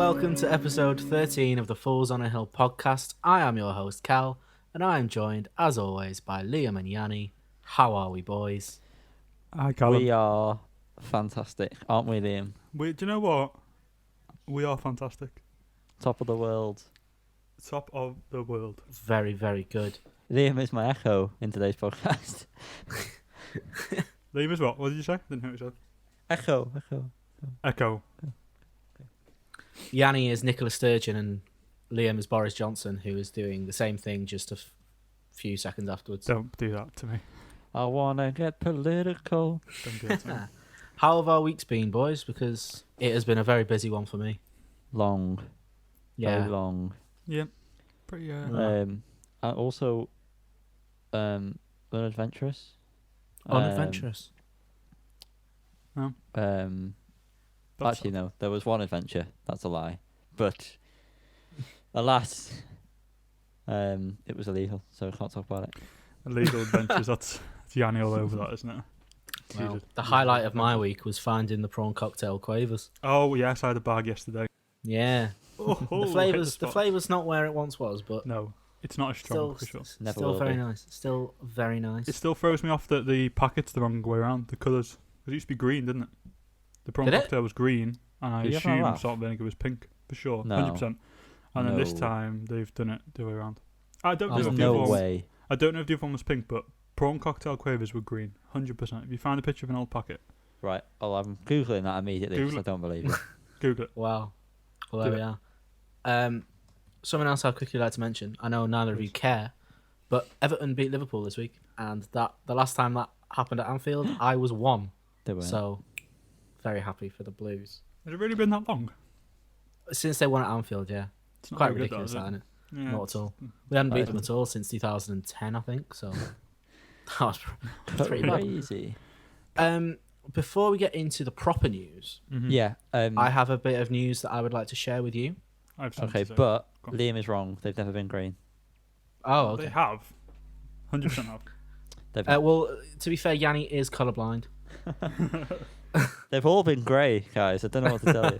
welcome to episode 13 of the Fools on a Hill podcast. I am your host, Cal, and I am joined, as always, by Liam and Yanni. How are we, boys? Hi, Callum. We are fantastic, aren't we, Liam? Do you know what? We are fantastic. Top of the world. Top of the world. Very, very good. Liam is my echo in today's podcast. Liam is what? What did you say? Didn't hear what you said. Echo. Yanni is Nicola Sturgeon and Liam is Boris Johnson, who is doing the same thing just a few seconds afterwards. Don't do that to me. I wanna get political. Don't do that to me. How have our weeks been, boys? Because it has been a very busy one for me. Long. Yeah. Very long. Yeah. Pretty, And also, unadventurous. Unadventurous. Actually, no. There was one adventure. That's a lie. But, alas, it was illegal, so I can't talk about it. illegal adventures. That's Yanni all over that, isn't it? Well, Jesus. the highlight of my week was finding the prawn cocktail quavers. Oh, yes, I had a bag yesterday. Yeah. Oh, The flavour's not where it once was, but No, it's not as strong, for sure. Never still will very be. nice. Still very nice. It still throws me off that the packet's the wrong way around, the colours. Because it used to be green, didn't it? The prawn Did it? cocktail was green, and I Did you have a assumed laugh? salt vinegar was pink, for sure, No. 100%. And then this No. time, they've done it the other way around. I don't know There's if the no other one, way. I don't know if the other one was pink, but prawn cocktail quavers were green, 100%. If you find a picture of an old packet, Right. Oh, I'm Googling that immediately because Google I don't believe you. Google it. Wow. Well, Do there we are. Something else I'd quickly like to mention. I know neither of you care, but Everton beat Liverpool this week, and the last time that happened at Anfield, I was 1. They weren't. So, very happy for the Blues. Has it really been that long? Since they won at Anfield, yeah. It's not Quite very good, ridiculous, though, that, is isn't it? it? Yeah, Not it's- at all. We hadn't beat That them at all since 2010, I think, so that was pretty bad. Crazy. Before we get into the proper news, Mhm. Yeah. I have a bit of news that I would like to share with you. I have something Okay, to say. but Go on. Liam is wrong. They've never been green. Oh, They okay. have. 100% have. Well, to be fair, Yanni is colourblind. They've all been grey, guys. I don't know what to tell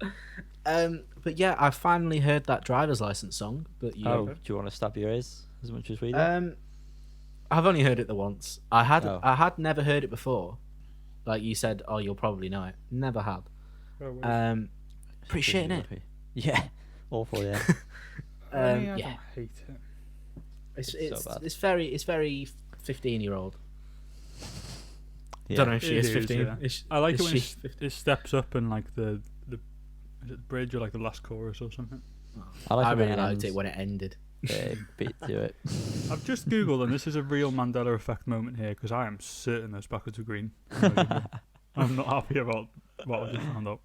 you. But yeah, I finally heard that driver's license song that you. Oh, do you want to stab your ears as much as we do? I've only heard it the once. I Oh. had never heard it before. Like you said, oh, you'll probably know it. Never had. Pretty shit, innit? Yeah. Awful, yeah. I Yeah, don't hate it. it's so bad. it's very 15-year-old. Yeah. Don't know if she It is 15. yeah. Is, I like is it when she it, 15? it steps up and like the is it the bridge or like the last chorus or something. I like I it when really liked ends. it when it ended. Big beat to it. I've just googled and this is a real Mandela effect moment here because I am certain those backwards are green. I'm not happy about what I just found out.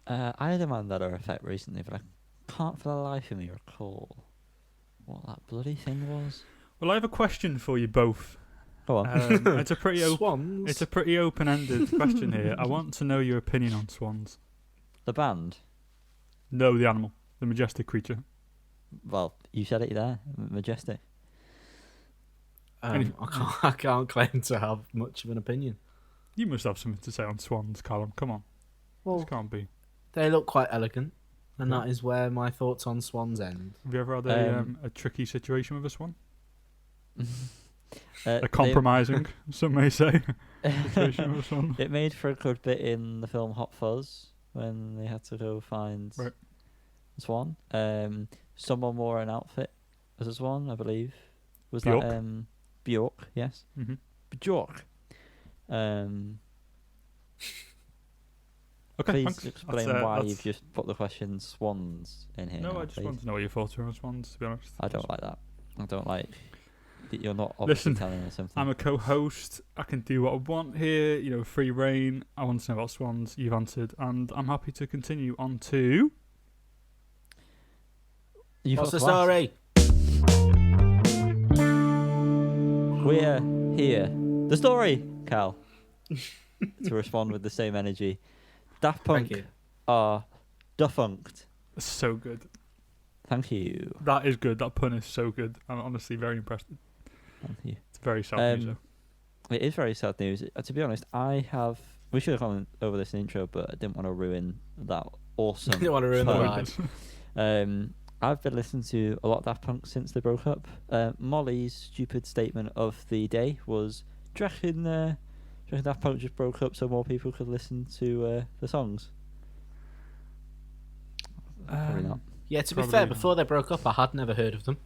I had a Mandela effect recently, but I can't for the life of me recall what that bloody thing was. Well, I have a question for you both. Go on. It's a pretty Swans. it's a pretty open-ended question here. I want to know your opinion on swans. The band. No, the animal, the majestic creature. Well, you said it there. Majestic. I can't claim to have much of an opinion. You must have something to say on swans, Callum. Come on, Well, this can't be. they look quite elegant, and Yeah. that is where my thoughts on swans end. Have you ever had a tricky situation with a swan? A They- compromising, some may say, situation with a swan. It made for a good bit in the film Hot Fuzz when they had to go find Right. a swan. Someone wore an outfit as a swan, I believe. Was Bjork? that Bjork? Yes, Mm-hmm. Bjork. Okay, Please thanks. explain That's, why that's- you've just put the question swans in here. No, now, I just please. want to know what your thoughts are on swans, to be honest. I don't like that. I don't like that you're not obviously Listen, telling us something. I'm a co-host. I can do what I want here. You know, free reign. I want to know about swans. You've answered, and I'm happy to continue on to. You've What's the got to ask. story? We're here. The story, Cal. To respond with the same energy. Daft Thank Punk you. are defunct. So good. Thank you. That is good. That pun is so good. I'm honestly very impressed. Thank you. It's very sad news, though. It is very sad news. To be honest, we should have gone over this in intro, but I didn't want to ruin that awesome. You want to ruin the fun. ride. I've been listening to a lot of Daft Punk since they broke up. Molly's stupid statement of the day was, do you reckon Daft Punk just broke up so more people could listen to the songs? Probably not. Yeah, to be Probably fair, not. before they broke up, I had never heard of them.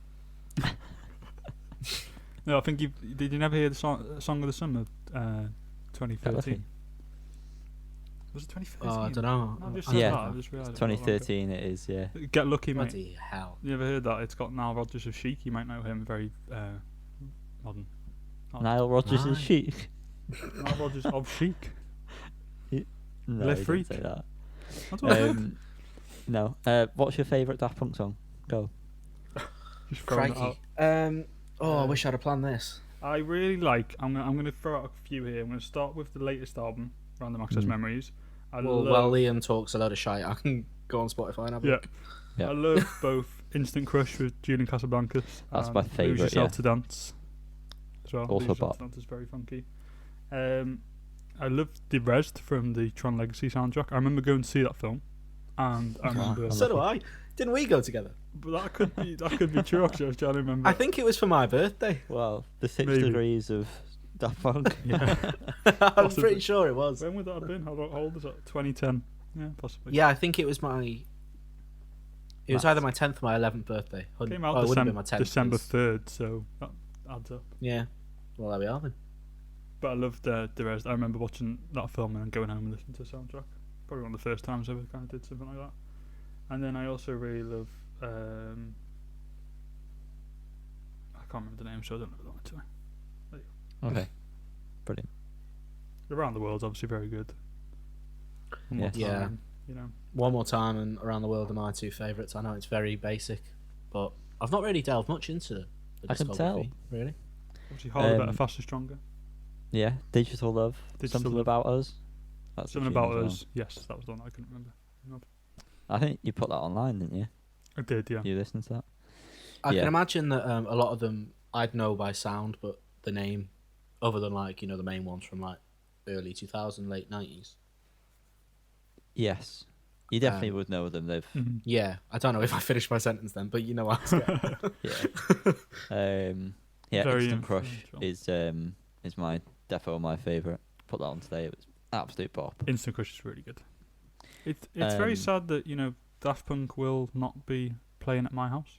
No, I think did you never hear the song of the summer, 2013? Was it 2013? Oh, I don't know. I just Yeah. said that, I just realised it was a lot longer. 2013 it is, yeah. Get Lucky, mate. Bloody hell. You ever heard that? It's got Nile Rodgers of Chic. You might know him. Very modern. Nile Rodgers Right. is chic. Nile Rodgers of Chic. No, Le he Freak. didn't say that. That's what I heard. No. What's your favourite Daft Punk song? Go. Just throwing it Crikey. out. I wish I'd have planned this. I really like. I'm gonna throw out a few here. I'm gonna start with the latest album, Random Access Memories. While Liam talks a load of shite, I can go on Spotify and have a look. Yeah. I love both Instant Crush with Julian Casablancas. That's and my Lose favourite, Yourself yeah. to Dance. As well. Also Lose Yourself bop. to Dance is very funky. I love The Rest from the Tron Legacy soundtrack. I remember going to see that film, and I remember. So do I. Didn't we go together? But that could be true. Actually, I was trying to remember. I think it was for my birthday. Well, the 6 Maybe. degrees of Daft Punk. Yeah. I'm Possibly. pretty sure it was. When would that have been? How old is that? 2010. Yeah, possibly. Yeah, I think it was my. It was either my 10th or my 11th birthday. Came out it wouldn't have been my 10th. December 'cause- 3rd, so that adds up. Yeah. Well, there we are then. But I loved The Rest. I remember watching that film and then going home and listening to the soundtrack. Probably one of the first times I ever kind of did something like that. And then I also really love. I can't remember the name, so I don't know that one to me. Okay. Brilliant. Around the World's obviously very good. One more Yeah. time, you know. One More Time and Around the World are my two favourites. I know it's very basic, but I've not really delved much into the I can tell. discography, really. Obviously, Harder, Better, Um, Faster, Stronger. Yeah. Digital Love. Digital Something Love. About Us. That's a Something tune About as well. Us. Yes, that was the one I couldn't remember. I think you put that online, didn't you? I did, yeah. You listened to that? I Yeah. can imagine that a lot of them I'd know by sound, but the name, other than like the main ones from like early 2000, late 90s. Yes. You definitely Um, would know them. They've Mhm. Yeah, I don't know if I finished my sentence then, but you know what? yeah. Yeah, Very Instant Crush influential. is my defo my favourite. Put that on today. It was absolute bop. Instant Crush is really good. It's very sad that Daft Punk will not be playing at my house.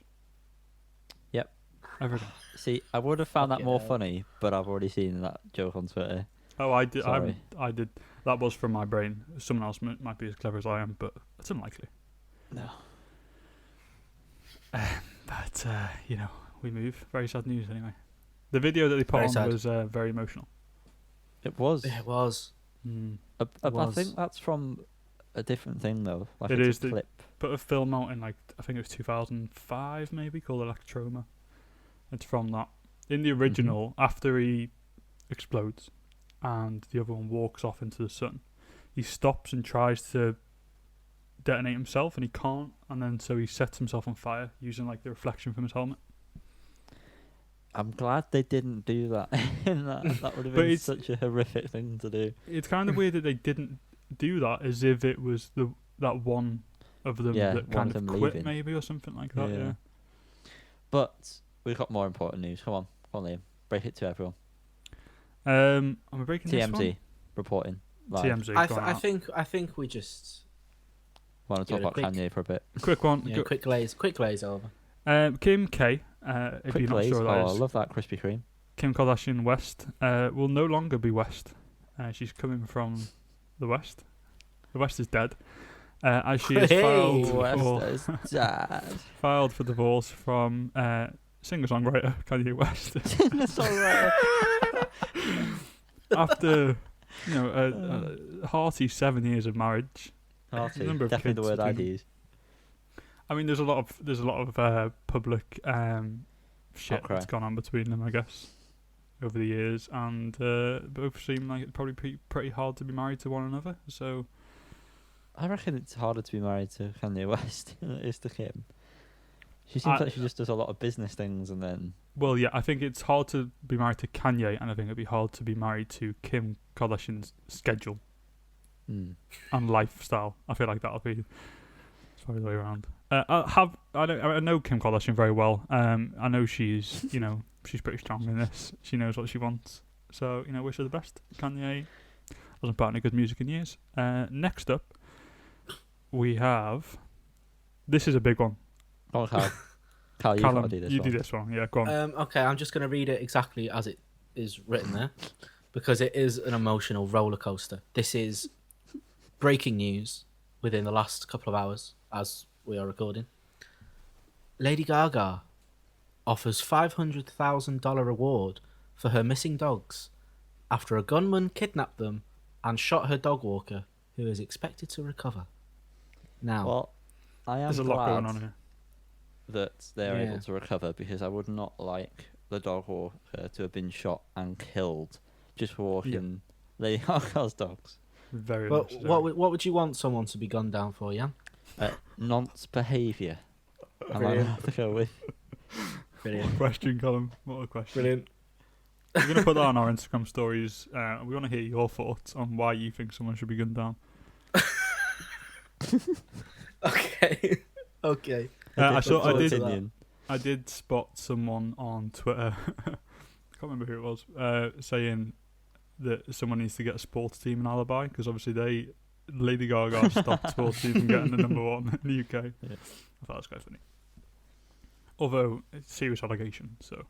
Yep. Ever again. See, I would have found that Fuck more yeah. funny, but I've already seen that joke on Twitter. Oh, I did. Sorry. I did. That was from my brain. Someone else might be as clever as I am, but it's unlikely. No. But we move. Very sad news, anyway. The video that they put Very on sad. was very emotional. It was. It was. I was. think that's from a different thing, though. Like It it's is a the- clip. Put a film out in I think it was 2005, maybe, called Electroma. It's from that. In the original, after he explodes, and the other one walks off into the sun, he stops and tries to detonate himself, and he can't, and then so he sets himself on fire using like the reflection from his helmet. I'm glad they didn't do that. in that would have But been it's- such a horrific thing to do. It's kind of weird that they didn't do that, as if it was that one of them Yeah, that one kind of of them quit, leaving. maybe, or something like that. Yeah. But we've got more important news. Come on, Liam. Break it to everyone. Am I breaking this TMZ reporting one? live. TMZ. I gone out. think we just Want to Give talk it a about quick- Kanye for a bit? Quick one. yeah, quick glaze over. Kim K. If Quick you're not glaze. sure what Oh, that I is, love that Krispy Kreme. Kim Kardashian West will no longer be West. She's coming from the West. The West is dead. As she has Hey! West is dad. filed for divorce from singer-songwriter Kanye West. That's all right. After a hearty 7 years of marriage. Hearty. Number of Definitely the kids word I'd between- use. I mean, there's a lot of public shit Outcry. that's gone on between them, I guess, over the years, and both seem like it'd probably be pretty hard to be married to one another. So I reckon it's harder to be married to Kanye West than it is to Kim. She seems like she just does a lot of business things and then... well, yeah, I think it's hard to be married to Kanye, and I think it'd be hard to be married to Kim Kardashian's schedule Mm. and lifestyle. I feel like that'll be Sorry, the way around. I know Kim Kardashian very well. I know she's she's pretty strong in this. She knows what she wants. So wish her the best. Kanye hasn't put out any good music in years. Next up, we have. This is a big one. Oh, Cal, you've got to do this you one. do this one. Yeah, go on. Okay, I'm just going to read it exactly as it is written there, because it is an emotional roller coaster. This is breaking news within the last couple of hours as we are recording. Lady Gaga offers $500,000 reward for her missing dogs after a gunman kidnapped them and shot her dog walker, who is expected to recover. Now, Well, I am There's a lot going on glad here. that they're Yeah. able to recover, because I would not like the dog walker to have been shot and killed just for walking Lady Gaga's dogs. Very but much. what would you want someone to be gunned down for, Jan? Nonce behaviour. I might Brilliant. have to go with. Brilliant. Question, Colin. What a question. Brilliant. We're going to put that on our Instagram stories. We want to hear your thoughts on why you think someone should be gunned down. Okay. Okay. I did spot someone on Twitter. I can't remember who it was, saying that someone needs to get a sports team in alibi, because obviously Lady Gaga stopped sports team from getting the number one in the UK. Yeah. I thought that was quite funny. Although it's serious allegation, so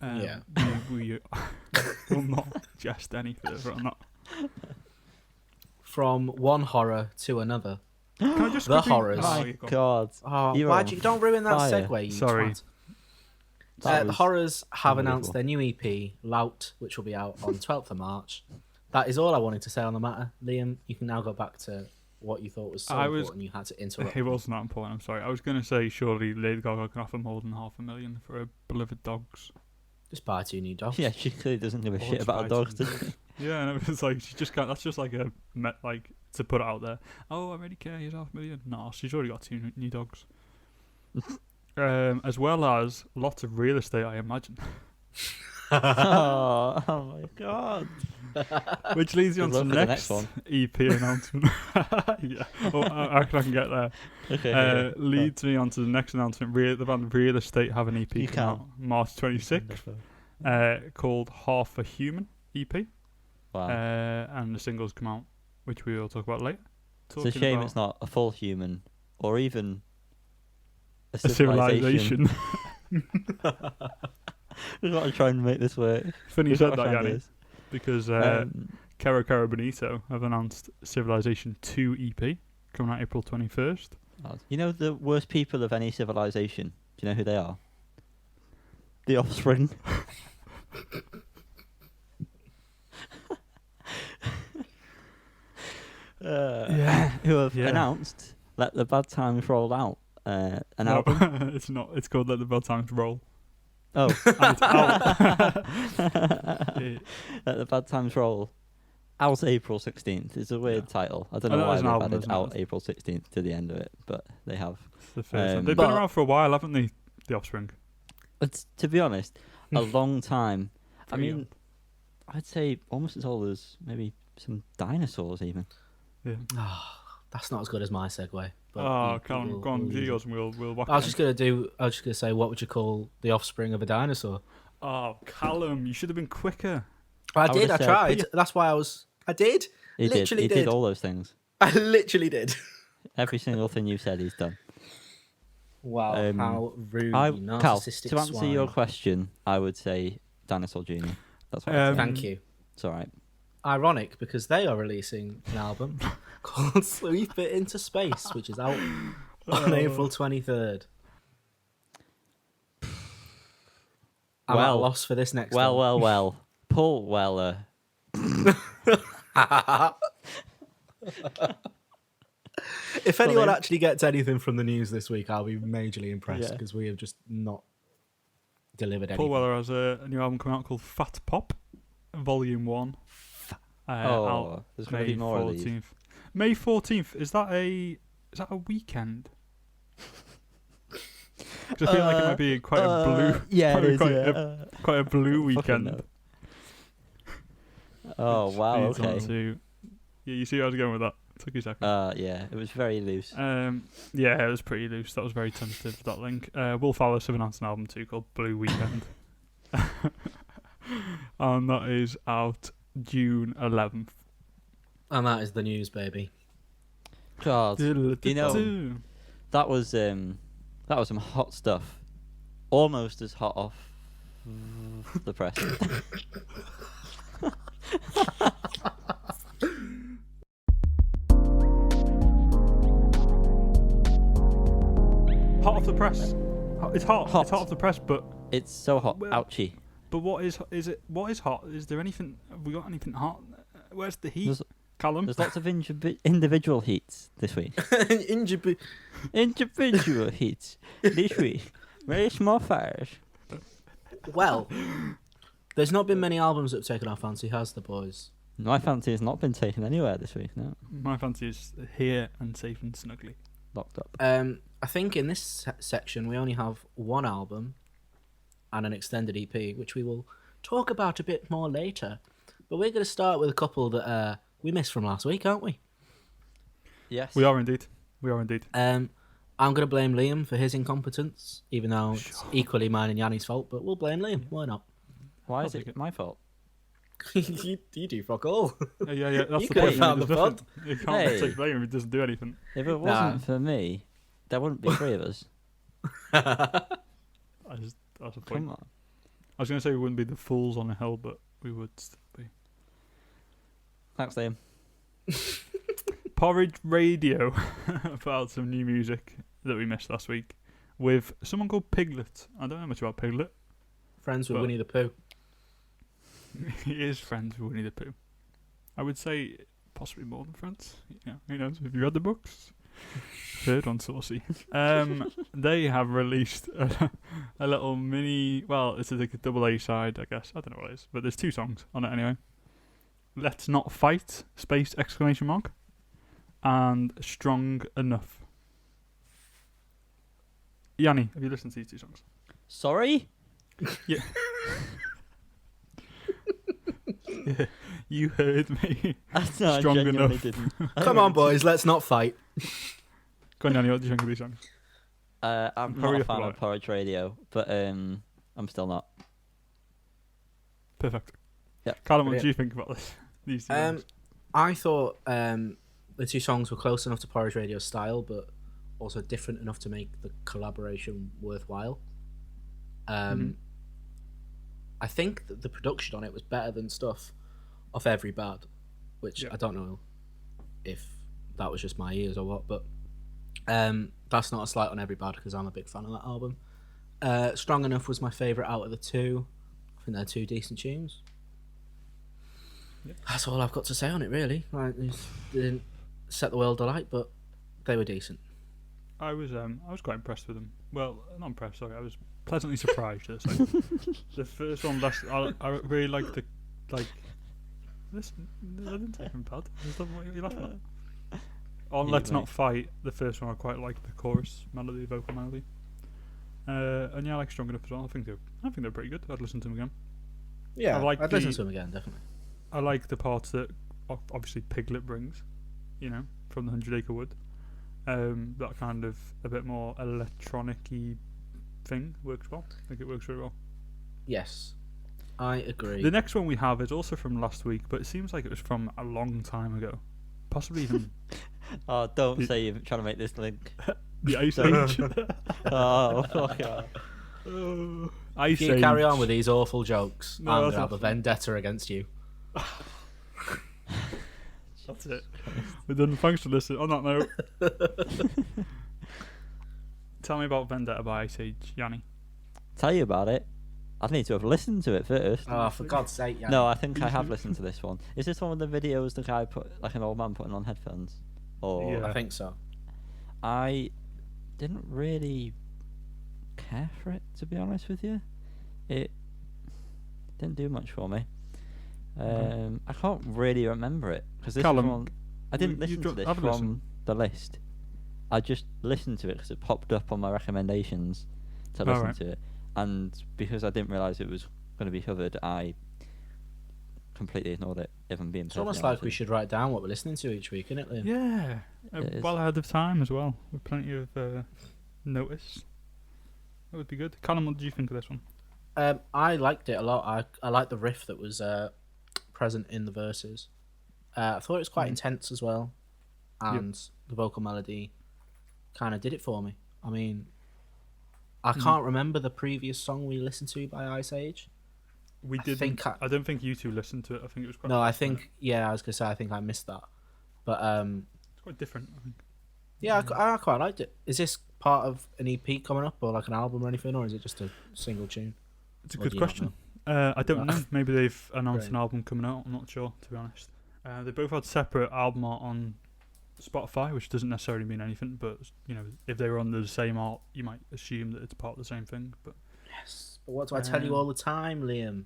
Yeah. we will not jest any further on that. From one horror to another. Can I just The quickly- horrors. Oh, My you go on. God. Oh, You're why'd on you don't ruin that fire. segue? You Sorry. twat. That The was horrors have announced unbelievable. their new EP, Lout, which will be out on 12th of March. That is all I wanted to say on the matter. Liam, you can now go back to what you thought was so important you had to interrupt. It wasn't that important, I'm sorry. I was going to say, surely Lady Gaga can offer more than $500,000 for her beloved dogs. Just buy 2 new dogs. Yeah, she clearly doesn't give a Or shit about her try dogs, to. does she? Yeah, and it's like, she just can't, that's just like to put it out there. Oh, I really care, here's $500,000. No, she's already got 2 new dogs. As well as lots of real estate, I imagine. Oh my God. Which leads you on Good to luck the with the next, next one. EP announcement. Yeah, well, I reckon I can get there. Okay. Leads me on to the next announcement. The band Real Estate have an EP You coming out March 26th, called Half a Human EP. Wow. And the singles come out, which we will talk about later. It's a shame it's not a full human, or even a a civilization. civilization. We've got to try and make this work. Funny you We've said got to that, try and do Yanni, this. because Um, Cara Bonito have announced Civilization 2 EP coming out April 21st. you know the worst people of any civilization? Do you know who they are? The Offspring. Who have Yeah. announced Let the Bad Times Roll Out, an No, album. it's not. It's called Let the Bad Times Roll. Oh, And it's out. Let the Bad Times Roll. Out April 16th. It's a weird title. I don't I know know why it's an they've album, added isn't it? out April 16th to the end of it, but they have. It's the first one. They've But- been around for a while, haven't they? The Offspring. It's, to be honest, a long time. I Very mean, young. I'd say almost as old as maybe some dinosaurs, even. Yeah. That's not as good as my segue. But Oh, Callum, go on, we'll do use yours and we'll walk. I was just gonna say, what would you call the offspring of a dinosaur? Oh, Callum, you should have been quicker. I would've did. I said- tried. That's why I did. He Literally did did. all those things. I literally did. Every single thing you've said, he's done. Wow, how rude! Cal, You narcissistic to answer swine. your question, I would say Dinosaur Jr. That's what I'd say. Thank you. It's alright. Ironic, because they are releasing an album called "Sweep It Into Space," which is out on April 23rd. I'm at a Well, loss for this next Well, one. well. Paul Weller. If anyone Liam? actually gets anything from the news this week, I'll be majorly impressed Yeah. because we have just not delivered anything. Paul Weller has a new album coming out called Fat Pop, Volume 1. Oh, there's going to May be more of these. 14th. May 14th, is that a weekend? 'Cause I feel like it might be quite a blue, Yeah, probably it is. quite Yeah. quite a blue Fucking weekend. no. Oh, wow, Leads on okay. to- yeah, you see how I was going with that? Took you a second. Yeah, it was very loose. Yeah, it was pretty loose. That was very tentative, that link. Wolf Alice have announced an album too called Blue Weekend. And that is out June 11th. And that is the news, baby. God, that was some hot stuff. Almost as hot off the press. Hot off the press. It's hot. Hot. It's hot off the press, but It's so hot. Well, Ouchie. but what is it? What is hot? Is there anything? Have we got anything hot? Where's the heat? There's- Callum. There's lots of individual heats this week. Individual heats this week. Very small fires. Well, there's not been many albums that have taken our fancy, has the boys? My fancy has not been taken anywhere this week. No, My fancy is here and safe and snuggly. locked up. I think in this section we only have one album and an extended EP, which we will talk about a bit more later. But we're going to start with a couple that we missed from last week, aren't we? Yes, We are indeed. I'm going to blame Liam for his incompetence, even though it's equally mine and Yanni's fault, but we'll blame Liam. Why not? Why I'll is take it it. my fault? you do fuck all. Yeah. That's You the could point. have found There's the nothing- pod. You can't Hey. take blame if it doesn't do anything. If it wasn't for me, there wouldn't be three of us. That's the point. Come on. I was going to say we wouldn't be the fools on a hill, but we would still be. Thanks, Liam. Porridge Radio put out some new music that we missed last week with someone called Piglet. I don't know much about Piglet. Friends with Well- Winnie the Pooh. He is friends with Winnie the Pooh. I would say possibly more than friends. Yeah, who knows? Have you read the books? Heard on Saucy. They have released a little mini. Well, it's like a double A side, I guess. I don't know what it is, but there's 2 songs on it anyway. Let's Not Fight! Exclamation mark, and Strong Enough. Yanni, have you listened to these 2 songs? Sorry? Yeah. You heard me. No, I Strong genuinely enough. didn't. Come on, boys, let's not fight. Go on, Yanni, what do you think of these songs? I'm Hurry not a up fan about of it. Porridge Radio, but I'm still not. Perfect. Yeah. Callum, what Brilliant. do you think about this? These 2 songs? I thought the 2 songs were close enough to Porridge Radio's style, but also different enough to make the collaboration worthwhile. I think that the production on it was better than stuff off Every Bad, which Yeah. I don't know if that was just my ears or what, but that's not a slight on Every Bad because I'm a big fan of that album. Strong Enough was my favourite out of the 2. I think they're 2 decent tunes. Yep. That's all I've got to say on it, really. Like, they didn't set the world alight, but they were decent. I was quite impressed with them. Well, not impressed. Sorry, I was pleasantly surprised. Let's say. The first one, I really liked the This I didn't take him bad. Is that what you're laughing at? On Yeah, Let's mate. Not Fight, the first one I quite liked the chorus melody, vocal melody. And yeah, I like Strong Enough as well. I think they're pretty good. I'd listen to them again. Yeah, I like I'd listen the- to them again, definitely. I like the parts that obviously Piglet brings, from the 100 Acre Wood. That kind of a bit more electronic-y thing works well. I think it works very well. Yes, I agree. The next one we have is also from last week, but it seems like it was from a long time ago. Possibly even Oh, don't The- say you're trying to make this link. the Ice Don't. Age. Oh, fuck off. Ice If you Age. carry on with these awful jokes, No, I'm going that's to have not a vendetta against you. That's it. We're done. Thanks for listening. On that note, tell me about Vendetta by Ice Age, Yanni. Tell you about it. I'd need to have listened to it first. Oh, for God's sake, yeah. No, I think I have listened to this one. Is this one of the videos the guy put, like an old man putting on headphones? Or Yeah. I think so. I didn't really care for it, to be honest with you. It didn't do much for me. I can't really remember it because this Callum, was one. I didn't you listen to don't- this have a from listen. the list. I just listened to it because it popped up on my recommendations to listen Alright. to it, and because I didn't realise it was going to be covered, I completely ignored it. If I'm being It's perfectly almost honest like we with should write down what we're listening to each week, isn't it, Liam? Yeah, It is. well ahead of time as well, with plenty of notice. That would be good. Callum, what did you think of this one? I liked it a lot. I liked the riff that was present in the verses. I thought it was quite intense as well, and the vocal melody kind of did it for me. I mean, I can't remember the previous song we listened to by Ice Age. We didn't. I don't think you two listened to it. I think it was quite. No, I think I was gonna say I think I missed that, but it's quite different. I think. yeah, I quite liked it. Is this part of an EP coming up, or like an album or anything, or is it just a single tune? It's a Or good do you not question. know? I don't know. Maybe they've announced Great. an album coming out. I'm not sure, to be honest. They both had separate album art on Spotify, which doesn't necessarily mean anything. But if they were under the same art, you might assume that it's part of the same thing. But Yes, but what do I tell you all the time, Liam?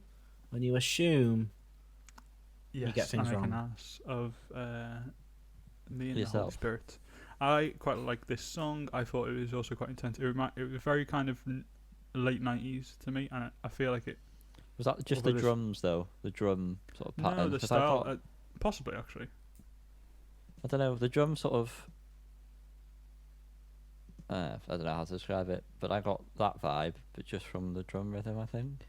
When you assume, yes, get things I make an wrong. ass of me and the Holy Yourself. Spirit. I quite like this song. I thought it was also quite intense. It was very kind of late 90s to me, and I feel like it. Was that just Although the this- drums though? The drum sort of pattern. No, the 'Cause I style. thought- Possibly, actually. I don't know. The drum sort of. I don't know how to describe it, but I got that vibe, but just from the drum rhythm, I think.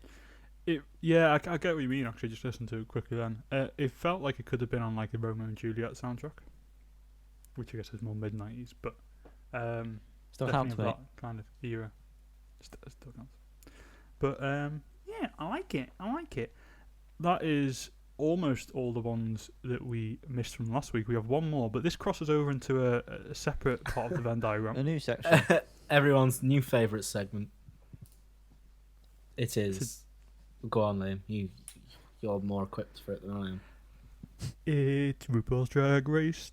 Yeah, I get what you mean. Actually, just listen to it quickly. Then it felt like it could have been on like a Romeo and Juliet soundtrack, which I guess is more mid 90s, but Still definitely counts, of mate. that kind of era. Still counts. But yeah, I like it. That is almost all the ones that we missed from last week. We have one more, but this crosses over into a separate part of the Venn A diagram. new section. everyone's new favourite segment. It is. Go on, Liam. You're more equipped for it than I am. It's RuPaul's Drag Race,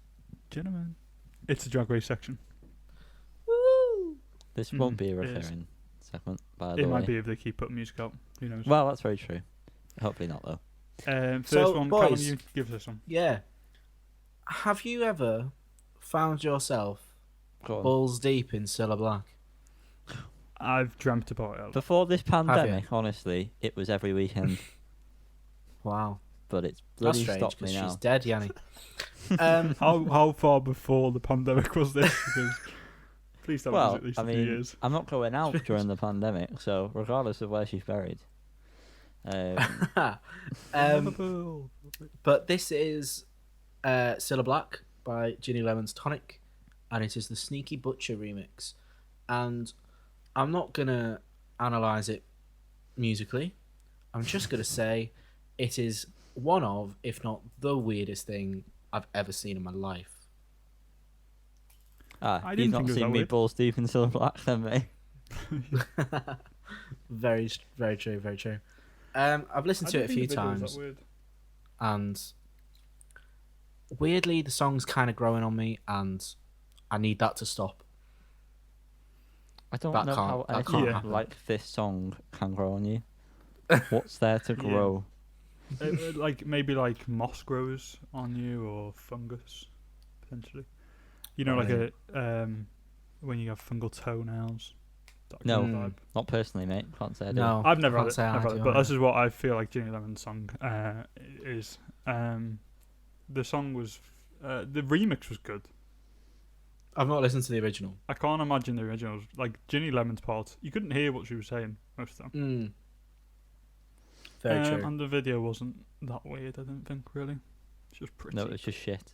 gentlemen. It's a Drag Race section. This won't be a it is. recurring segment, by the It way. might be if they keep putting music out. Who knows? Well, that's very true. Hopefully not, though. First So, one, boys- Callum, you give us one. Yeah. Have you ever found yourself Go on. balls deep in Cilla Black? I've dreamt about it. Before this pandemic, honestly, it was every weekend, Wow. but it's That's bloody strange stopped because me now. she's dead, Yanni. How far before the pandemic was this? Because please tell me it was Well, at least I a few mean, years. I'm not going out during the pandemic, so regardless of where she's buried. But this is Cilla Black by Ginny Lemon's Tonic, and it is the Sneaky Butcher remix. And I'm not going to analyse it musically. I'm just going to say it is one of, if not the weirdest thing I've ever seen in my life. I You've didn't not think it was that seen me weird. balls deep in Silver Black, then, mate. Very, very true, very true. I've listened to it a few times, and weirdly, the song's kind of growing on me, and I need that to stop. I don't That know can't- how that anything can't happen. like this song can grow on you. What's there to grow? Like maybe like moss grows on you or fungus potentially. You know, like Right. a when you have fungal toenails. That No. kind of vibe. Not personally, mate. Can't say I do. No, I've never can't had it, say I never had do it, but either. this is what I feel like Ginny Lemon's song is. The song was the remix was good. I've not listened to the original. I can't imagine the original. Like Ginny Lemon's part, you couldn't hear what she was saying most of the time. Very true. And the video wasn't that weird. I don't think really. It's just pretty. No, it was just shit.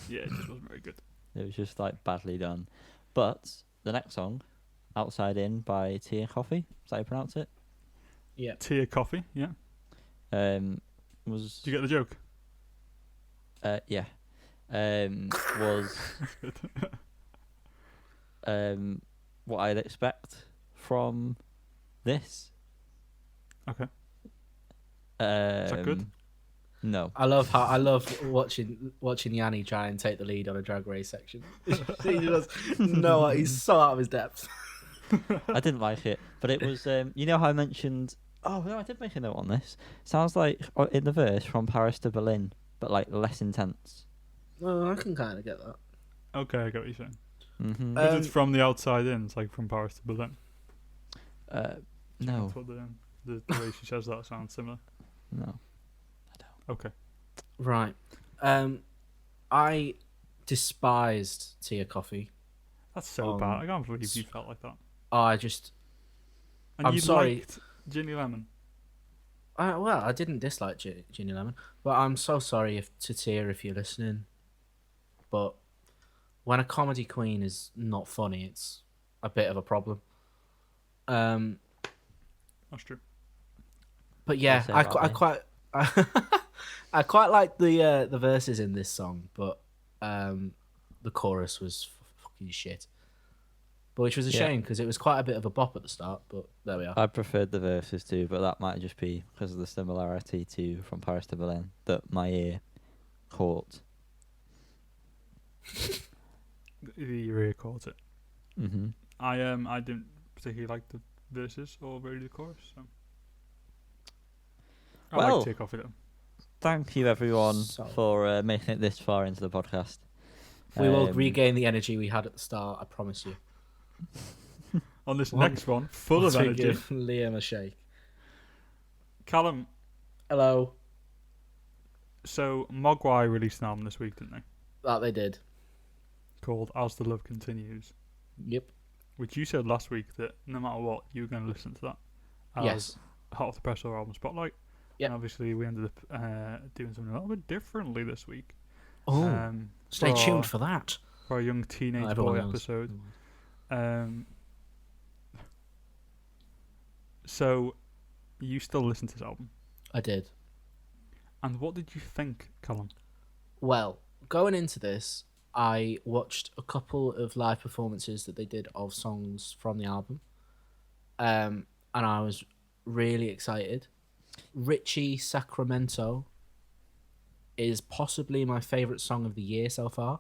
Yeah, it just wasn't very good. It was just like badly done. But the next song, Outside In by Tea and Coffee, is that how you pronounce it? Yeah. Tea or coffee? Yeah. Was Do you get the joke? yeah. Was what I'd expect from this. Okay. Is that good? No. I love watching Yanni try and take the lead on a drag race section. He does no, he's so out of his depth. I didn't like it, but it was you know how I mentioned. Oh no, I did make a note on this. Sounds like in the verse From Paris to Berlin, but like less intense. Well, I can kind of get that. Okay, I get what you're saying. Mm-hmm. Because it's from the outside in. It's like from Paris to Berlin. No, That's what the way she says that sounds similar. no. Okay. Right. I despised tea or coffee. That's so bad. I can't believe you felt like that. I And I'm you sorry. liked Ginny Lemon. Well, I didn't dislike Ginny Lemon, but I'm so sorry to Tia if you're listening. But when a comedy queen is not funny, it's a bit of a problem. That's true. But yeah, say I about quite I quite like the verses in this song, but the chorus was fucking shit. But which was a Yeah. shame because it was quite a bit of a bop at the start. But there we are. I preferred the verses too, but that might just be because of the similarity to From Paris to Berlin that my ear caught. Your ear caught it. Mm-hmm. I didn't particularly like the verses or really the chorus. So. I Well, like Tea Coffee though. Thank you everyone So- for making it this far into the podcast. We will Um, regain the energy we had at the start. I promise you. On this What? next one, full of Once we energy. give Liam a shake. Callum, Hello. so Mogwai released an album this week, didn't they? That they did. Called As the Love Continues. Yep. Which you said last week that no matter what, you were going to listen to that. As Yes. Hot Off the Press or Album Spotlight. Yep. And obviously we ended up doing something a little bit differently this week. Oh, stay for tuned our- for that. For our young teenage Everyone boy knows. episode. So, you still listen to this album. I did. And what did you think, Callum? Well, going into this, I watched a couple of live performances that they did of songs from the album, and I was really excited. Richie Sacramento is possibly my favorite song of the year so far.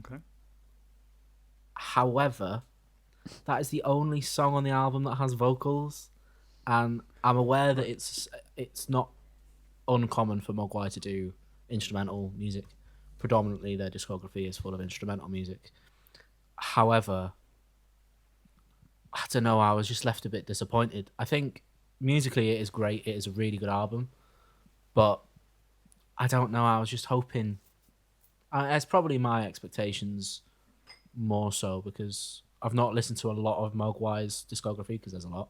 Okay. However, that is the only song on the album that has vocals, and I'm aware that it's not uncommon for Mogwai to do instrumental music. Predominantly, their discography is full of instrumental music. However, I don't know. I was just left a bit disappointed. I think musically it is great. It is a really good album, but I don't know. I was just hoping. It's probably my expectations more so because I've not listened to a lot of Mogwai's discography because there's a lot.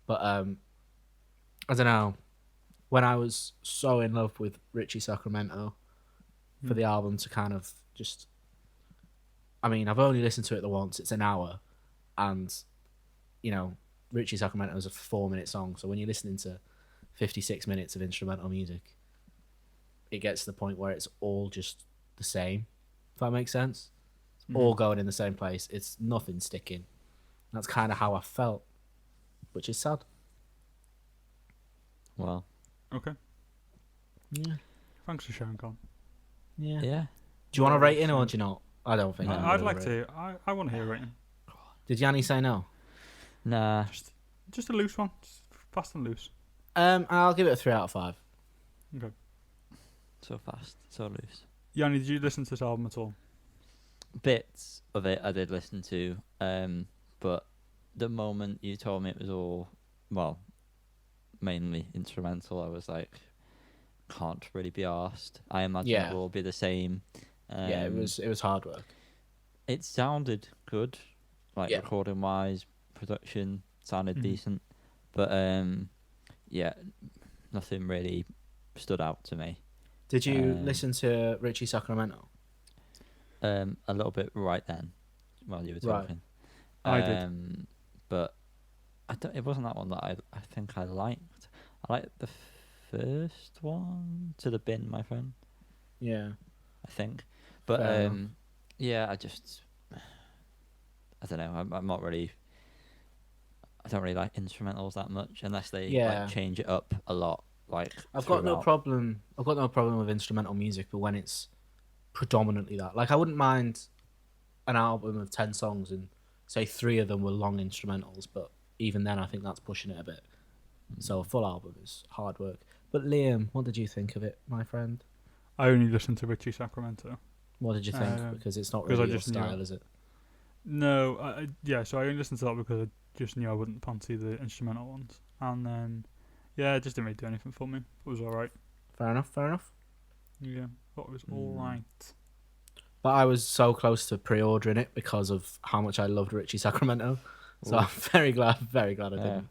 But I don't know. When I was so in love with Richie Sacramento for the album to kind of just... I mean, I've only listened to it the once. It's an hour. And, you know, Richie Sacramento is a 4-minute song. So when you're listening to 56 minutes of instrumental music, it gets to the point where it's all just the same. If that makes sense? It's all going in the same place. It's nothing sticking. That's kind of how I felt, which is sad. Well, Okay. Yeah. Thanks for sharing, Callum. Yeah. yeah. Do you want a Yeah, rating or sure. do you not? I don't think. No. I'm I'd gonna like rate. to. I want to hear a rating. Did Yanni say no? Nah. Just a loose one. Just fast and loose. I'll give it a 3 out of 5. Okay. So fast, so loose. Yanni, did you listen to this album at all? Bits of it I did listen to, but the moment you told me it was all, well, mainly instrumental, I was like, can't really be arsed. I imagine Yeah. it will be the same. Yeah, it was hard work. It sounded good, like Yeah. recording wise, production sounded Mhm. decent, but yeah, nothing really stood out to me. Did you Um, listen to Richie Sacramento? A little bit right then, while you were Right. talking. I did. But it wasn't that one that I think I liked. I liked the first one, To the Bin, my friend, Yeah. I think. But Fair enough. yeah, I don't know. I'm not really. I don't really like instrumentals that much unless they Yeah. like change it up a lot. Like I've got no throughout. problem. I've got no problem with instrumental music, but when it's predominantly that, like, I wouldn't mind an album of 10 songs and say 3 of them were long instrumentals, but even then, I think that's pushing it a bit. So a full album is hard work. But Liam, what did you think of it, my friend? I only listened to Richie Sacramento. What did you think? Um, Because it's not 'cause I really your just knew style, it. is it? No, yeah, so I only listened to that because I just knew I wouldn't fancy the instrumental ones. And then, yeah, it just didn't really do anything for me. It was alright. Fair enough. Fair enough. Yeah, thought it was Mm. all right. But I was so close to pre-ordering it because of how much I loved Richie Sacramento. So I'm Oof. very glad I Yeah. didn't.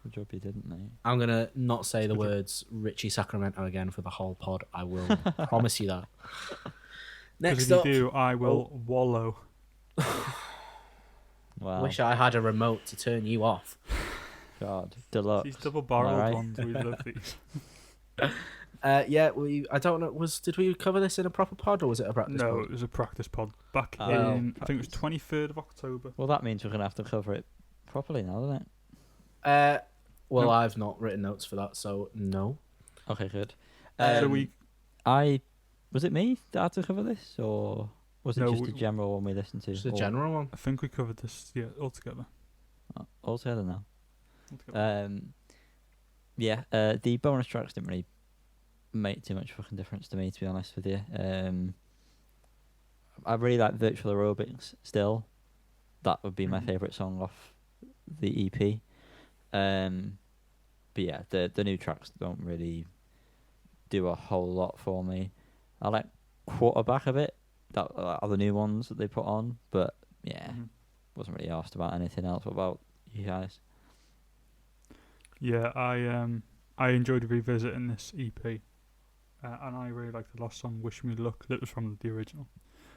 Good job you didn't, mate. I'm gonna not say the Good job. words Richie Sacramento again for the whole pod. I will promise you that. Because Next if up, you do, I will wallow. Wow. wish I had a remote to turn you off. God. Deluxe. These double-barreled right? ones, we love these. Yeah, I don't know. Did we cover this in a proper pod or was it a practice No, pod? it was a practice pod back Oh, in, I think it was practice. 23rd of October. Well, that means we're going to have to cover it properly now, doesn't it? Well, Nope. I've not written notes for that, so no. Okay, good. So Was it me that had to cover this, or was it No, just a general one we listened to? Just a Or- general one. I think we covered this, all together. All together now. Altogether. The bonus tracks didn't really make too much fucking difference to me, to be honest with you. I really like Virtual Aerobics still. That would be my Mhm. favourite song off the EP. But yeah, the new tracks don't really do a whole lot for me. I like Quarterback a bit. That are the new ones that they put on, but yeah, Mhm. wasn't really asked about anything else. What about you guys? Yeah, I enjoyed revisiting this EP, and I really liked the last song, "Wish Me Luck," that was from the original.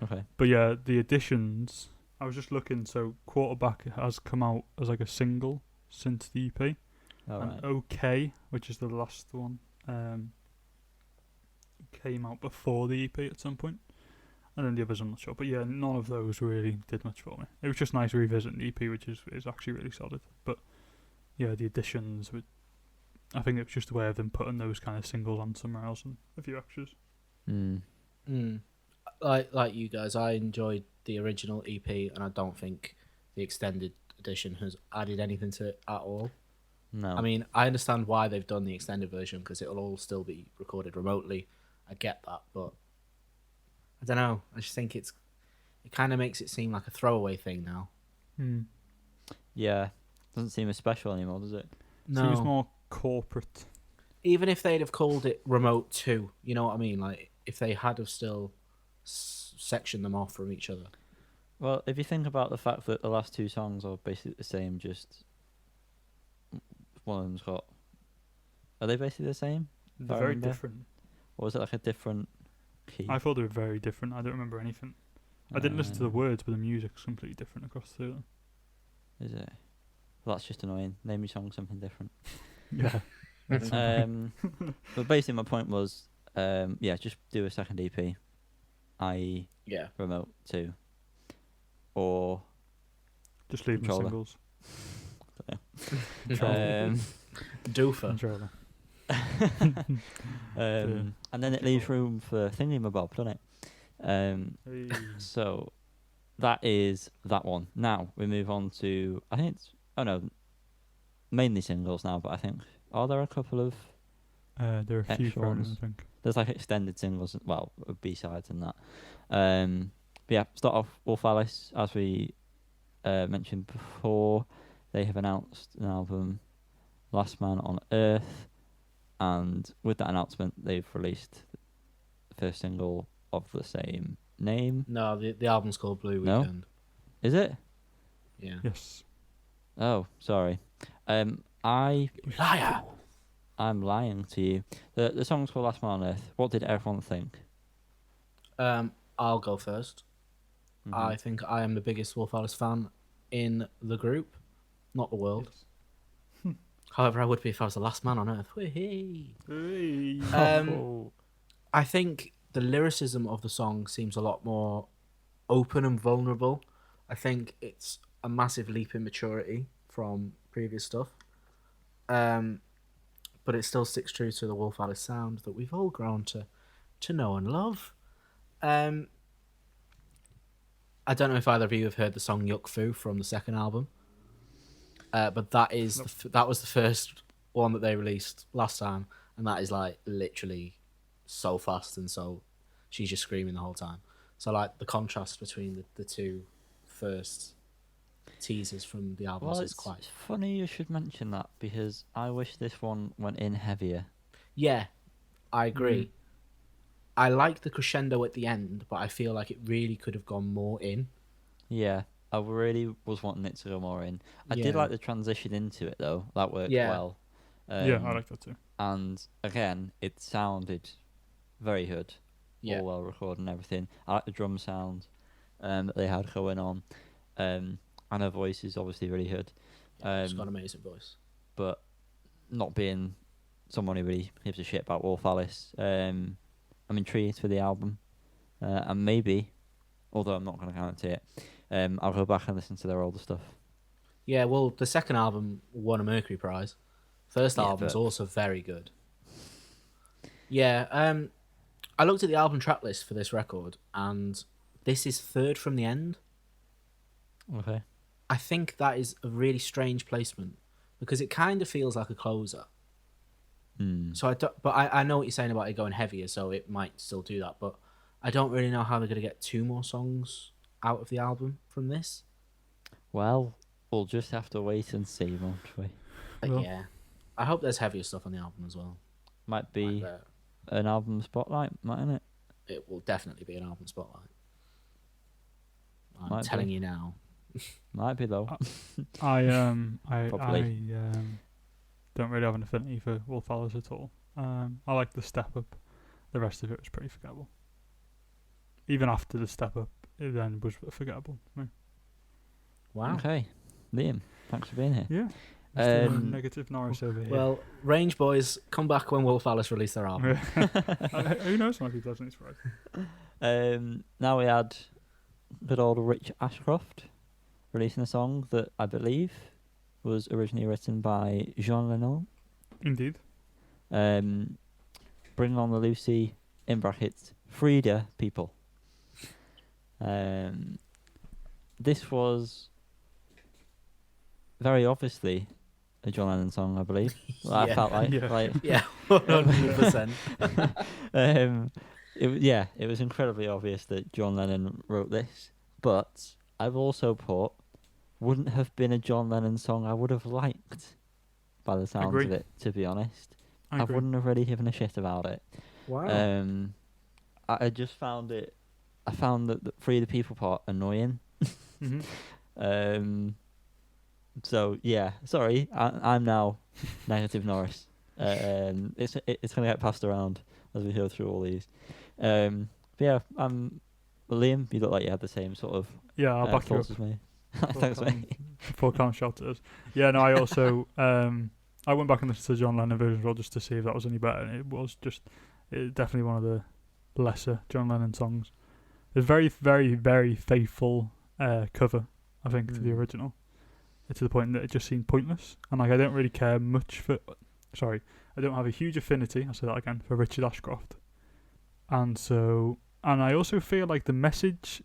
Okay. But yeah, the additions. I was just looking. So Quarterback has come out as like a single since the EP, All and right. OK, which is the last one, came out before the EP at some point, and then the others I'm not sure. But yeah, none of those really did much for me. It was just nice revisiting the EP, which is actually really solid. But yeah, the additions, I think it was just a way of them putting those kind of singles on somewhere else and a few extras. Mm. Like you guys, I enjoyed the original EP, and I don't think the extended edition has added anything to it at all. No. I mean, I understand why they've done the extended version because it'll all still be recorded remotely. I get that, but I don't know. I just think it kind of makes it seem like a throwaway thing now. Yeah, doesn't seem as special anymore, does it? Seems more corporate. Even if they'd have called it Remote 2, you know what I mean? Like, if they had have still sectioned them off from each other. Well, if you think about the fact that the last two songs are basically the same, just one of them's got. Are they basically the same? They're I very remember. different. Or was it like a different key? I thought they were very different. I don't remember anything. I didn't listen to the Uh, words, but the music's completely different across the two of them. Is it? Well, that's just annoying. Name your song something different. Yeah. But basically, my point was, just do a second EP, i.e., Yeah. Remote 2, or Just leave the Controller. singles. Doofer. Controller. And then it leaves room for Thingamabob, doesn't it? Hey. So that is that one. Now we move on to, I think it's, mainly singles now, but I think, are there a couple of, There are a few Extra thrown in, ones. I think. there's like extended singles, well, B-sides and that. But yeah, start off Wolf Alice, as we mentioned before. They have announced an album, Last Man on Earth, and with that announcement, they've released the first single of the same name. No, the album's called Blue No? Weekend. Is it? Yeah. Yes. Oh, sorry. I'm Liar! lying to you. The song's called Last Man on Earth. What did everyone think? I'll go first. Mhm. I think I am the biggest Wolf Alice fan in the group, not the world. However, I would be if I was the last man on Earth. Whee! Hey. I think the lyricism of the song seems a lot more open and vulnerable. I think it's a massive leap in maturity from previous stuff. But it still sticks true to the Wolf Alice sound that we've all grown to know and love. I don't know if either of you have heard the song Yukfu from the second album. But that is that was the first one that they released last time, and that is like literally so fast and so she's just screaming the whole time. So like the contrast between the two first teasers from the albums Well, is it's quite. funny you should mention that, because I wish this one went in heavier. Yeah, I agree. I like the crescendo at the end, but I feel like it really could have gone more in. Yeah, I really was wanting it to go more in. I did Yeah. like the transition into it though. That worked Yeah. well. Yeah, I like that too. And again, it sounded very good. Yeah. All well recorded and everything. I like the drum sound that they had going on. And her voice is obviously really good. She's got an amazing voice. But not being someone who really gives a shit about Wolf Alice, I'm intrigued for the album. And maybe, although I'm not going to guarantee it, I'll go back and listen to their older stuff. Yeah, well, the second album won a Mercury Prize. First Yeah, album's but- also very good. Yeah, I looked at the album track list for this record, and this is third from the end. Okay. I think that is a really strange placement because it kind of feels like a closer. So I know what you're saying about it going heavier, so it might still do that. But I don't really know how they're going to get 2 more songs out of the album from this. Well, we'll just have to wait and see, won't we? But Well- yeah, I hope there's heavier stuff on the album as well. Might be Like an album spotlight, mightn't it? it will definitely be an album spotlight. I'm Might telling be. you now. Might be though. I Probably. don't really have an affinity for Wolf Alice at all. I like the step up. The rest of it was pretty forgettable. Even after the step up, it then was forgettable to me. Wow. Okay, Liam, thanks for being here. Yeah. Mr. Um, Negative Norris over here. Well, Range Boys, come back when Wolf Alice release their album. Who knows? Might be pleasantly surprised. Now we had good old Rich Ashcroft releasing a song that I believe was originally written by Jean Lennon. Indeed. Bring on the Lucy, in brackets, Frida people. This was very obviously a John Lennon song, I believe. I Yeah. felt like. Yeah. like Yeah, 100%. it was incredibly obvious that John Lennon wrote this, but I've also put wouldn't have been a John Lennon song I would have liked by the sounds Agree. of it, to be honest. I agree. wouldn't have really given a shit about it. Wow. I just found the Free the People part annoying. Mhm. So yeah, sorry, I'm now Negative Norris. It's gonna get passed around as we go through all these. But yeah, Liam, you look like you had the same sort of Yeah, I'll back you up. thoughts as me. Thanks, mate. Before Cam shouted us. Yeah, no, I also I went back and listened to the John Lennon version as well just to see if that was any better, and it definitely one of the lesser John Lennon songs. It's very, very, very faithful cover, I think, to the original. To the point that it just seemed pointless, and like I don't really care much for. Sorry, I don't have a huge affinity. I'll say that again for Richard Ashcroft, and I also feel like the message.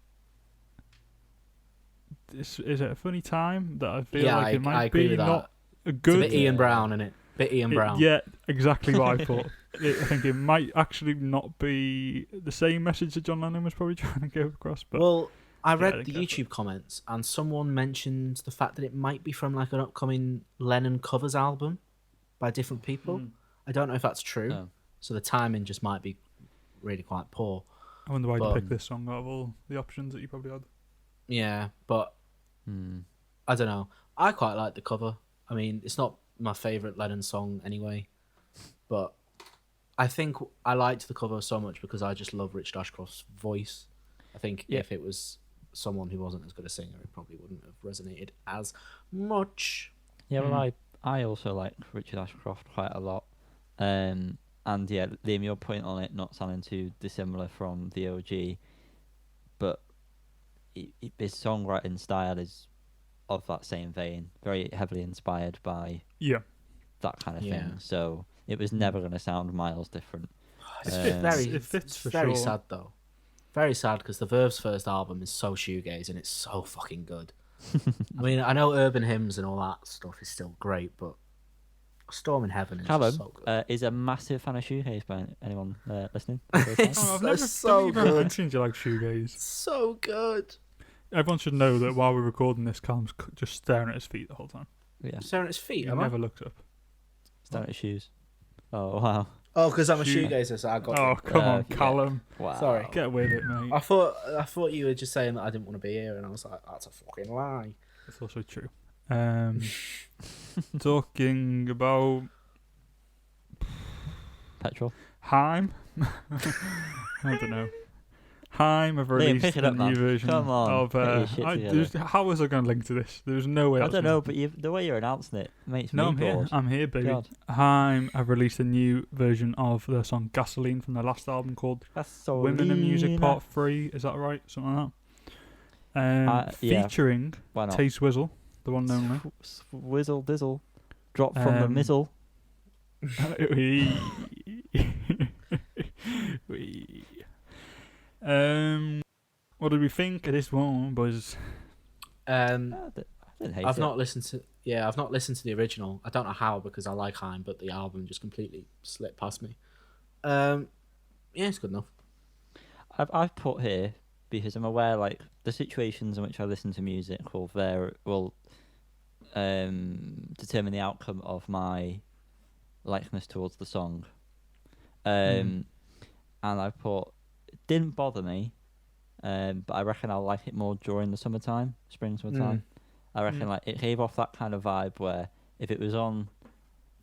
Is it a funny time that I feel like it I might agree be with that. not a It's a good. bit Ian Brown, isn't it? Bit Ian Brown. Yeah, exactly what I thought. I think it might actually not be the same message that John Lennon was probably trying to go across. But Well, I I read didn't the care for YouTube comments, and someone mentioned the fact that it might be from like an upcoming Lennon covers album by different people. I don't know if that's true. Oh. So the timing just might be really quite poor. I wonder why you but- picked this song out of all the options that you probably had. Yeah, but I don't know. I quite like the cover. I mean, it's not my favourite Lennon song anyway, but I think I liked the cover so much because I just love Richard Ashcroft's voice. I think Yeah. if it was someone who wasn't as good a singer, it probably wouldn't have resonated as much. Yeah, well, I also like Richard Ashcroft quite a lot. And yeah, Liam, your point on it not sounding too dissimilar from the OG, but his songwriting style is of that same vein, very heavily inspired by Yeah, that kind of Yeah. thing. So it was never going to sound miles different. It's it fits it's for very sure. sad though. Very sad because the Verve's first album is so shoegaze and it's so fucking good. I mean, I know Urban Hymns and all that stuff is still great, but Storm in Heaven is Callum just so good. is a massive fan of shoegaze by anyone listening. Oh, I've never so don't even good. mentioned you like shoegaze. So good. Everyone should know that while we're recording this, Callum's just staring at his feet the whole time. Yeah, Staring at his feet, He am I? never looks up. staring at shoes. Oh wow. Oh, because I'm a Shoe- shoegazer, so I got. Oh, it. come on, yeah. Callum. Wow. Sorry. Get with it, mate. I thought you were just saying that I didn't want to be here, and I was like, that's a fucking lie. That's also true. Talking about Petrol. Heim. I don't know. Heim have Liam, released pick it a up, new man. version Come on, of. get your shit together. How was I going to link to this? There's no way. I was don't gonna- know, but the way you're announcing it makes No, me I'm here. bored. I'm here, baby. God. Heim have released a new version of their song "Gasoline" from their last album called "Women in Music Part 3". Is that right? Something like that. Yeah. Featuring Why not? Taste Wizzle, the one and only. Whizzle dizzle. Drop from the mizzle. What did we think of this one, boys? I didn't hate I've it. not listened to. Yeah, I've not listened to the original. I don't know how because I like Haim, but the album just completely slipped past me. Yeah, it's good enough. I've put here because I'm aware like the situations in which I listen to music will determine the outcome of my likeness towards the song. And I put it didn't bother me, but I reckon I'll like it more during the summertime, summertime. I reckon like it gave off that kind of vibe where if it was on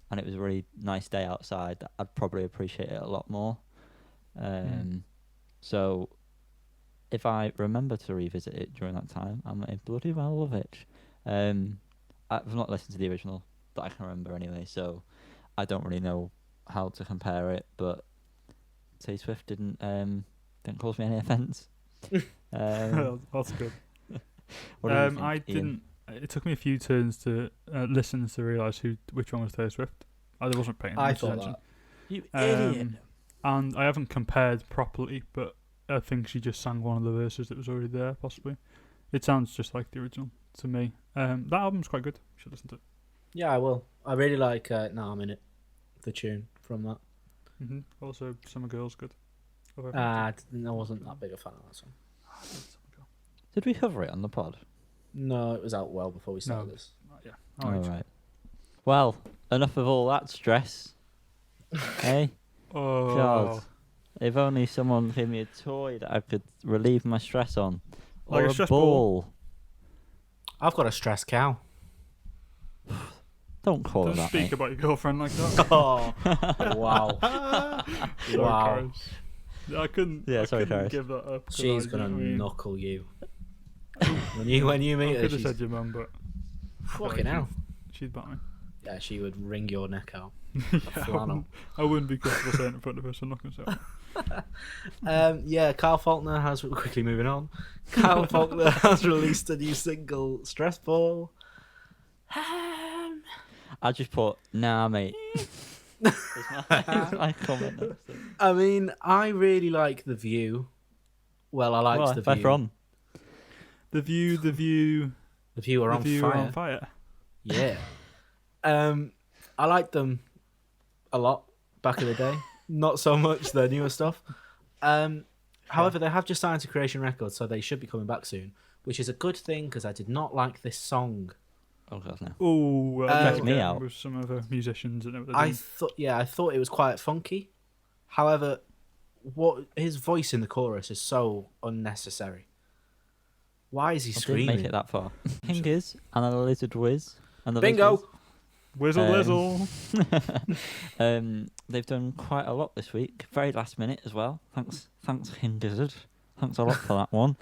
and it was a really nice day outside, I'd probably appreciate it a lot more. So if I remember to revisit it during that time, I might bloody well love it. I've not listened to the original that I can remember anyway, so I don't really know how to compare it. But Tay Swift didn't cause me any offence. That's good. What do you think, I Ian? didn't. It took me a few turns to listen to realise which one was Taylor Swift. I wasn't paying I much thought attention. that. You idiot! And I haven't compared properly, but I think she just sang one of the verses that was already there, possibly. It sounds just like the original to me. That album's quite good. You should listen to it. Yeah, I will. I really like Now I'm In It, the tune from that. Also, Summer Girl's good. I wasn't that big a fan of that song. Did we cover it on the pod? No, it was out well before we started this. Yeah. All right. Well, enough of all that stress. Hey, Oh. God. If only someone gave me a toy that I could relieve my stress on, Like or a a stress ball. I've got a stressed cow. Don't call Don't it that. speak Mate. about your girlfriend like that. Oh, wow. Sorry, Wow. Karis. I couldn't. Yeah, I sorry, couldn't Karis. give that up. could She's I? gonna You know what I mean? knuckle you. when you I meet her, could have she's said your mum, but fucking hell. she'd bat me. Yeah, she would wring your neck out. Yeah, Flannel. I wouldn't be comfortable saying it in front of her, so I'm not going to say it. Yeah, Carl Faulkner has quickly moving on. Carl Faulkner has released a new single, "Stress Ball." I just put, nah, mate. It's my comment. Next to it. I mean, I really like The View. Well, I liked Well, The where View. from? The View. The View are The on View fire. are on fire. Yeah. I liked them a lot back in the day. Not so much the newer stuff. However, they have just signed to Creation Records, so they should be coming back soon, which is a good thing because I did not like this song. Oh, God, no. Oh, Check me out. With some other musicians and everything. I thought it was quite funky. However, what his voice in the chorus is so unnecessary. Why is he I didn't screaming? make it that far. Fingers and a lizard whiz. And the Bingo! Whizzle Um, they've done quite a lot this week. Very last minute as well. Thanks, Hingizard. Thanks a lot for that one.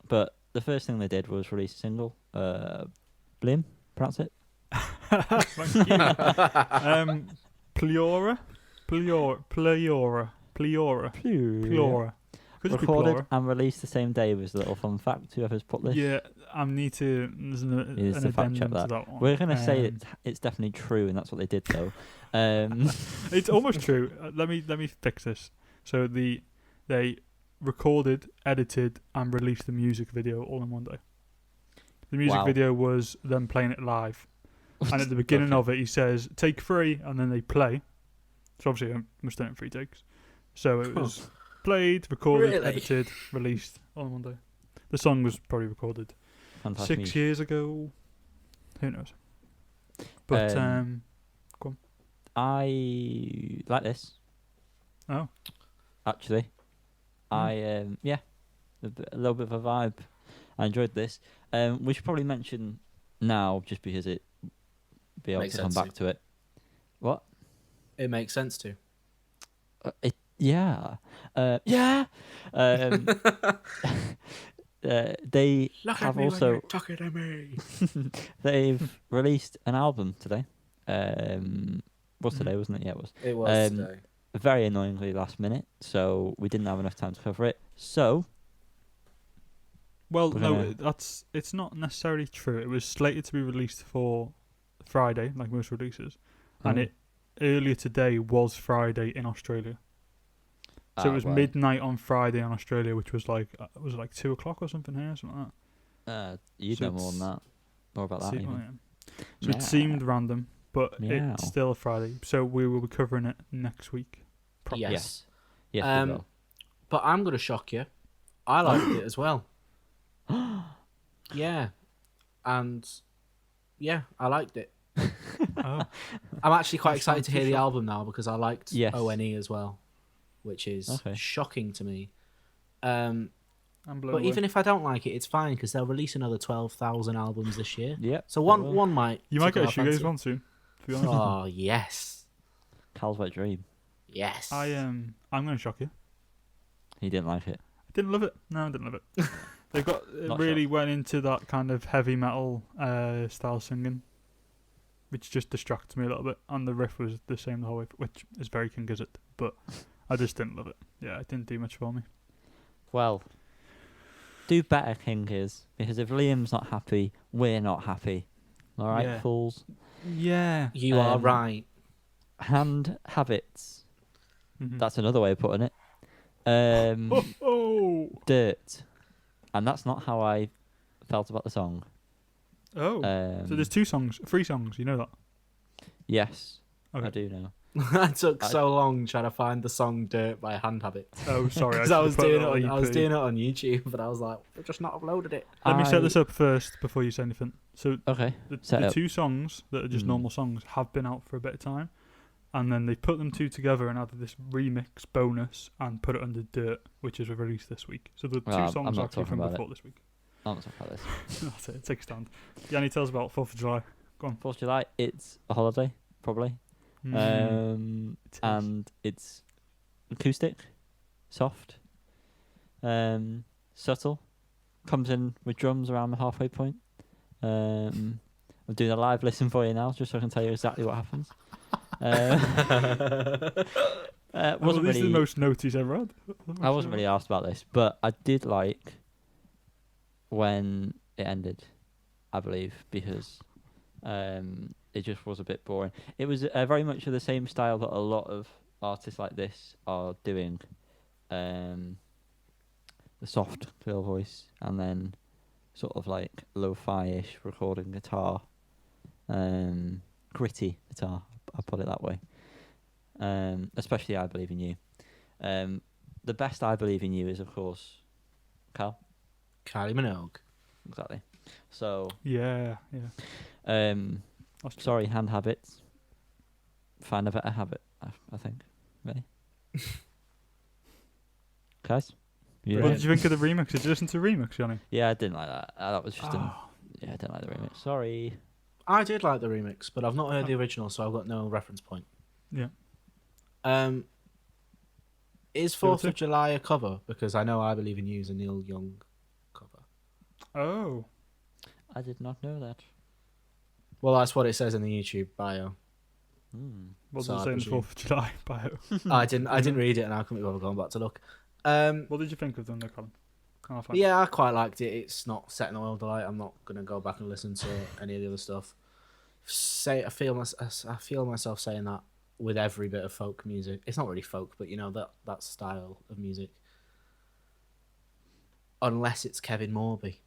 But the first thing they did was release a single. Blim, pronounce it. Thank you. Pleora. Could just be Recorded Pleora. and released the same day was a little fun fact. Whoever's put this. Yeah, I need to. There's an Needs to fact check addendum to that. that one. We're gonna say it's definitely true, and that's what they did though. It's almost true. Let me fix this. So they recorded, edited, and released the music video all in one day. The music Wow. video was them playing it live, and at the beginning of it, he says "take 3," and then they play. So obviously, I must have done it in 3 takes. So it was played, recorded, Really? edited, released all in one day. The song was probably recorded Fantastic 6 years ago. Who knows? But go on. I like this. Oh. Actually, a little bit of a vibe. I enjoyed this. We should probably mention now, just because it be able Makes to come sense back to it. What? It makes sense to. Yeah. Yeah. They Look have at me also when you're talking to me. they've released an album today. Was today, Mhm. wasn't it? Yeah, it was. It was today. Very annoyingly last minute, so we didn't have enough time to cover it. So Well, We're no, gonna- it's not necessarily true. It was slated to be released for Friday, like most releases, and it earlier today was Friday in Australia. So it was right. midnight on Friday in Australia, which was like 2 o'clock or something here, something like that. You'd So know more than it's- that. More about that. See- Even. well, yeah. So it seemed random, but Meow. it's still a Friday. So we will be covering it next week. Yes. Yes. Yes, we will. But I'm going to shock you. I liked it as well. Yeah. And yeah, I liked it. Oh, I'm actually quite That's excited to hear the fantastic. album now because I liked Yes. ONE as well, which is Okay. shocking to me. I'm blown But away. even if I don't like it, it's fine because they'll release another 12,000 albums this year. Yep. So they one will. one might. You might get a tickle our shoegaze fancy. one soon. To be honest, Oh yes, Cal's wet dream. yes. I'm going to shock you. He didn't like it. I didn't love it. No, I didn't love it. They've got Not really went into that kind of heavy metal style singing, which just distracts me a little bit. And the riff was the same the whole way, which is very King Gizzard, but I just didn't love it. Yeah, it didn't do much for me. Well, do better, King is, because if Liam's not happy, we're not happy. All right, Yeah. fools. Yeah. You are Um, right. Hand habits. Mhm. That's another way of putting it. Oh. Dirt. And that's not how I felt about the song. Oh. So there's 3 songs. You know that? Yes, Okay. I do know. I took so long trying to find the song "Dirt" by Hand Habit. Oh, sorry. Because I was should've put doing that it. on I was EP. doing it on YouTube, but I was like, "I've just not uploaded it." Let me set I- this up first before you say anything. So Okay. the Set up. 2 songs that are just Mhm. normal songs have been out for a bit of time, and then they put them 2 together and added this remix bonus and put it under Dirt, which is released this week. So the 2 Well, I'm songs not are actually talking from about before this week. I'm not talking about this. That's it. Take a stand. Yanni, tell us about 4th of July. 4th of July, it's a holiday, probably. It is. And it's acoustic, soft, subtle, comes in with drums around the halfway point. I'm doing a live listen for you now, just so I can tell you exactly what happens. Well, Wasn't this is really, the most notes he's ever had. I wasn't really asked about this, but I did like when it ended, I believe, because it just was a bit boring. It was very much of the same style that a lot of artists like this are doing. The soft girl voice and then sort of like lo-fi-ish recording guitar, gritty guitar, I'll put it that way. Especially I Believe in You. The best I Believe in You is, of course, Cal. Kylie Minogue. Exactly. So, Yeah. That's true. sorry, hand habits. Find a better habit, I think. Ready? Guys? Yeah. What did you think of the remix? Did you listen to the remix, Yanni? Yeah, I didn't like that. That was just Oh. yeah, I didn't like the remix. Sorry. I did like the remix, but I've not heard the original, so I've got no reference point. Yeah. Is Go 4th to. of July a cover? Because I know I Believe in You is a Neil Young cover. Oh. I did not know that. Well, that's what it says in the YouTube bio. What So does I it say in the presume. 4th of July bio? I didn't read it, and I couldn't be bothered going back to look. What did you think of them, though, Colin? I'll find Yeah, I quite liked it. It's not set in oil delight. I'm not gonna go back and listen to any of the other stuff. I feel myself saying that with every bit of folk music. It's not really folk, but you know that style of music. Unless it's Kevin Morby,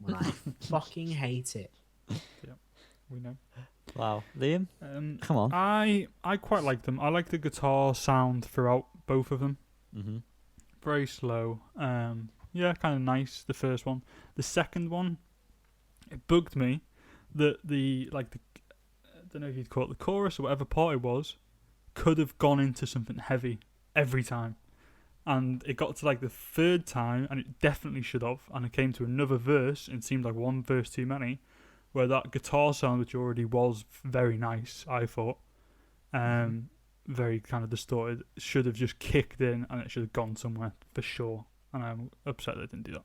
when I fucking hate it. We know. Wow. Liam? Come on. I quite like them. I like the guitar sound throughout both of them. Mm-hmm. Very slow. Yeah, kind of nice. The first one. The second one, it bugged me that the don't know if you'd call it the chorus or whatever part it was, could have gone into something heavy every time. And it got to like the third time, and it definitely should have. And it came to another verse, and it seemed like one verse too many, where that guitar sound, which already was very nice, I thought, very kind of distorted, should have just kicked in, and it should have gone somewhere for sure. And I'm upset they didn't do that.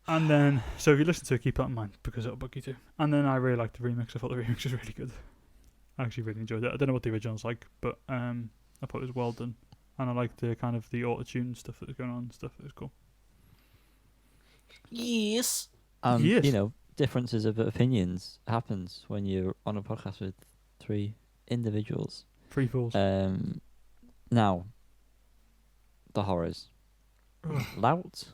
And then, so if you listen to it, keep that in mind, because it'll bug you too. And then I really liked the remix. I thought the remix was really good. I actually really enjoyed it. I don't know what the original's like, but I thought it was well done. And I liked the kind of the auto-tune stuff that was going on and stuff. It was cool. Yes. Yes. You know, differences of opinions happens when you're on a podcast with three individuals. Free falls. Now, the horrors. Lout?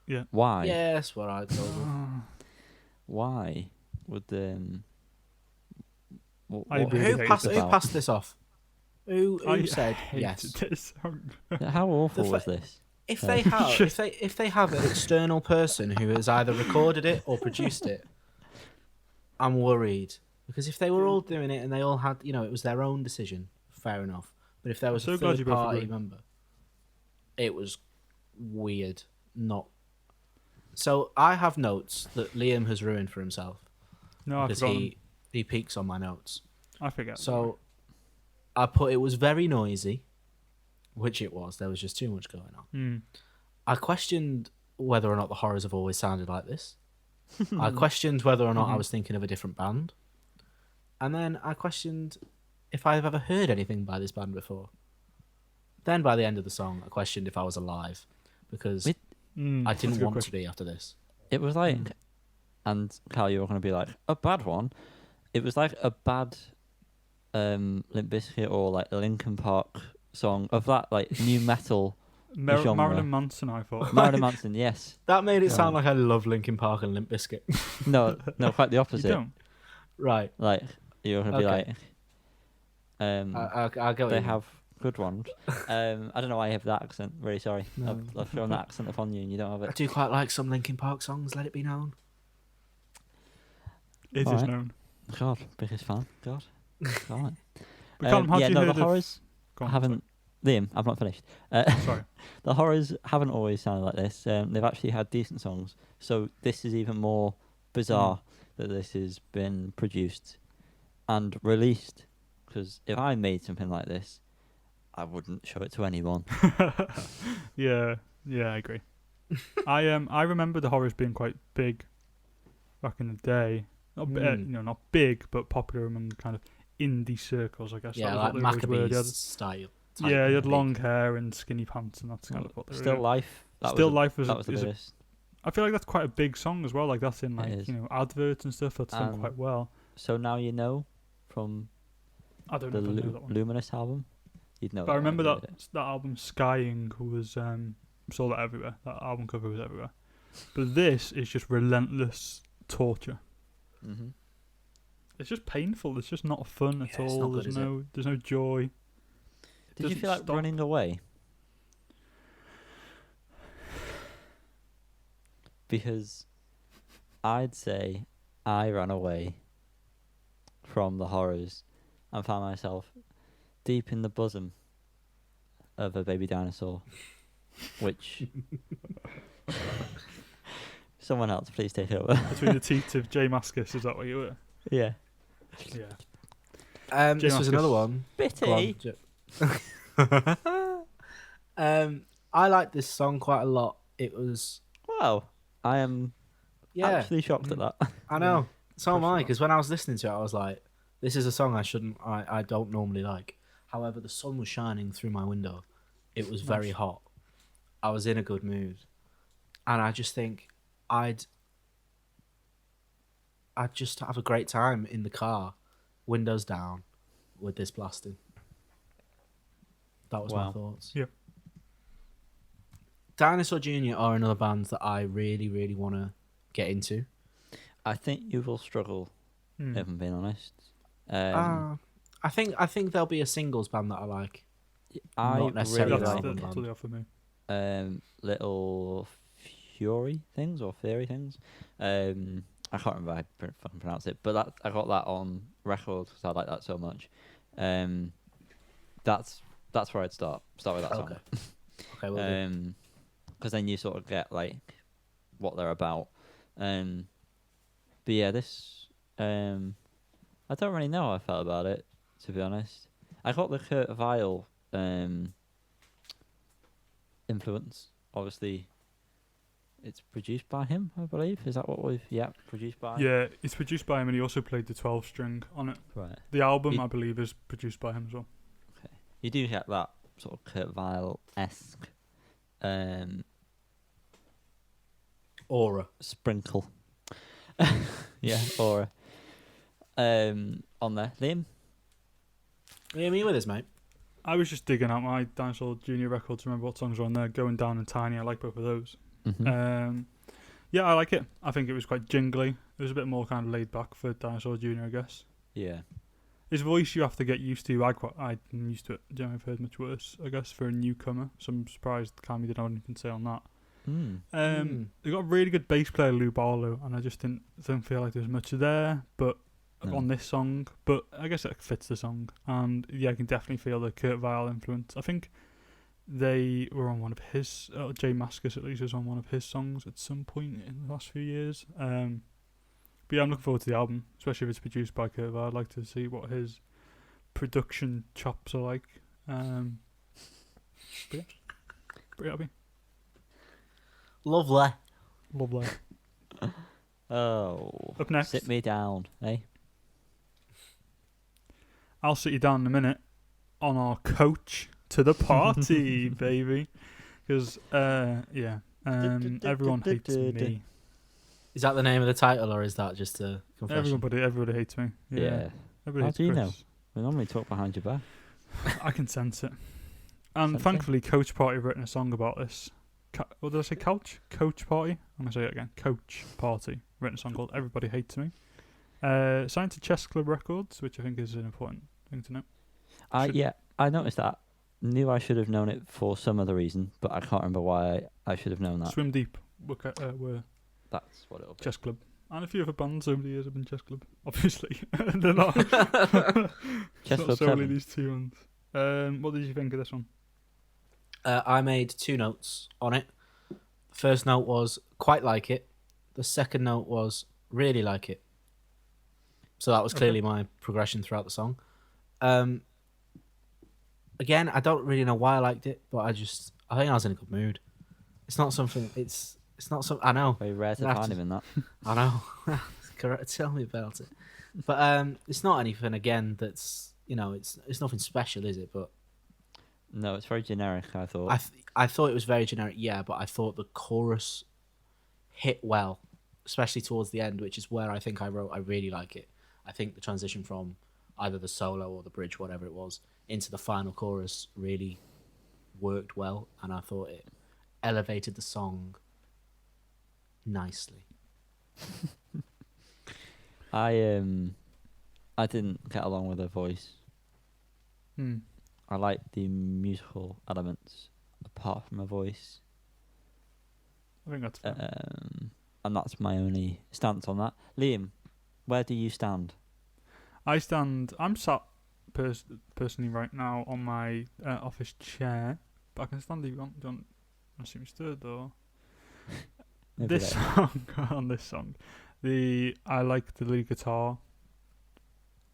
Yeah. Why? Yeah, that's what I told them. Why would I really Who hate passed? it. Who passed this off? Who I said hated yes? this song. How awful The was this? If they have, if they have an external person who has either recorded it or produced it, I'm worried, because if they were all doing it and they all had, it was their own decision, fair enough. But if there was I'm a so glad you third both party agree. member, it was weird. Not. So I have notes that Liam has ruined for himself No, I because forgot. he peeks on my notes. I forget. So I put it was very noisy, which it was. There was just too much going on. I questioned whether or not the horrors have always sounded like this. I questioned whether or not I was thinking of a different band. And then I questioned if I've ever heard anything by this band before. Then by the end of the song, I questioned if I was alive, because I didn't want to be after this. It was like, and Carl, you were going to be like, a bad one. It was like a bad Limp Bizkit or like a Linkin Park song of that like new metal genre. Marilyn Manson, I thought. Marilyn Manson, yes. That made it sound Right. like I love Linkin Park and Limp Bizkit. No, quite the You opposite. don't? Right. Like you're going to be Okay. like, I get what they you mean. have good ones. I don't know why I have that accent. Really sorry. No. I've thrown that accent upon you and you don't have I it. do quite like some Linkin Park songs, let it be known. It is Alright. known. God, biggest fan. God. Alright. But Callum, had yeah, you no, heard the of... horrors Go on, haven't. Liam, I've not finished. Sorry. The horrors haven't always sounded like this. They've actually had decent songs. So this is even more bizarre that this has been produced and released. Because if I made something like this, I wouldn't show it to anyone. Yeah, I agree. I remember the horrors being quite big back in the day. Not not big, but popular among kind of indie circles, I guess. Yeah, That like was what they always were. Maccabees style. Yeah, you had long hair and skinny pants, and that's kind of what they Still were. Life. Still Life was that was the is a, biggest. I feel like that's quite a big song as well. Like that's in like is. adverts and stuff. That's done quite well. So Now You Know from I don't the know if I know that one. Luminous album. You'd know. But I that one remember if you heard that album Skying was saw that everywhere. That album cover was everywhere. But this is just relentless torture. it. Mhm. It's just painful. It's just not fun at Yeah, it's all. not good, There's is it? there's no joy. It Did you doesn't feel like stop. running away? Because I'd say I ran away from the horrors and found myself deep in the bosom of a baby dinosaur, which someone else please take over. Between the teeth of Jay Mascis, is that what you were? Yeah. Yeah. This was Marcus. another one. Bitty. Go on. I like this song quite a lot. It was Wow. I am actually shocked at that. I know. So am I, Personal. because when I was listening to it, I was like, "This is a song I don't normally like." However, the sun was shining through my window. It was very hot. I was in a good mood, and I just think I'd just have a great time in the car, windows down, with this blasting. That was my Wow. thoughts. Yep. Dinosaur Jr. are another band that I really, really want to get into. I think you will struggle, if I'm being honest. I think there'll be a singles band that I like. I not necessarily really an like album. That's totally off for me. Little Fury things or Fairy things. I can't remember how to fucking pronounce it, but I got that on record because I like that so much. That's where I'd start. Start with that song. Okay. Okay, we'll do. Because then you sort of get like what they're about. But yeah, this I don't really know how I felt about it, to be honest. I got the Kurt Weill influence. Obviously, it's produced by him, I believe. Is that what we've... Yeah, produced by... Yeah, it's produced by him, and he also played the 12-string on it. Right. The album, I believe, is produced by him as well. Okay. You do get that sort of Kurt Weill-esque Aura. sprinkle. Yeah, aura. On there. Liam? Are you with us, mate? I was just digging out my Dinosaur Jr. record to remember what songs are on there. Going Down and Tiny, I like both of those. Mm-hmm. Yeah, I like it. I think it was quite jingly. It was a bit more kind of laid back for Dinosaur Jr., I guess. Yeah. His voice you have to get used to. I'm used to it. I've heard much worse, I guess, for a newcomer. So I'm surprised Cammy didn't have anything to say on that. They got a really good bass player, Rupaul, and I just don't feel like there's much there. But on this song, but I guess it fits the song, and yeah, I can definitely feel the Kurt Weill influence. I think they were on one of his, Jay Mascis at least was on one of his songs at some point in the last few years. But yeah, I'm looking forward to the album, especially if it's produced by Kurt Weill. I'd like to see what his production chops are like. But yeah, pretty happy. Lovely. Oh. Up next. Sit me down, eh? I'll sit you down in a minute on our coach to the party, baby. Because, everyone hates me. Is that the name of the title, or is that just a confession? Everybody hates me. Yeah. Everybody How hates do you Chris. know? We normally talk behind your back. I can sense it. And Sense it? thankfully, Coach Party have written a song about this. What did I say? Couch? Coach Party? I'm going to say it again. Coach Party. Written a song called Everybody Hates Me. Signed to Chess Club Records, which I think is an important thing to know. I noticed that. Knew I should have known it for some other reason, but I can't remember why I should have known that. Swim Deep were That's what it'll be. Chess Club. And a few other bands over the years have been Chess Club, obviously. They're not, Chess not Club solely 7. these two ones. What did you think of this one? I made 2 notes on it. First note was quite like it. The second note was really like it. So that was clearly my progression throughout the song. Again, I don't really know why I liked it, but I think I was in a good mood. It's not something. It's not something. I know. Very rare to find him in that. I know. Correct. Tell me about it. But it's not anything. Again, that's it's nothing special, is it? But No, it's very generic, I thought. I thought it was very generic. Yeah, but I thought the chorus hit well, especially towards the end, which is where I think I wrote. I really like it. I think the transition from either the solo or the bridge, whatever it was, into the final chorus really worked well, and I thought it elevated the song nicely. I didn't get along with her voice. I like the musical elements apart from her voice. I think that's fair. And that's my only stance on that. Liam, where do you stand? I'm sat personally right now on my office chair, but I can stand if you want. Don't assume you stood or this song. On this song, I like the lead guitar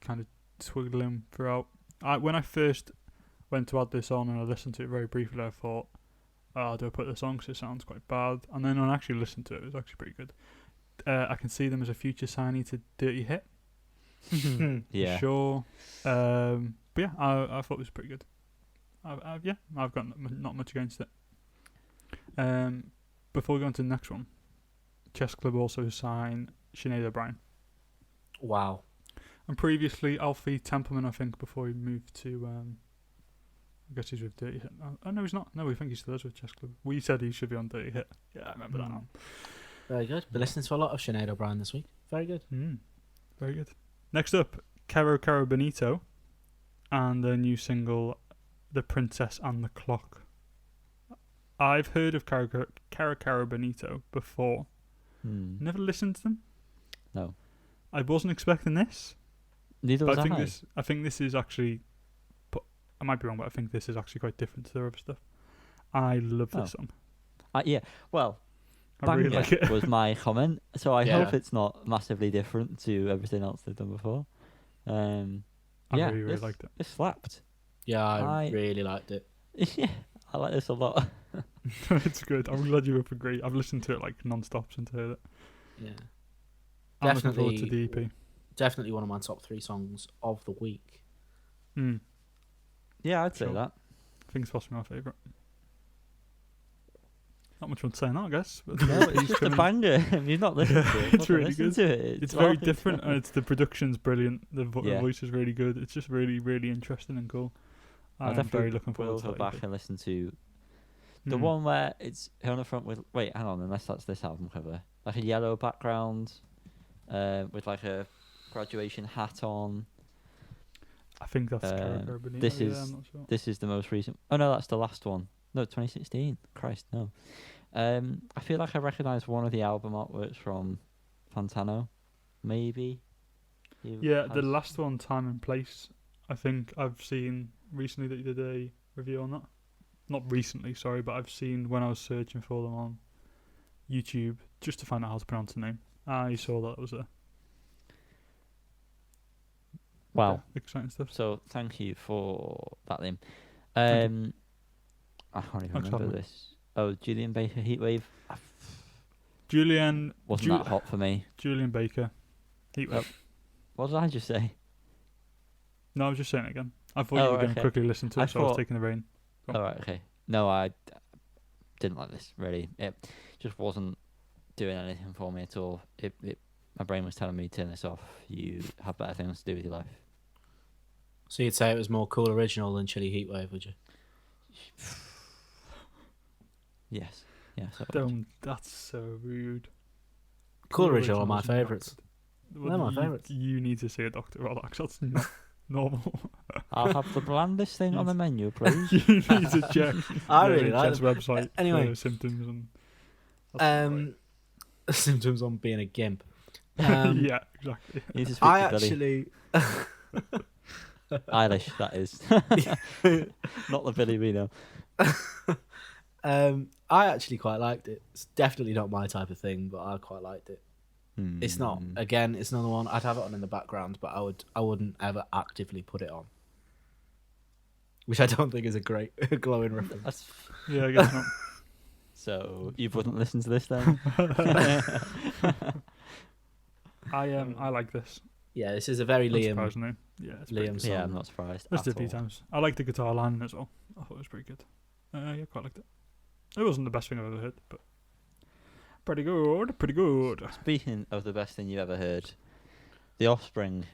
kind of twiggling throughout. When I first went to add this on and I listened to it very briefly, I thought, do I put this on because it sounds quite bad? And then when I actually listened to it, it was actually pretty good. I can see them as a future signee to Dirty Hit. Yeah. Sure. But yeah, I thought it was pretty good. I've got not much against it. Before we go on to the next one, Chess Club also signed Sinead O'Brien. Wow. And previously Alfie Templeman, I think, before he moved to I guess he's with Dirty Hit. Oh no, he's not. No, we think he still is with Chess Club. We said he should be on Dirty Hit. Yeah, I remember that one. Very good. Been listening to a lot of Sinead O'Brien this week. Very good. Very good. Next up, Caro Benito and their new single, The Princess and the Clock. I've heard of Caro Benito before. Never listened to them. No. I wasn't expecting this. Neither was But I. I think this is actually. I might be wrong, but I think this is actually quite different to their other stuff. I love this song. Yeah. Well, I really banger like it. was my comment. So I Yeah. hope it's not massively different to everything else they've done before. I Yeah, really, really this, liked it. this slapped. Yeah, I I- really liked it. Yeah, I like this a lot. It's good. I'm glad you both agree. I've listened to it like non-stop since I heard it. Yeah, I'm looking forward to the EP. definitely one of my top 3 songs of the week. Mm. Yeah, I'd say Sure. that. I think it's possibly my favourite. Not much more to say on that, I guess. But No, it's he's just a gonna- banger. If you've not listened to it, it's fucking really listen good. to it. It's very awesome. different, and the production's brilliant. The Yeah. voice is really good. It's just really, really interesting and cool. I I'm definitely very looking will forward to go that back EP. and listen to the Mm. one where it's her on the front with. Wait, hang on. Unless that's this album cover, like a yellow background, with like a graduation hat on. I think that's Um, Gaga, but this yeah, is- I'm not sure. This is the most recent. Oh no, that's the last one. No, 2016. Christ, no. I feel like I recognise one of the album artworks from Fantano, maybe. He Yeah, the has- last one, Time and Place. I think I've seen recently that you did a review on that. Not recently, sorry, but I've seen when I was searching for them on YouTube just to find out how to pronounce the name. I saw that was there. Wow. Yeah, exciting stuff. So thank you for that, Liam. Thank I can't even Thanks for remember having me. this. Oh, Julian Baker Heatwave Julian wasn't Ju- that hot for me. Julian Baker. Heatwave. What did I just say? No, I was just saying it again. I thought Oh, you were going okay. to quickly listen to it, I so I was thought- taking the rein. Go on. All right, okay. No, I didn't like this really. It just wasn't doing anything for me at all. My brain was telling me turn this off. You have better things to do with your life. So you'd say it was more Cool Original than Chili Heatwave, would you? Yes. Yes. I would. Don't. That's so rude. Cool Original are my is not favourites. good. They're my favourites. You need to see a doctor, Rolex. That's not normal. I'll have the blandest thing on the menu, please. You need to check I the really like NHS them. website Anyway. for symptoms and that's not right. Symptoms on being a gimp. Um, yeah, exactly. You need to speak I to Billy actually, Eilish, that is. Not the Billy we know. I actually quite liked it. It's definitely not my type of thing, but I quite liked it. It's not. Hmm. Again, it's another one. I'd have it on in the background, but I wouldn't ever actively put it on. Which I don't think is a great glowing reference. That's Yeah, I guess not. so you wouldn't listen to this then? I like this. Yeah, this is a very Liam. Unsurprisingly. Yeah, it's pretty Liam good. song. Yeah, I'm not surprised. Listened at to it a few all. times. I like the guitar line as well. I thought it was pretty good. Yeah, quite liked it. It wasn't the best thing I've ever heard, but pretty good, pretty good. Speaking of the best thing you ever heard, The Offspring,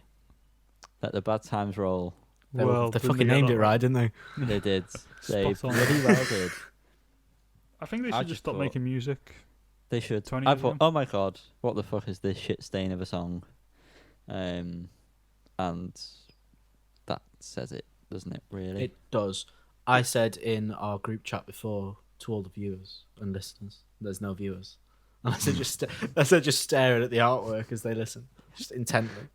Let the Bad Times Roll. They, Well, they didn't fucking get named that it right, didn't they? They did. They Spot on. really well did. I think they I should just just stop thought- making music. They should. 20 I years thought, ago. oh my god, what the fuck is this shit stain of a song? And that says it, doesn't it? Really? It does. I said in our group chat before to all the viewers and listeners, there's no viewers. And I said just staring at the artwork as they listen, just intently.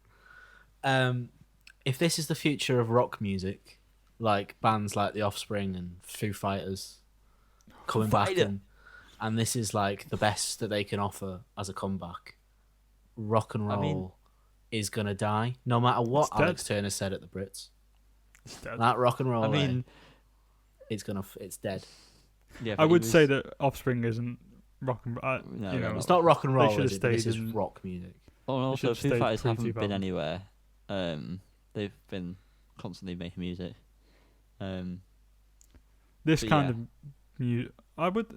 If this is the future of rock music, like bands like The Offspring and Foo Fighters coming back Fighter. and this is like the best that they can offer as a comeback, rock and roll I mean- is gonna die, no matter what It's dead. Alex Turner said at the Brits. It's dead. That rock and roll, I mean, it's dead. yeah. I but he would was- say that Offspring isn't rock and roll. No, You they're know, It's not rock and They roll. should've Is it? This stayed is in- rock music. Oh, and also should've Foo stayed Fighters haven't pre-2000. been anywhere. They've been constantly making music. this but kind yeah. of music. I would.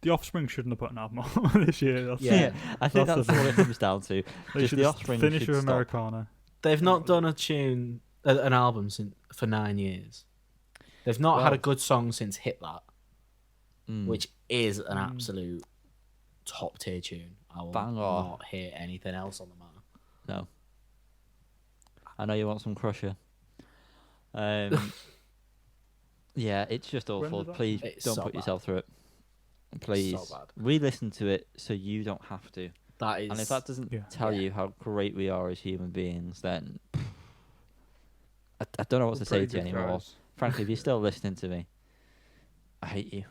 The Offspring shouldn't have put an album on this year. That's, Yeah. I think That's that's the what it comes down to. They Just should The just Offspring finish should with stop. Americana. They've not done an album for 9 years. They've not had a Well- good song since Hit That, Mm. which is an absolute top tier tune. I will Banger. not hear anything else on the matter. No. I know you want some Crusher. Yeah, it's just When awful. did that Please It's don't so put bad. yourself through it. Please So bad. re-listen to it so you don't have to. That is. And if that doesn't tell you how great we are as human beings, then I don't know what to say to you anymore. Guys. Frankly, if you're still listening to me, I hate you.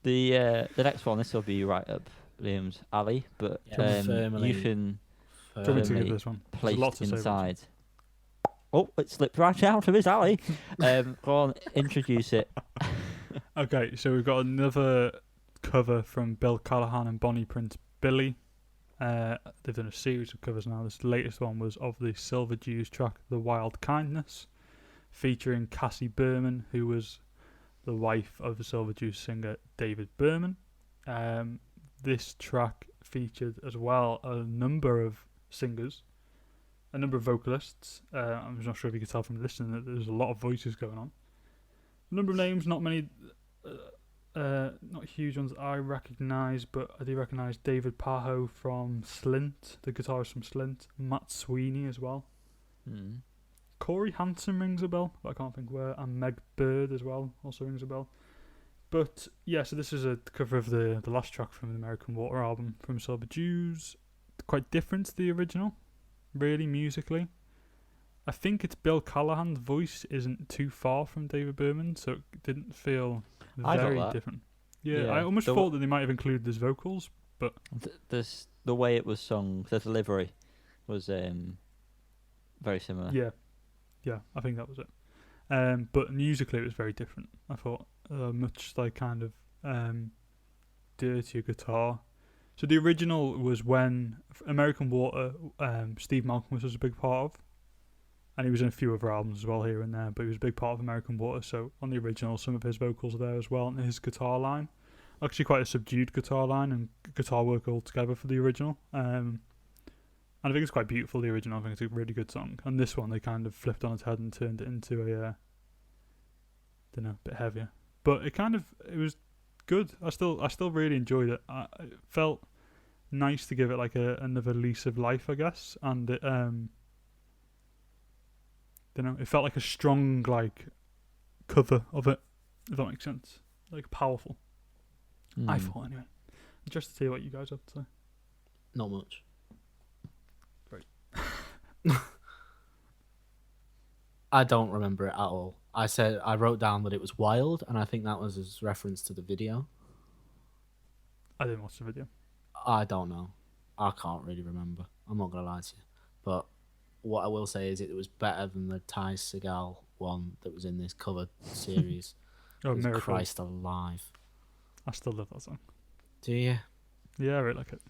The next one, this will be right up Liam's alley, but firmly- you can Do you want me to firmly give this one? There's a place lot to say about inside. Oh, it slipped right out of his alley. Go on, introduce it. Okay, so we've got another cover from Bill Callahan and Bonnie Prince Billy. They've done a series of covers now. This latest one was of the Silver Jews track The Wild Kindness, featuring Cassie Berman, who was the wife of the Silver Jews singer David Berman. This track featured as well a number of singers, a number of vocalists. I'm not sure if you can tell from listening that there's a lot of voices going on. A number of names, not many, not huge ones I recognise, but I do recognise David Pajo from Slint, the guitarist from Slint, Matt Sweeney as well. Mm. Corey Hansen rings a bell, but I can't think where, and Meg Bird as well also rings a bell. But yeah, so this is a cover of the last track from the American Water album from Silver Jews. Quite different to the original, really musically. I think it's Bill Callahan's voice isn't too far from David Berman, so it didn't feel I got very that. different. Yeah, Yeah, I almost the thought that they might have included his vocals, but The way it was sung, the delivery was very similar. yeah, I think that was it. But musically, it was very different. I thought much like kind of dirtier guitar. So the original was when American Water, Steve Malcolm was a big part of, and he was in a few other albums as well here and there. But he was a big part of American Water. So on the original, some of his vocals are there as well, and his guitar line, actually quite a subdued guitar line and guitar work altogether for the original. And I think it's quite beautiful, the original. I think it's a really good song. And this one, they kind of flipped on its head and turned it into a, a bit heavier. But it was good. I still really enjoyed it. It felt nice to give it like another lease of life, I guess. And it, it felt like a strong like cover of it, if that makes sense. Like powerful. I thought anyway. Just to see what you guys have to say. Not much. I don't remember it at all. I wrote down that it was wild, and I think that was his reference to the video. I didn't watch the video. I don't know. I can't really remember. I'm not gonna lie to you. But what I will say is it was better than the Ty Segall one that was in this cover series. Oh, It was Miracle. Christ alive. I still love that song. Do you? Yeah, I really like it.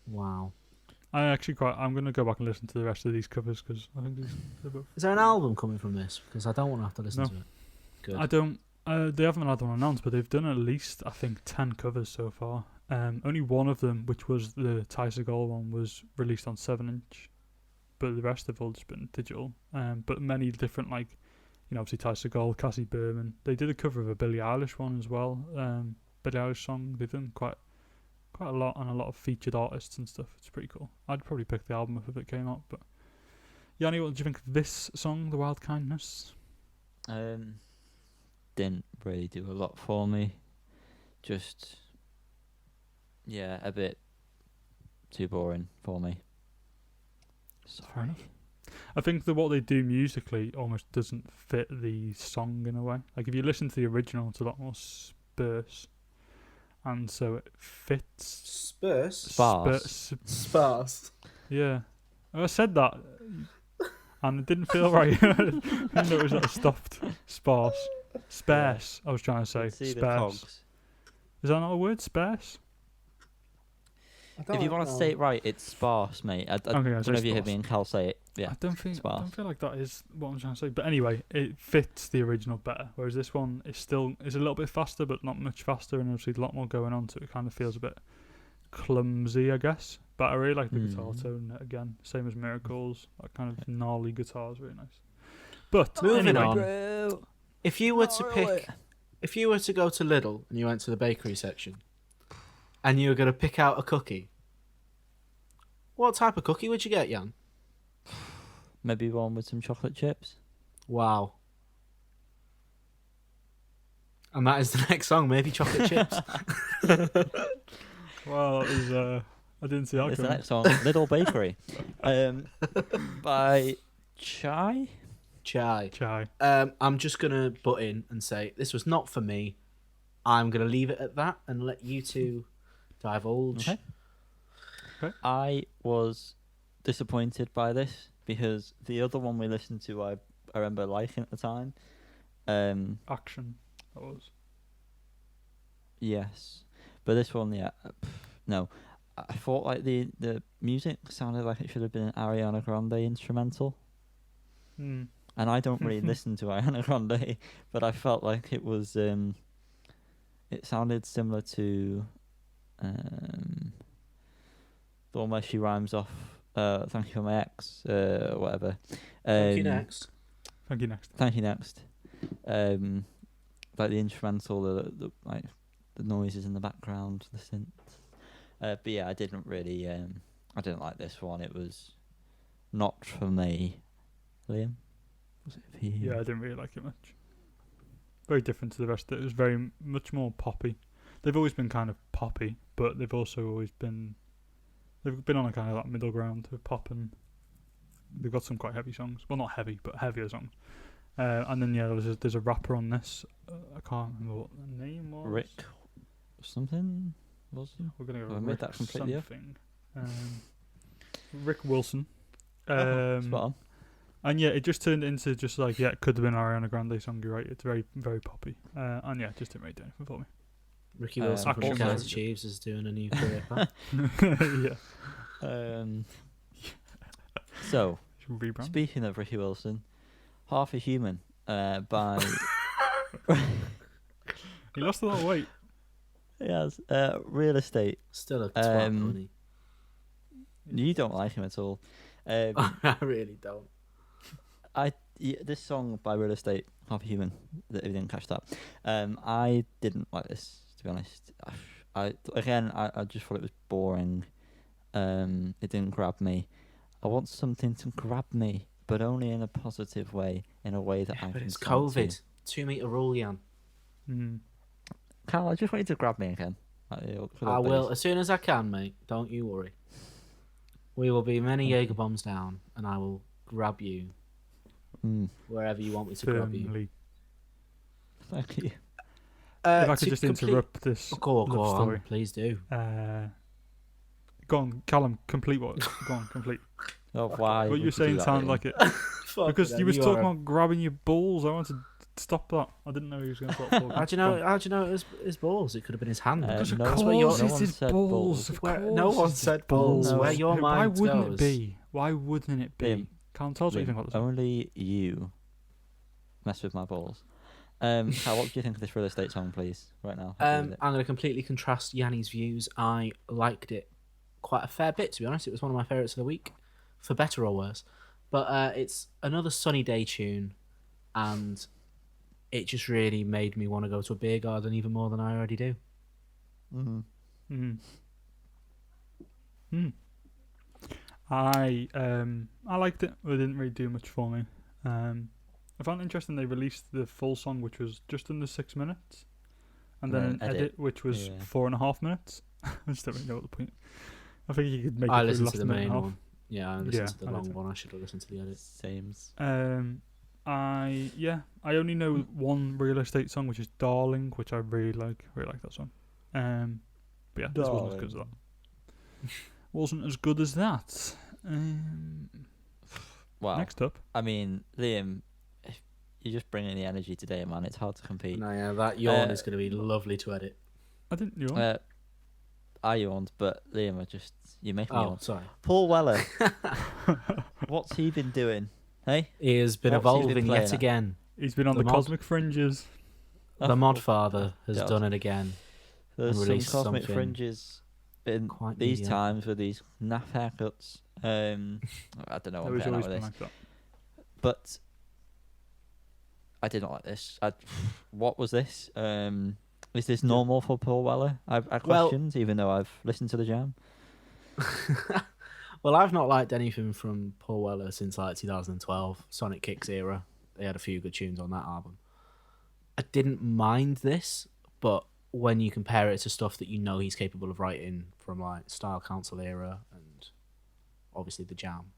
Wow. I'm going to go back and listen to the rest of these covers because I think they're both. Is there an album coming from this? Because I don't want to have to listen No. to it. Good. I don't. They haven't had one announced, but they've done at least, I think, 10 covers so far. Only one of them, which was the Ty Segall one, was released on 7-inch, but the rest have all just been digital. But many different, like, obviously Ty Segall, Cassie Berman. They did a cover of a Billie Eilish one as well. Billie Eilish song. They've done quite a lot, and a lot of featured artists and stuff. It's pretty cool. I'd probably pick the album up if it came out. But Yanni, what did you think of this song, The Wild Kindness? Didn't really do a lot for me. Just, a bit too boring for me. Fair enough. I think that what they do musically almost doesn't fit the song in a way. Like if you listen to the original, it's a lot more sparse, and so it fits. Sparse. Sparse. Yeah, I said that, and it didn't feel right. I didn't know it was like stopped. Sparse. Sparse. I was trying to say See the sparse. cogs. Is that not a word? Sparse. If you want to say it right, it's sparse, mate. I Okay, don't know so if you heard sparse. me and Cal say it. Yeah, I don't feel sparse. like that is what I'm trying to say. But anyway, it fits the original better. Whereas this one is a little bit faster, but not much faster, and obviously a lot more going on. So it kind of feels a bit clumsy, I guess. But I really like the guitar tone again. Same as Miracles. That kind of gnarly guitar is really nice. But Moving anyway, on. If you were to go to Lidl and you went to the bakery section, and you were going to pick out a cookie, what type of cookie would you get, Jan? Maybe one with some chocolate chips. Wow. And that is the next song, maybe chocolate chips. Well, it was, I didn't see that It's the coming. next song, Little Bakery, by Chai. Chai. I'm just gonna butt in and say this was not for me. I'm gonna leave it at that and let you two divulge. Okay. I was disappointed by this because the other one we listened to, I remember liking at the time. Action. That was. Yes, but this one, no. I thought like the music sounded like it should have been an Ariana Grande instrumental, Hmm. and I don't really listen to Ariana Grande, but I felt like it was. It sounded similar to the one where she rhymes off "Thank you for my ex," whatever. Thank you next. Thank you, next. Thank you next. Like the instrumental, the like the noises in the background, the synth. But yeah, I didn't really. I didn't like this one. It was not for me. Liam, was it for you? Yeah, I didn't really like it much. Very different to the rest. It was very much more poppy. They've always been kind of poppy, but they've also always been. They've been on a kind of like middle ground of pop, and they've got some quite heavy songs. Well, not heavy, but heavier songs. And then there's a rapper on this. I can't remember what the name was. Rick something was it? We're gonna go Have I with made Rick that completely up? something. Rick Wilson. Spot on. And yeah, it just turned into just like it could have been an Ariana Grande song. You're right. It's very very poppy. And yeah, it just didn't really do anything for me. Ricky Wilson from also- Chicago Chiefs is doing a new career path. Yeah. So Should we rebrand? speaking of Ricky Wilson, Half a Human by He lost a lot of weight. yes, Real Estate. Still a twat, Um, isn't You don't like him at all. he? I really don't. This song by Real Estate, Half a Human, that you didn't catch that. I didn't like this, to be honest. I just thought it was boring. It didn't grab me. I want something to grab me, but only in a positive way, in a way that I But can. it's connect to. COVID. 2 meter rule, Jan. Carl, I just want you to grab me again. Like the good I old will days. as soon as I can, mate. Don't you worry. We will be many Jaeger bombs down, and I will grab you wherever you want me to grab you. Firmly. Thank you. If I could just interrupt this Go love on, story. please do. Go on, Callum, complete what? Go on, complete. Oh, why? What would you were do saying that, sounded Liam? like it. Because you was talking about grabbing your balls. I wanted to stop that. I didn't know he was going to stop talking. How do you know it was his balls? It could have been his hand. Because Of no That's one- where your- course no it's one his said balls. balls. Of Where- course no one it's his said balls. No. Where your Why mind wouldn't goes. it be? Why wouldn't it be? Liam, Can't tell us what you Liam, think about this. one. only you mess with my balls. Carl, what do you think of this Real Estate song, please, right now? Hit me I'm with it. going to completely contrast Yanni's views. I liked it quite a fair bit, to be honest. It was one of my favourites of the week, for better or worse. But it's another sunny day tune, and it just really made me want to go to a beer garden even more than I already do. I liked it, but it didn't really do much for me. I found it interesting they released the full song, which was just under 6 minutes, and then an edit which was 4.5 minutes. I just don't really know what the point. I think you could make. I it listened last to the a minute main and a half. one. Yeah, I listened to the I long did. one. I should have listened to the edit. Sames. I only know one Real Estate song, which is "Darling," which I really like that song. But yeah, this wasn't as good as that. Wasn't as good as that. Wow. Next up, I mean, Liam, you're just bringing the energy today, man. It's hard to compete. No, yeah, that yawn is going to be lovely to edit. I didn't know. I yawned, but Liam, you make me Oh, yawn. sorry. Paul Weller, what's he been doing? Hey, He has been What's he been evolving playing yet at? again. He's been on the the mod- Cosmic Fringes. The Mod Father has God. done it again. There's some released cosmic something fringes in quite these mediocre. times with these naff haircuts. I don't know what I'm He's getting always at with been this, like that. but I did not like this. What was this? Is this normal for Paul Weller? I have Well- questions, even though I've listened to the jam. Well, I've not liked anything from Paul Weller since like 2012, Sonic Kicks era. They had a few good tunes on that album. I didn't mind this, but when you compare it to stuff that you know he's capable of writing from like Style Council era and obviously the Jam,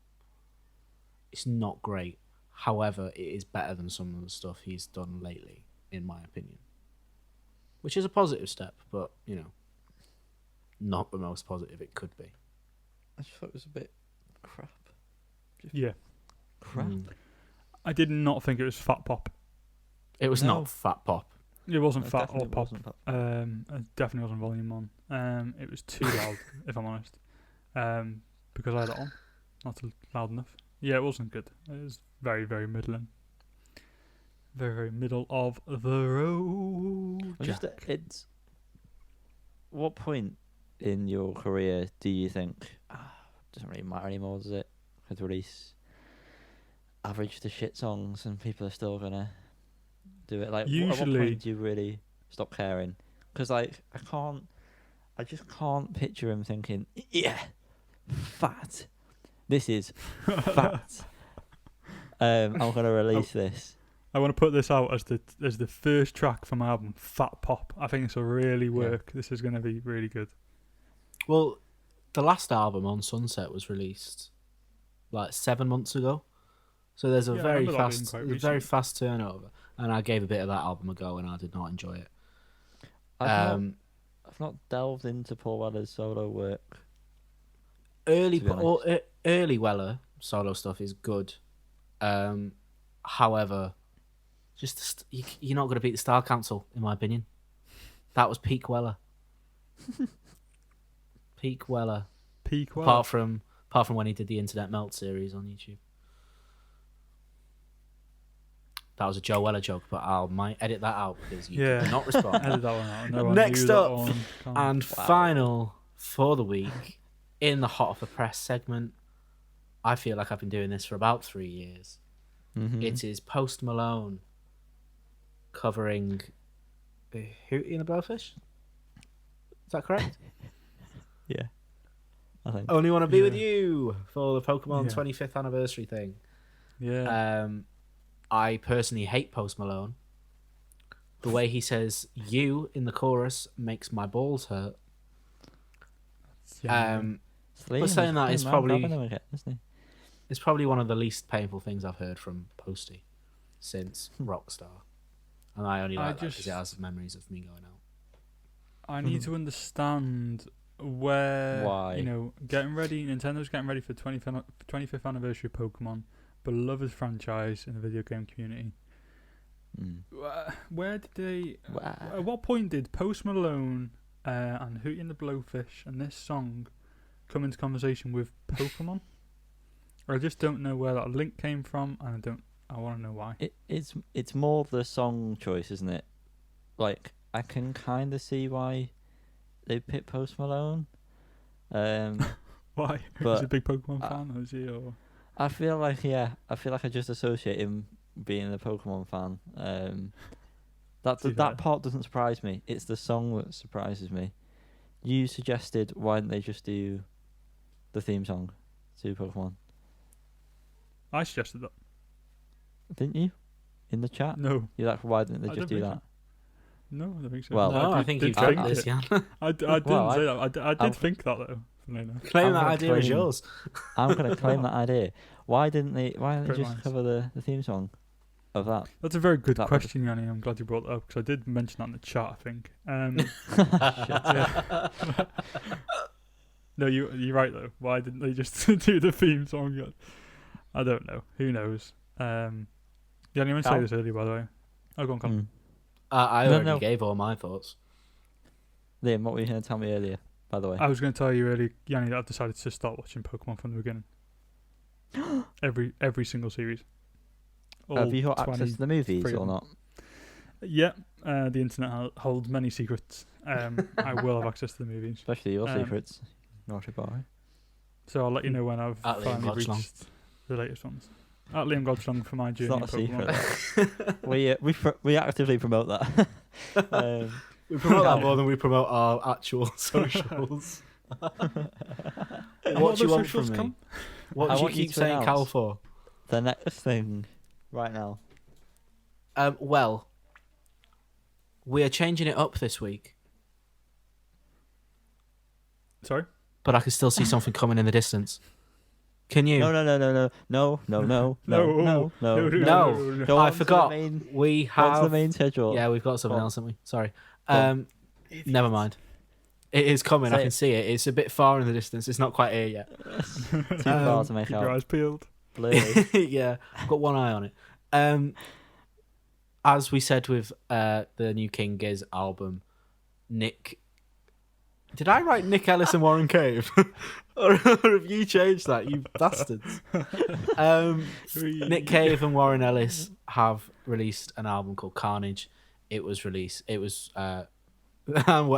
it's not great. However, it is better than some of the stuff he's done lately, in my opinion. Which is a positive step, but, you know, not the most positive it could be. I just thought it was a bit crap. Yeah. Crap. I did not think it was fat pop. It was No. not fat pop. It wasn't It fat or definitely pop. wasn't pop. It definitely wasn't volume 1. It was too loud, if I'm honest. Because I had it on. Not loud enough. Yeah, it wasn't good. It was very, very middling. Very, very middle of the road. It's what point in your career do you think doesn't really matter anymore, does it? Could release average to shit songs and people are still gonna do it. Like, at what Usually- point do you really stop caring? Because like I just can't picture him thinking, yeah, fat. This is fat. I'm gonna release this. I want to put this out as the first track from my album, Fat Pop. I think this will really work. This is going to be really good. Well, the last album on Sunset was released like 7 months ago. So there's a Yeah, I very remember that being fast quite there's a very recent. fast turnover. And I gave a bit of that album a go and I did not enjoy it. I've not delved into Paul Weller's solo work. Early to be honest. early Weller solo stuff is good. However, just you're not going to beat the Style Council, in my opinion. That was peak Weller. Peak Weller. Peak well. Apart from when he did the Internet Melt series on YouTube. That was a Joe Weller joke, but I might edit that out because you Yeah. did not respond. Edit that one out. No one Next knew that up, one. Can't- And Wow. final for the week, in the Hot Off the Press segment, I feel like I've been doing this for about 3 years. Mm-hmm. It is Post Malone covering Hootie and the Blowfish. Is that correct? Yeah, I think. Only Want to Be With Yeah. You for the Pokemon Yeah. 25th anniversary thing. yeah. I personally hate Post Malone. The way he says "you" in the chorus makes my balls hurt. Yeah. But saying that, it's probably- isn't It's probably one of the least painful things I've heard from Posty since Rockstar. And I only I like that because just- it has memories of me going out. I need to understand where Why? Nintendo's getting ready for 25th anniversary of Pokemon, beloved franchise in the video game community. he? Where did they? Wow. At what point did Post Malone and Hootie and the Blowfish and this song come into conversation with Pokemon? I just don't know where that link came from, and I want to know why. It's more the song choice, isn't it? Like, I can kind of see why they picked Post Malone. Why? Is But, he a big Pokemon uh, fan? Or is he? Or I feel like I just associate him being a Pokemon fan. To be fair. That part doesn't surprise me. It's the song that surprises me. You suggested why didn't they just do the theme song to Pokemon? I suggested that. Didn't you? In the chat? No, You're like, why didn't they I just don't do think that? no, I don't think so. Well, No, I did- think did you dreamt think this, it. Jan. I didn't Well, say that. I I'll- did think that though. Funny enough. Claim I'm that gonna idea is claim- yours. I'm gonna claim that idea. Why didn't they Great just minds. cover the theme song of that? That's a very good That question, Yanni. I'm glad you brought that up because I did mention that in the chat. I think. No, you're right though. Why didn't they just do the theme song yet? I don't know. Who knows? Yanni, I meant to say Cal? this earlier, by the way. Oh, go on, Colin. Mm. I No, already no. gave all my thoughts. Liam, what were you going to tell me earlier, by the way? I was going to tell you earlier, Yanni, that I've decided to start watching Pokemon from the beginning. every single series. Have you got access 20 to the movies three of or them. not? Yeah, the internet holds many secrets. I will have access to the movies. Especially your Um, secrets. Naughty boy. So I'll let you know when I've At Liam finally Godchlong. reached the latest ones. At Liam Godchlong for my It's journey not a in Pokemon. secret. we actively promote that. We promote that No. more than we promote our actual socials. And What do you want socials from me? come? What I do you want you keep to saying announce- Cal for? The next thing, right now. Well, we are changing it up this week Sorry? but I can still see something coming in the distance. Can you? No. No, Go I on to the forgot. main- We Go on to the have. main schedule. Yeah, we've got something Go on. else, haven't we? Sorry. Go on. Never mind. It is coming. I Say can it. see it. It's a bit far in the distance. It's not quite here yet. Too far to make Keep your out. eyes peeled. Blurry. Yeah, I've got one eye on it. As we said with the new King Giz album, Nick. Did I write Nick Ellis and Warren Cave? or have you changed that, you bastards? Nick Cave and Warren Ellis have released an album called Carnage. It was released. It was Wet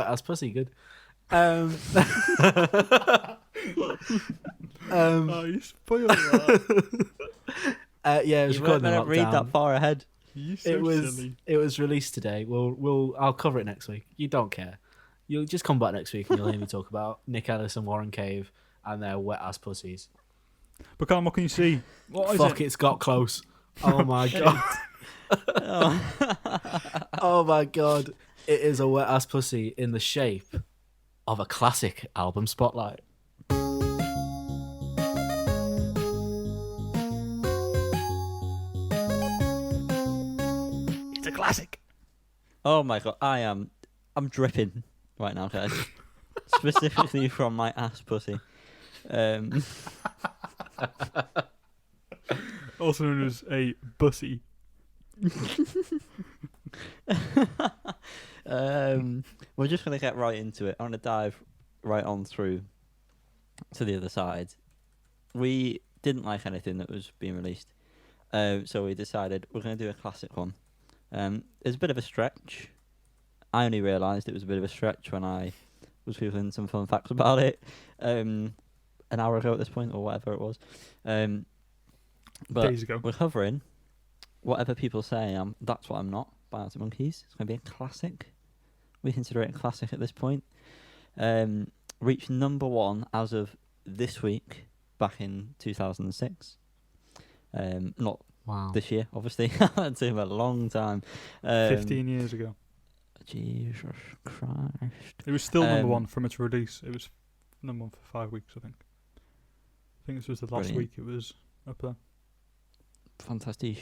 As Pussy, good. Oh, you spoiled that. Yeah, it was You recorded weren't in meant to read lockdown. that far ahead. You so It was silly. it was released today. I'll cover it next week. You don't care. You'll just come back next week and you'll hear me talk about Nick Ellis and Warren Cave and their wet ass pussies. But Callum, what can you see? What is Fuck, it? it's got close. Oh my god. Oh my god. It is a wet ass pussy in the shape of a classic album spotlight. It's a classic. Oh my god, I'm dripping right now, guys. Specifically from my ass pussy. Also known as a bussy. We're just gonna get right into it. I'm gonna dive right on through to the other side. We didn't like anything that was being released, so we decided we're gonna do a classic one. It's a bit of a stretch. I only realised it was a bit of a stretch when I was feeling some fun facts about it an hour ago at this point, or whatever it was. But Days ago. we're covering whatever people say That's What I'm Not by Arctic Monkeys. It's going to be a classic. We consider it a classic at this point. Reached number 1 as of this week, back in 2006. Not Wow. this year, obviously. It's been a long time. 15 years ago. Jesus Christ. It was still number Um, 1 from its release. It was number 1 for 5 weeks, I think. I think this was the last Brilliant. week it was up there. Fantastic.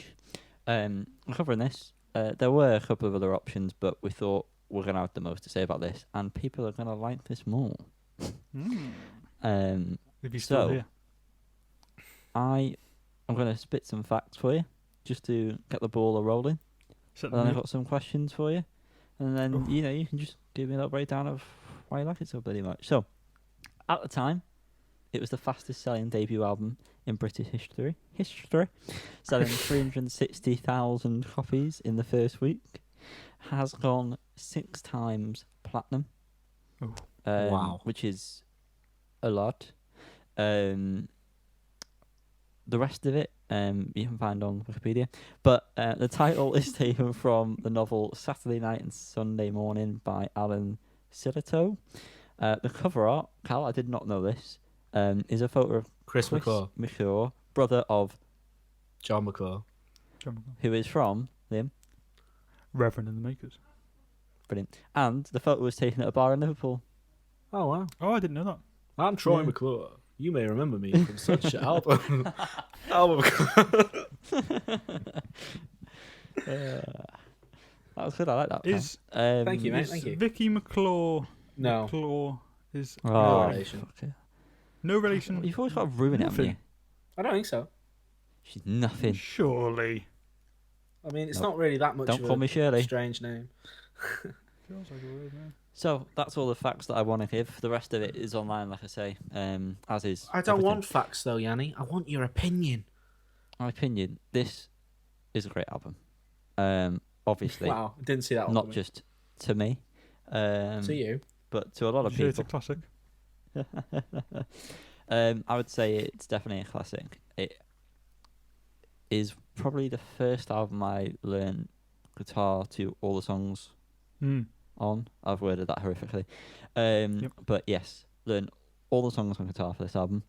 We're covering this. There were a couple of other options, but we thought we're going to have the most to say about this, and people are going to like this more. If you're still So, here. I'm going to spit some facts for you, just to get the ball rolling. Set And the then I've mood. got some questions for you. And then, Oof. you can just give me a little breakdown of why you like it so bloody much. So, at the time, it was the fastest selling debut album in British history. Selling 360,000 copies in the first week. Has gone 6 times platinum. Oh. Wow. Which is a lot. The rest of it you can find on Wikipedia. But the title is taken from the novel Saturday Night and Sunday Morning by Alan Silito. The cover art, Cal, I did not know this, is a photo of Chris McCaw. McCaw, brother of John McCaw. who is from Liam. Reverend and the Makers. Brilliant. And the photo was taken at a bar in Liverpool. Oh wow. Oh, I didn't know that. I'm Troy Yeah. McClure. You may remember me from such an album. That was good. I like that. Is Thank you, mate. is Thank you. Vicky McClaw? No. McClaw is Oh, No relation. fuck yeah. no relation. You've always got to ruin it, haven't you? Nothing. I don't think so. She's nothing. Surely. I mean, it's Nope. not really that much Don't of call me a Shirley. strange name. Feels like a weird name. So that's all the facts that I want to give. The rest of it is online, like I say, as is. I don't everything. want facts though, Yanni. I want your opinion. My opinion. This is a great album. Obviously, Wow, I didn't see that one. not coming. just to me, to you. but to a lot of Did you say it's a people. classic? I would say it's definitely a classic. It is probably the first album I learned guitar to all the songs on. I've worded that horrifically. But yes, learned all the songs on guitar for this album.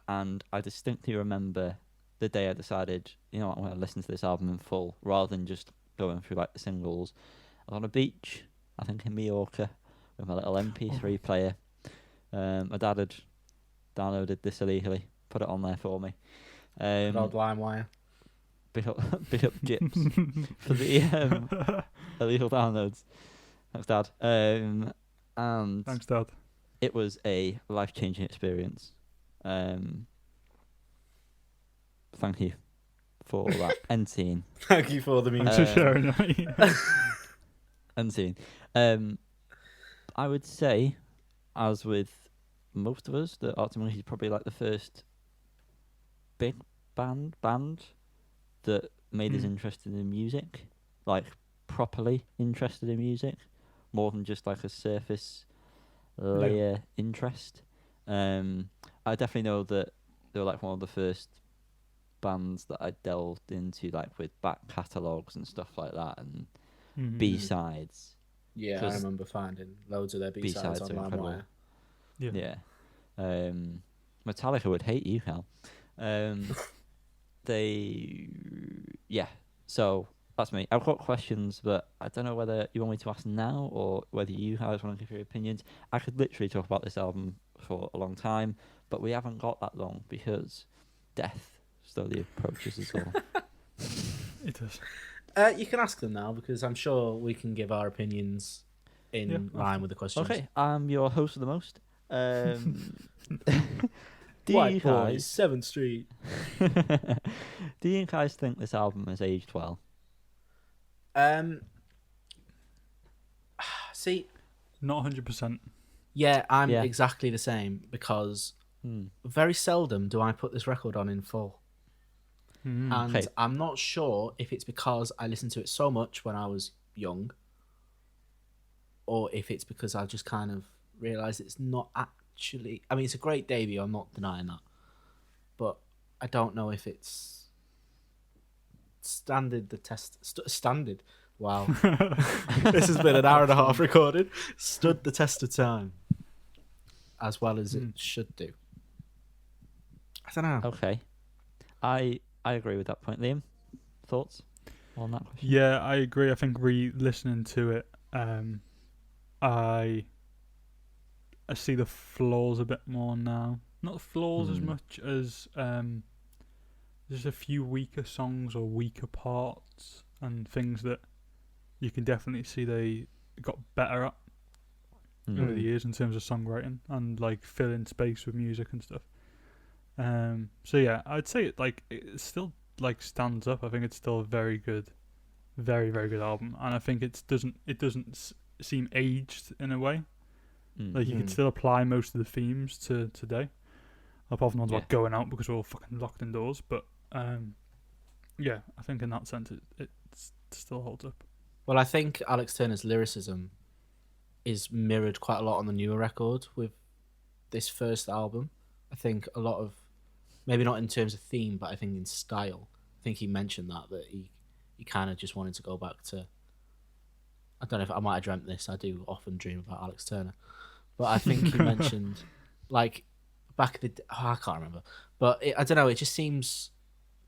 And I distinctly remember the day I decided, you know what, I'm going to listen to this album in full rather than just going through like the singles. I was on a beach, I think in Mallorca, with my little MP3 player. My dad had downloaded this illegally, put it on there for me. Good old LimeWire. Big up Gyps for the illegal downloads. Thanks, Dad. And Thanks, Dad. it was a life-changing experience. Thank you for that end scene. Thank you for the Thanks music. for sharing that. End scene. I would say, as with most of us, that Arctic Monkeys is probably like the first big band that made us interested in music, like properly interested in music, more than just like a surface layer interest. I definitely know that they were like one of the first bands that I delved into, like with back catalogues and stuff like that, and B-sides. Yeah, I 'Cause remember finding loads of their B-sides on B-sides are incredible. LimeWire. Yeah. Yeah. Metallica would hate you, Cal. So that's me. I've got questions, but I don't know whether you want me to ask now or whether you guys want to give your opinions. I could literally talk about this album for a long time, but we haven't got that long because death slowly approaches us all. It does. You can ask them now because I'm sure we can give our opinions in line with the questions. Okay, I'm your host of the most. Do White you Boys, guys 7th Street. do you guys think this album has aged well? See, Not 100%. yeah, I'm Yeah. exactly the same because very seldom do I put this record on in full. And Okay. I'm not sure if it's because I listened to it so much when I was young or if it's because I just kind of realised it's not actually... I mean, it's a great debut, I'm not denying that. But I don't know if it's standard the test... standard? Wow. This has been an hour and a half recorded. Stood the test of time as well as it should do. I don't know. Okay. I agree with that point. Liam, thoughts on that question? Yeah, I agree. I think re-listening to it, I see the flaws a bit more now. Not the flaws as much as there's a few weaker songs or weaker parts and things that you can definitely see they got better at over the years in terms of songwriting and like filling space with music and stuff. So yeah, I'd say it still like stands up. I think it's still a very good, very very good album, and I think it doesn't seem aged in a way. Like you can still apply most of the themes to today, apart from the ones about going out because we're all fucking locked indoors. But yeah, I think in that sense it still holds up. Well, I think Alex Turner's lyricism is mirrored quite a lot on the newer record with this first album. I think a lot of, maybe not in terms of theme, but I think in style. I think he mentioned that he kind of just wanted to go back to, I don't know if I might have dreamt this, I do often dream about Alex Turner, but I think he mentioned like back in the, I can't remember, but I don't know, it just seems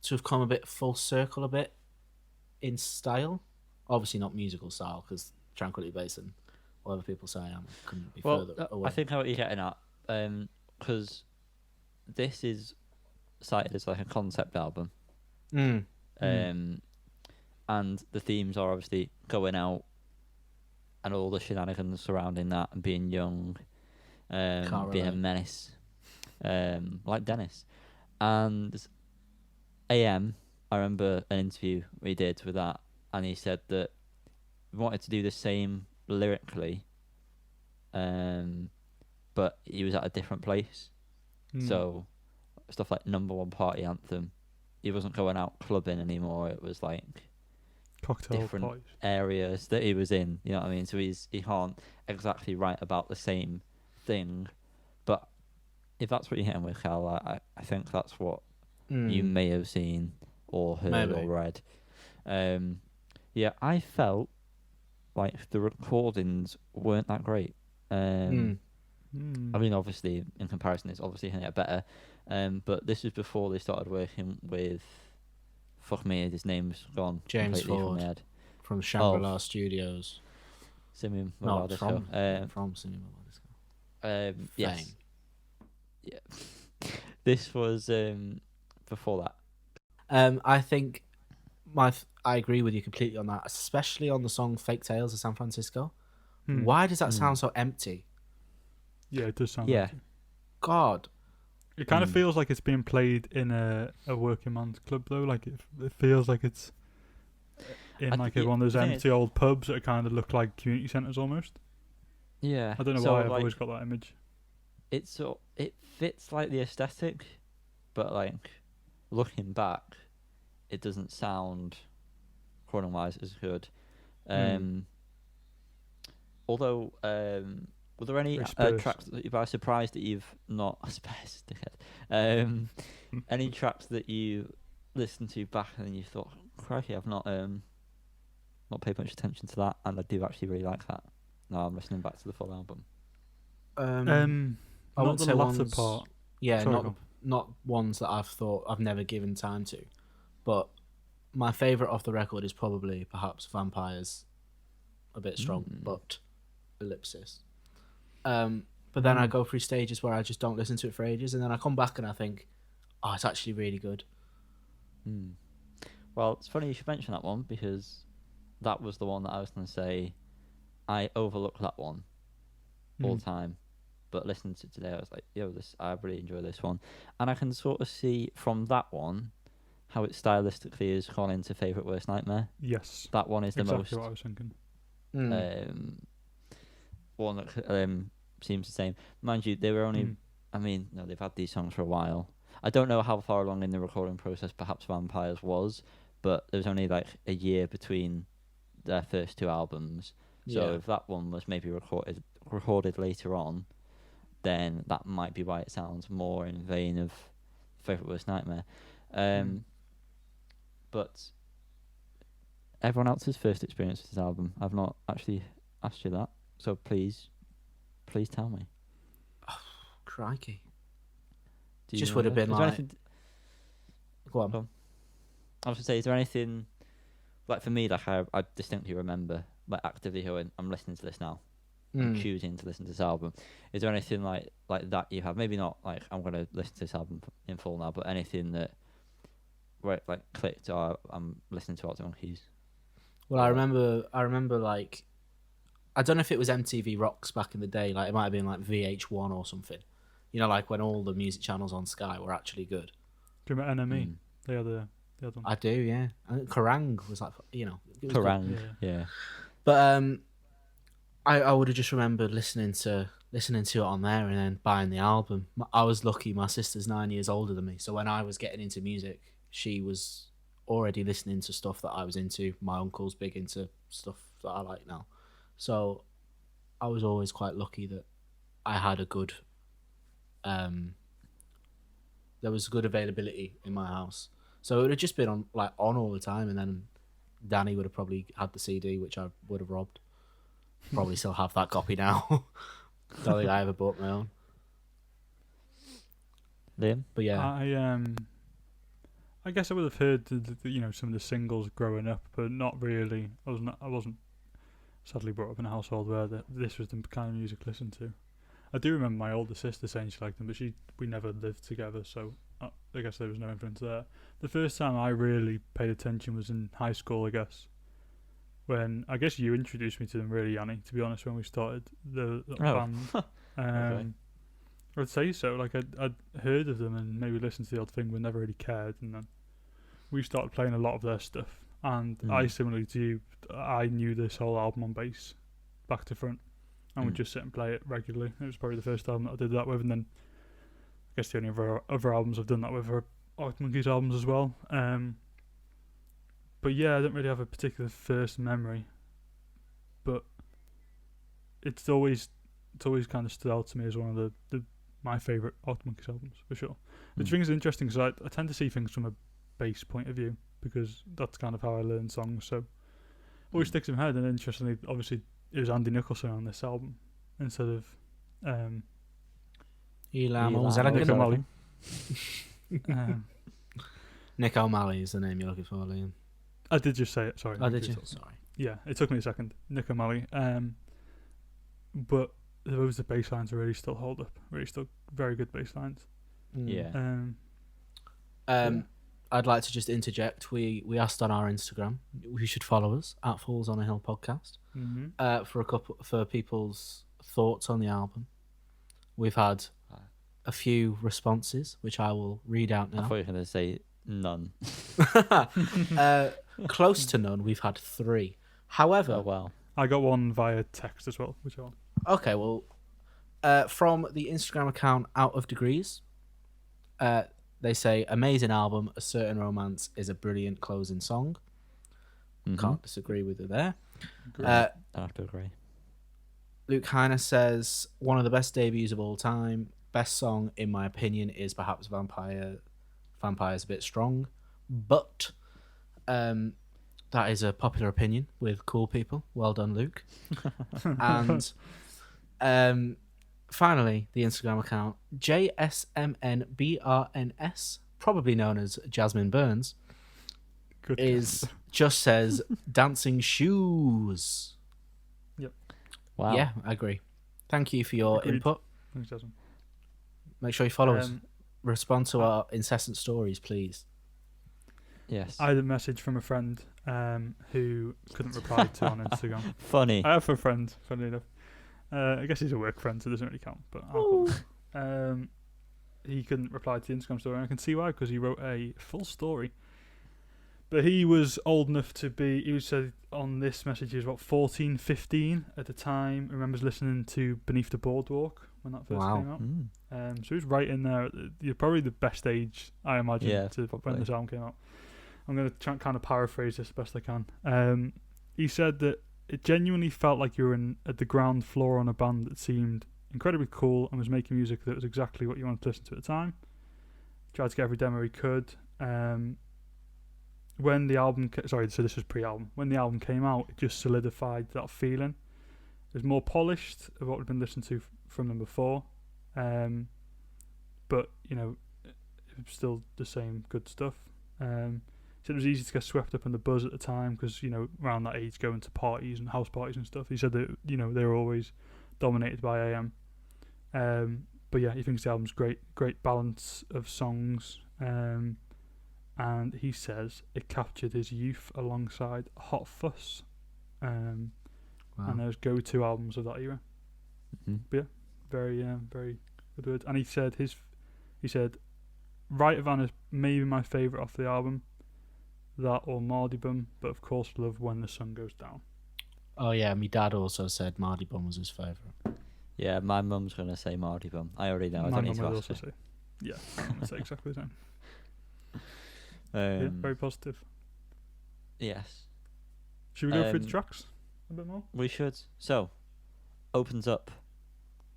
to have come a bit full circle a bit in style. Obviously not musical style, because Tranquility Basin, whatever people say, I couldn't be further away. I think I know what you're getting at, because this is cited as like a concept album, and the themes are obviously going out and all the shenanigans surrounding that, and being young, being a menace, like Dennis. And AM, I remember an interview we did with that, and he said that we wanted to do the same lyrically, but he was at a different place. So stuff like Number One Party Anthem, he wasn't going out clubbing anymore. It was like Cocktail different parties. areas that he was in. You know what I mean? So he can't exactly write about the same thing. But if that's what you're hitting with, Cal, I think that's what you may have seen or heard or read. Yeah, I felt like the recordings weren't that great. I mean, obviously, in comparison, it's obviously going to get better. But this was before they started working with... Fuck me, his name's gone James completely Ford from my head. from Shangri-La Studios. Simian No, Mobile Disco. from Singing Mobile Disco. Yes. Fame. Yeah. This was before that. I think I agree with you completely on that, especially on the song "Fake Tales of San Francisco." Why does that sound so empty? Yeah, it does sound Yeah. empty. God, It kind of feels like it's being played in a working man's club, though. Like, it feels like it's in one of those empty old pubs that kind of look like community centres almost. Yeah. I don't know why I've always got that image. It fits like the aesthetic, but like looking back, it doesn't sound recording wise as good. Although, were there any tracks that you've surprised that you've not any tracks that you listened to back and you thought, crikey, I've not paid much attention to that, and I do actually really like that. Now I'm listening back to the full album. I not wouldn't the say latter ones, part. Yeah, Sorry, not ones that I've thought I've never given time to, but my favourite off the record is probably perhaps Vampires. A bit strong, but ellipsis. But then I go through stages where I just don't listen to it for ages, and then I come back and I think, oh, it's actually really good. Well, it's funny you should mention that one, because that was the one that I was going to say. I overlook that one all the time, but listening to it today, I was like, yo, I really enjoy this one. And I can sort of see from that one how it stylistically is gone into Favourite Worst Nightmare. Yes. That one is the most... Exactly what I was thinking. One that seems the same. Mind you, they were only... I mean, no, they've had these songs for a while. I don't know how far along in the recording process perhaps Vampires was, but there was only like a year between their first two albums. So if that one was maybe recorded later on, then that might be why it sounds more in the vein of Favourite Worst Nightmare. But everyone else's first experience with this album, I've not actually asked you that, so please tell me. Oh, crikey. Just would have been like... Go on. I was going to say, is there anything, like for me, like I distinctly remember like actively going, I'm listening to this now. I'm choosing to listen to this album. Is there anything like that you have? Maybe not like I'm going to listen to this album in full now, but anything that where it like clicked, or I'm listening to Arctic Monkeys. Well, I remember like, I don't know if it was MTV Rocks back in the day. Like it might have been like VH1 or something. You know, like when all the music channels on Sky were actually good. Do you remember NME? They had the other one. I do, yeah. And Kerrang was like, you know, it was Kerrang, good. yeah. But I would have just remembered listening to it on there and then buying the album. I was lucky. My sister's 9 years older than me, so when I was getting into music, she was already listening to stuff that I was into. My uncle's big into stuff that I like now, so I was always quite lucky that I had a good. There was good availability in my house, so it would have just been on all the time, and then Danny would have probably had the CD, which I would have robbed. Probably still have that copy now. Don't think I ever bought my own. Liam? But yeah, I guess I would have heard some of the singles growing up, but not really. I wasn't sadly brought up in a household where this was the kind of music listened to. I do remember my older sister saying she liked them, but we never lived together, so I guess there was no influence there. The first time I really paid attention was in high school, I guess. When I guess you introduced me to them, really, Yanni. To be honest, when we started the band, Okay. I'd say so. Like I'd heard of them and maybe listened to the odd thing, but never really cared. And then we started playing a lot of their stuff. And I, similarly to you, I knew this whole album on bass, back to front, and would just sit and play it regularly. It was probably the first album that I did that with, and then I guess the only other albums I've done that with are Arctic Monkeys albums as well. But yeah, I don't really have a particular first memory, but it's always kind of stood out to me as one of my favourite Arctic Monkeys albums, for sure. Which I think is interesting, because I tend to see things from a bass point of view, because that's kind of how I learn songs, so always sticks in my head. And interestingly, obviously, it was Andy Nicholson on this album, instead of Nick O'Malley. Nick O'Malley is the name you're looking for, Liam. I did just say it, sorry. Oh, did you? Sorry. Yeah, it took me a second. Nick O'Malley. but those the bass lines really still hold up. Really still very good bass lines. Yeah. I'd like to just interject. We asked on our Instagram. You should follow us at Falls on a Hill podcast for people's thoughts on the album. We've had a few responses, which I will read out I now. thought you were going to say none. Close to none. We've had 3. However, Oh, wow. I got one via text as well, which I'll... okay, well, from the Instagram account Out of Degrees, they say, amazing album, A Certain Romance is a brilliant closing song. Can't disagree with you there. I have to agree. Luke Heiner says, one of the best debuts of all time. Best song, in my opinion, is perhaps Vampire. Vampire's a bit strong. But that is a popular opinion with cool people. Well done, Luke. And finally, the Instagram account, JSMNBRNS, probably known as Jasmine Burns, Good just says dancing shoes. Yep. Wow. Yeah, I agree. Thank you for your Agreed. input. Thanks, Jasmine. Make sure you follow us. Respond to our incessant stories, please. Yes. I had a message from a friend who couldn't reply to on Instagram. Funny. I have a friend, funny enough. I guess he's a work friend, so it doesn't really count. But I'll call him. He couldn't reply to the Instagram story, and I can see why, because he wrote a full story. But he was old enough to be, he said on this message, he was about 14, 15 at the time. Remembers listening to Beneath the Boardwalk when that first came out. So he was right in there. You're probably the best age, I imagine, when this album came out. I'm going to try and kind of paraphrase this as best I can. He said that it genuinely felt like you were at the ground floor on a band that seemed incredibly cool and was making music that was exactly what you wanted to listen to at the time. Tried to get every demo he could. When the album... so this was pre-album. When the album came out, it just solidified that feeling. It was more polished of what we'd been listening to from them before. But, it was still the same good stuff. So it was easy to get swept up in the buzz at the time because, around that age going to parties and house parties and stuff. He said that, they were always dominated by AM. But yeah, he thinks the album's great balance of songs. And he says it captured his youth alongside Hot Fuss. And those go-to albums of that era. But yeah, very very good words. And he said Right of Anne is maybe my favourite off the album. That or Mardy Bum, but of course love When the Sun Goes Down. Oh yeah, my dad also said Mardy Bum was his favourite. Yeah, my mum's going to say Mardy Bum. I already know. I don't need to ask her. Yeah, I'm going to say exactly the same. Yeah, very positive. Yes. Should we go through the tracks a bit more? We should. So, opens up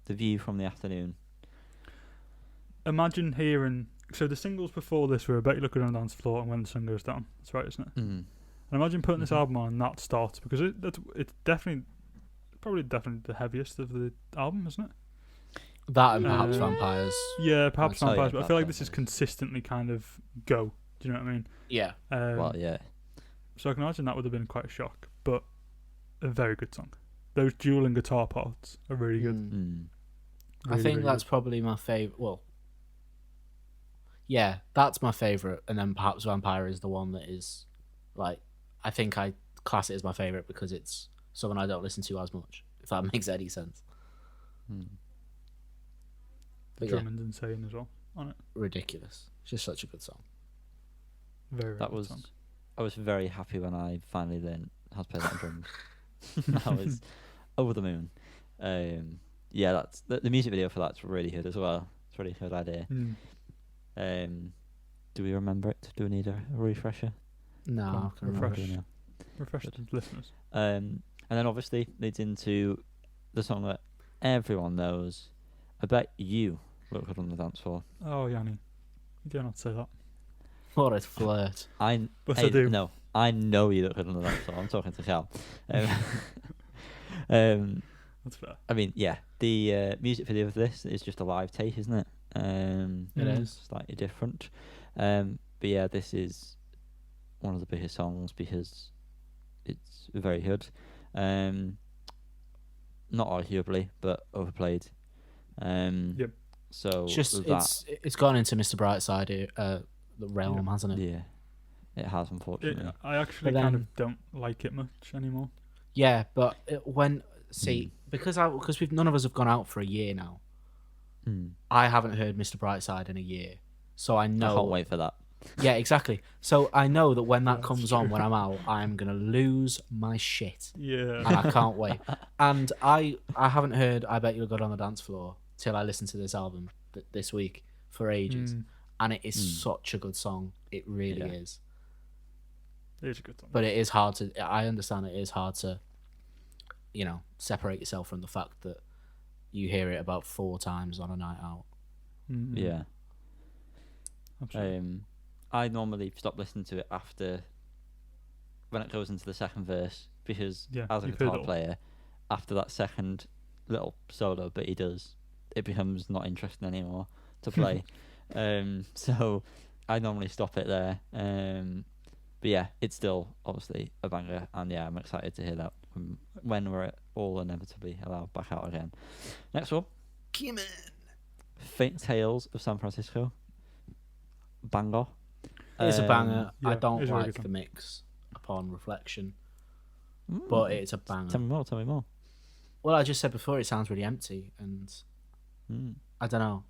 The View from the Afternoon. Imagine hearing... So the singles before this were I Bet You Look Good on the Dance Floor and When the Sun Goes Down. That's right, isn't it? And imagine putting this album on and that starts, because it's definitely the heaviest of the album, isn't it? That and perhaps Vampires. Yeah, perhaps Vampires, but I feel like this Vampires. is consistently kind of go. Do you know what I mean? Yeah. Well, yeah. So I can imagine that would have been quite a shock, but a very good song. Those dueling guitar parts are really good. I think that's probably my favourite. Well, yeah, that's my favourite, and then perhaps Vampire is the one that is, like, I think I class it as my favourite because it's someone I don't listen to as much, if that makes any sense. The drumming's insane as well on it. Ridiculous. It's just such a good song. Very good song. I was very happy when I finally learned how to play that on drums. I was over the moon. Yeah, that's the music video for that's really good as well. It's a really good idea. Do we remember it? Do we need a refresher? No, I can remember. Refresh the listeners. And then obviously leads into the song that everyone knows. I Bet You Look Good on the Dance Floor. Oh, Yanni, you dare not say that. What a flirt. I do. No, I know you look good on the dance floor. I'm talking to Cal. That's fair. I mean, yeah, the music video of this is just a live take, isn't it? It is. Slightly different. But yeah, this is one of the biggest songs because it's very good. not arguably, but overplayed. Yep. So It's just that, it's gone into Mr. Brightside the realm, hasn't it? yeah, it has, unfortunately. I actually But kind then- of don't like it much anymore. Yeah, but because we've none of us have gone out for a year now. Hmm. I haven't heard Mr. Brightside in a year, so I know. I can't wait for that. Yeah, exactly. So I know that when that Yeah, comes that's on, true. when I'm out, I'm gonna lose my shit, Yeah. and I can't wait. And I haven't heard "I Bet You'll Go on the Dance Floor" till I listened to this album this week for ages, Mm, and it is such a good song. It really Yeah. is. it is a good song. But it is hard to. I understand it is hard to, separate yourself from the fact that you hear it about 4 times on a night out. Mm, Yeah. absolutely. I normally stop listening to it after when it goes into the second verse because Yeah, as a you've heard it guitar all. player, after that second little solo bit he does, it becomes not interesting anymore to play. So I normally stop it there. But yeah, it's still obviously a banger, and yeah, I'm excited to hear that when we're all inevitably allowed back out again. Next one, Come Faint Tales of San Francisco. Banger. It's a banger. I yeah, don't it's a very like good the mix upon reflection, Mm. but it's a banger. Tell me more. Tell me more. Well, I just said before, it sounds really empty, and Mm. I don't know.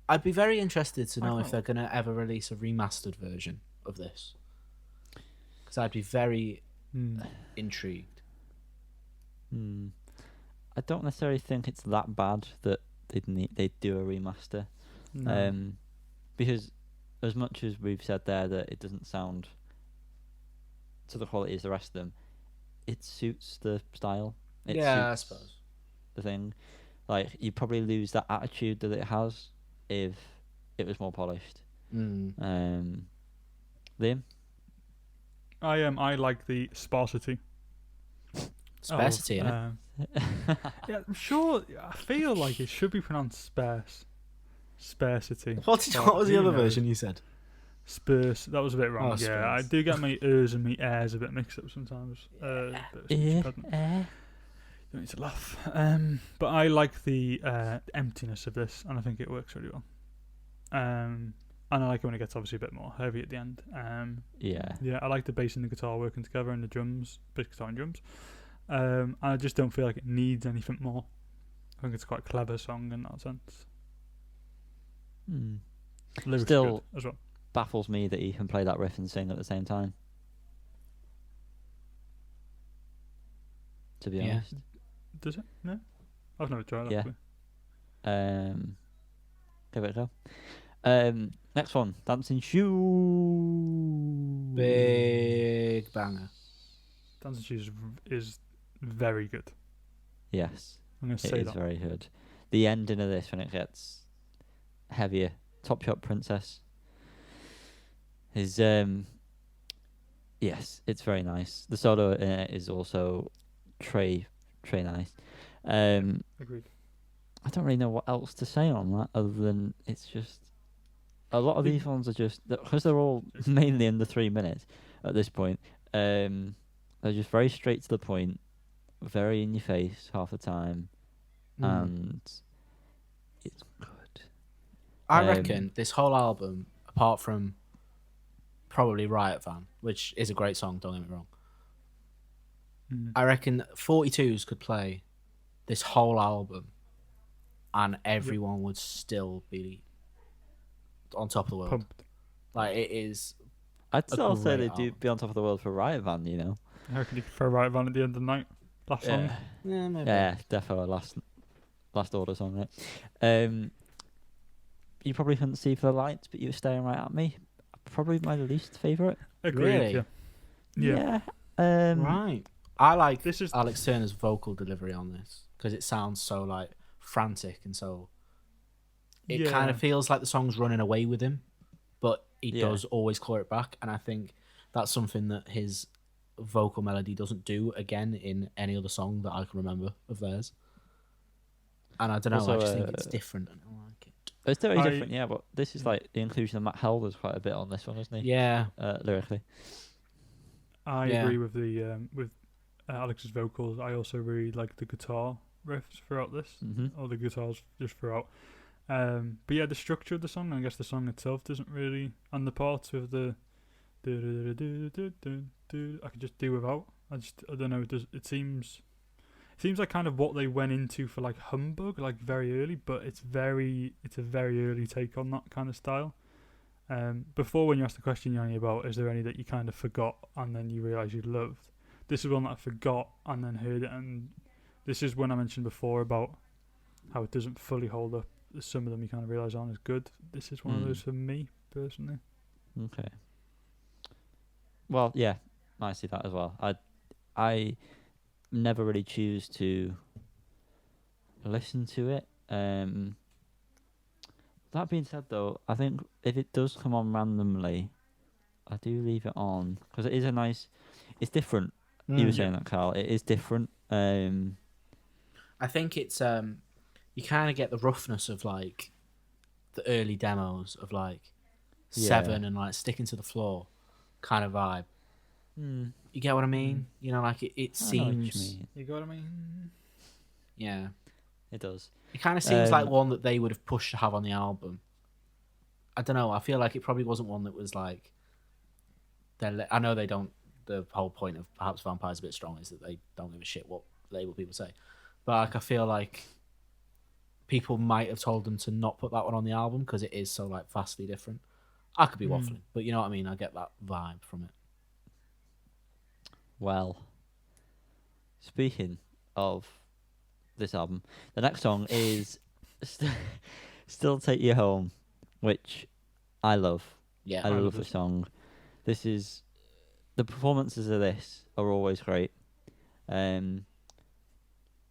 I'd be very interested to I know if can't- they're going to ever release a remastered version of this, because I'd be very Mm. intrigued. Hmm. I don't necessarily think it's that bad that they'd do a remaster. No. Because as much as we've said there that it doesn't sound to the quality as the rest of them, it suits the style. It Yeah, I suits suppose. the thing. Like you probably lose that attitude that it has if it was more polished. Mm. Liam? I like the sparsity. Sparsity, innit? Yeah, I'm sure. I feel like it should be pronounced sparse. Sparsity. What was the Who other knows? version you said? Spurs. That was a bit wrong. Oh, yeah, I spurs. do get my ers and my airs a bit mixed up sometimes. Bit of speech impediment. Don't need to laugh. But I like the emptiness of this, and I think it works really well. And I like it when it gets obviously a bit more heavy at the end. Yeah. Yeah, I like the bass and the guitar working together, and the drums, bass guitar and drums. And I just don't feel like it needs anything more. I think it's quite a clever song in that sense. Hmm. Lyrics are Still good as well. baffles me that he can play that riff and sing at the same time. To be Yeah. honest. Does it? No, I've never tried. Yeah. Actually. Give it a go. Next one, Dancing Shoe. Big banger. Dancing Shoes is very good. Yes, I'm going to it say is that. very good. The ending of this when it gets heavier, Top Shot Princess is yes, it's very nice. The solo in it is also très nice. Agreed. I don't really know what else to say on that other than it's just a lot of The- these ones are just because they're all mainly under 3 minutes at this point. They're just very straight to the point, very in your face half the time, and it's good. I Um, reckon this whole album, apart from probably Riot Van, which is a great song, don't get me wrong, Mm. I reckon 42s could play this whole album and everyone would still be on top of the world. Pumped. Like, it is. I'd still say great they do album. be on top of the world for Riot Van, you know. I reckon you could throw Right Van at the end of the night. Last song. Yeah, maybe. Yeah, definitely last order song, right? You probably couldn't see for the lights, but you were staring right at me. Probably my least favourite. Agreed. Really? Yeah. Yeah. Yeah. Right. I like This is Alex Turner's vocal delivery on this because it sounds so like frantic and so it kind Yeah. of feels like the song's running away with him, but he Yeah. does always claw it back, and I think that's something that his vocal melody doesn't do again in any other song that I can remember of theirs. And I don't know, I Also, just think it's different and I like it. It's very I- different, yeah, but this is like the inclusion of Matt Helder's quite a bit on this one, isn't he? Yeah. Lyrically. I Yeah. agree with the with Alex's vocals. I also really like the guitar riffs throughout this, Mm-hmm. or the guitars just throughout. But yeah, the structure of the song, I guess the song itself doesn't really, and the parts with the I could just do without. I don't know. It seems like kind of what they went into for like Humbug, like very early, but it's a very early take on that kind of style. Before, when you asked the question, Yanni, about is there any that you kind of forgot and then you realise you loved, this is one that I forgot and then heard it, and this is when I mentioned before about how it doesn't fully hold up. Some of them you kind of realise aren't as good. This is one of those for me, personally. Okay. Well, yeah, I see that as well. I never really choose to listen to it. That being said, though, I think if it does come on randomly, I do leave it on because it is a nice. It's different. You were saying that, Carl. It is different. I think it's you kind of get the roughness of like the early demos of like Seven and like Sticking to the Floor kind of vibe. You get what I mean? You know, like it I know what seems. you mean. You got what I mean? Yeah, It does. it kind of seems like one that they would have pushed to have on the album. I don't know. I feel like it probably wasn't one that was like. I know they don't. The whole point of perhaps Vampire's a bit strong is that they don't give a shit what label people say, but like I feel like people might have told them to not put that one on the album because it is so like vastly different. I could be waffling, but you know what I mean. I get that vibe from it. Well, speaking of this album, the next song is "Still Take You Home," which I love. Yeah, I love the song. This is the performances of this are always great.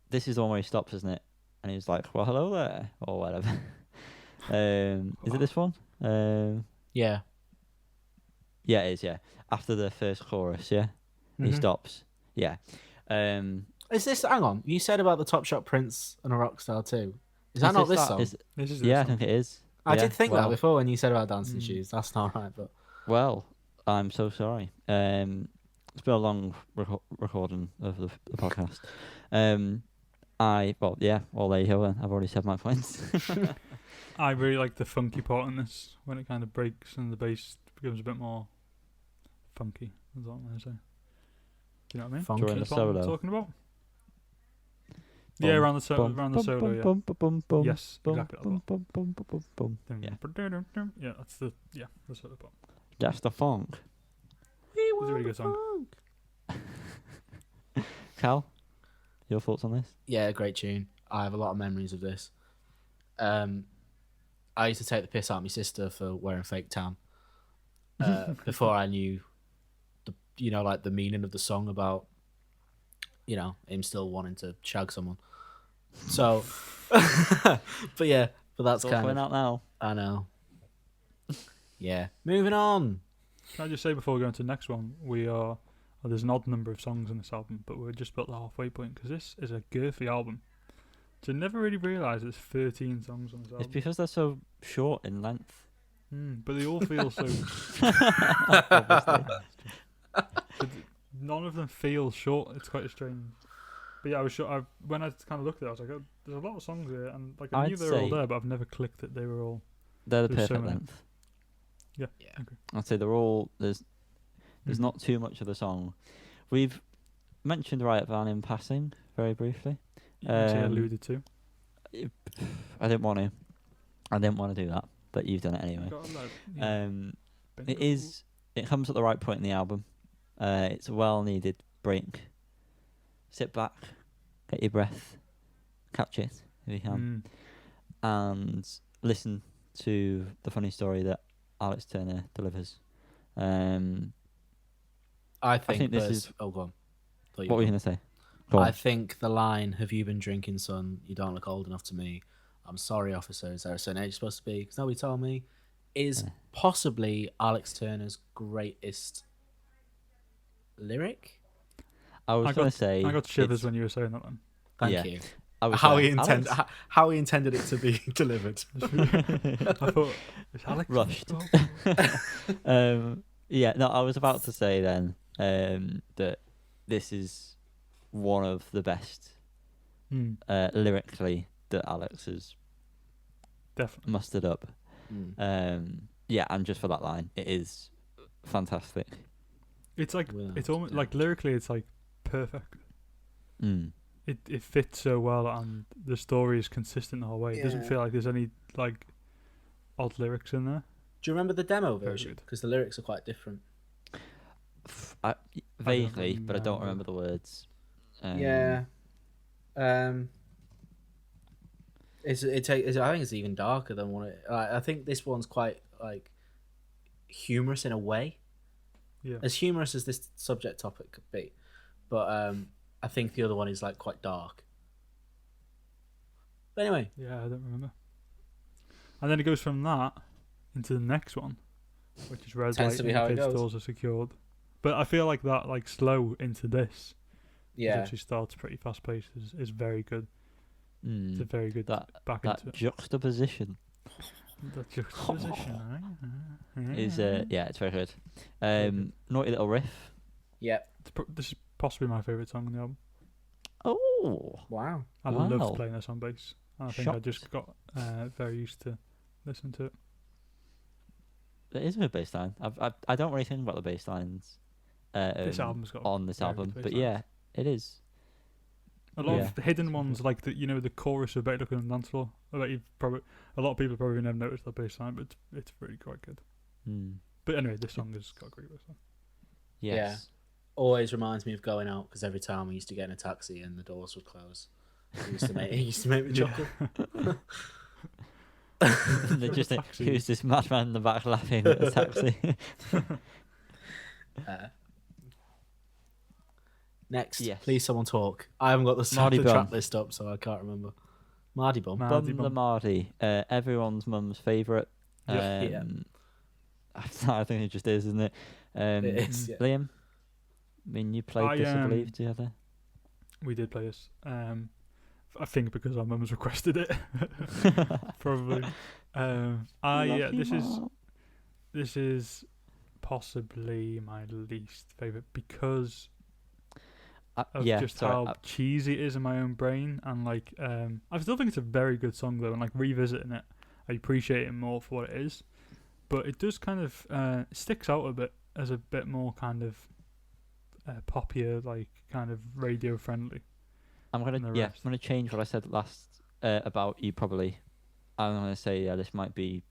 This is the one where he stops, isn't it? And he's like, "Well, hello there," or whatever. Is it this one? Yeah. Yeah, it is. Yeah, after the first chorus, yeah, he stops. Yeah. Is this? Hang on. You said about the Top Shot Prince and a rock star too. Is that not this song? This is Yeah, I song. think it is. I Yeah, did think well, that before when you said about Dancing Shoes. That's not right, but Well, I'm so sorry. It's been a long recording of the podcast. Well, there you go then. I've already said my points. I really like the funky part in this when it kind of breaks and the bass becomes a bit more funky. That's all I'm going to say. Do you know what I mean? Funky. During the That's what I'm solo. talking about. Yeah, around the solo. Yeah. Yes, exactly that part. Yeah. Yeah, that's the solo part. That's the funk. It's a really good song. Cal, your thoughts on this? yeah, great tune. I have a lot of memories of this. I used to take the piss out of my sister for wearing fake tan. Before I knew the meaning of the song about him still wanting to shag someone. So but that's It's all kind coming of out now. I know. Yeah. Moving on. Can I just say before we go into the next one, there's an odd number of songs on this album, but we're just about the halfway point because this is a girthy album. So I never really realised there's 13 songs on this album. It's because they're so short in length. But they all feel so. Obviously. But none of them feel short. It's quite strange. But yeah, I was sure. When I kind of looked at it, I was like, oh, "There's a lot of songs here," and like I knew I'd they were all say- there, but I've never clicked that they were all. They're the There's so perfect many. length. Yeah. Yeah. Okay. I'd say they're all there's not too much of the song. We've mentioned Riot Van in passing very briefly. You alluded to. I didn't want to do that, but you've done it anyway. It comes at the right point in the album. It's a well needed break. Sit back, get your breath, catch it if you can, and listen to the funny story that Alex Turner delivers. I think this there's- is- Oh, go on. What were you going to say? Go on. I think the line, "Have you been drinking, son? You don't look old enough to me. I'm sorry, officer. Is there a certain age you're supposed to be? Because nobody told me." Is possibly Alex Turner's greatest lyric. I was going to say. I got shivers it's- when you were saying that one. Thank Yeah. you. I was How saying, he intended it to be delivered. I thought it's Alex. Rushed. Oh. I was about to say then that this is one of the best lyrically that Alex has Definitely. mustered up. Yeah, and just for that line, it is fantastic. It's like Without it's almost like doubt. lyrically, it's like perfect. Mm. It fits so well, and the story is consistent the whole way. It doesn't Yeah. feel like there's any like odd lyrics in there. Do you remember the demo Very version? good. Because the lyrics are quite different. Vaguely, but I don't remember. remember the words. Yeah. It's I think it's even darker than one. I think this one's quite like humorous in a way, Yeah. as humorous as this subject topic could be, but I think the other one is like quite dark. But anyway, Yeah, I don't remember. And then it goes from that into the next one, which is red Tends light to be how it indicates goes. doors are secured. But I feel like that like slow into this, which yeah, actually starts pretty fast paced, is very good. It's a Mm. very good That back that into it. juxtaposition That juxtaposition, right? is yeah, it's very good. Very good. Naughty little riff. yeah. This is possibly my favourite song on the album. Oh, Wow. I Wow. love playing this on bass. I think I Shocked. just got very used to listening to it. it is a good bass line. I don't really think about the bass lines This album's got on this very good album, bass but lines. yeah, it is. A lot Yeah. of hidden ones, like the chorus of "Better Looking on the Dance Floor." I bet a lot of people probably never noticed that bass line, but it's really quite good. Mm. But anyway, this song has got a great bass line. Yes. Always reminds me of going out because every time we used to get in a taxi and the doors would close, it used to make me chuckle. They just think, Taxi. who's this madman in the back laughing at the taxi? Next, Yes. please someone talk. I haven't got Mardy the Bum. track list up, so I can't remember. Mardy Bum. Ma- Bum Mardy the Bum. Mardy, everyone's mum's favourite. Yep. Yeah. I think it just is, isn't it? It is. Yeah. Liam, I mean, you played this, I believe, together. We did play this. I think because our mum's requested it, probably. This is possibly my least favorite because of just how cheesy it is in my own brain, and like I still think it's a very good song though, and like revisiting it, I appreciate it more for what it is, but it does kind of sticks out a bit as a bit more kind of poppier, like kind of radio friendly. I'm gonna change what I said last about you. Probably, I'm gonna say this might be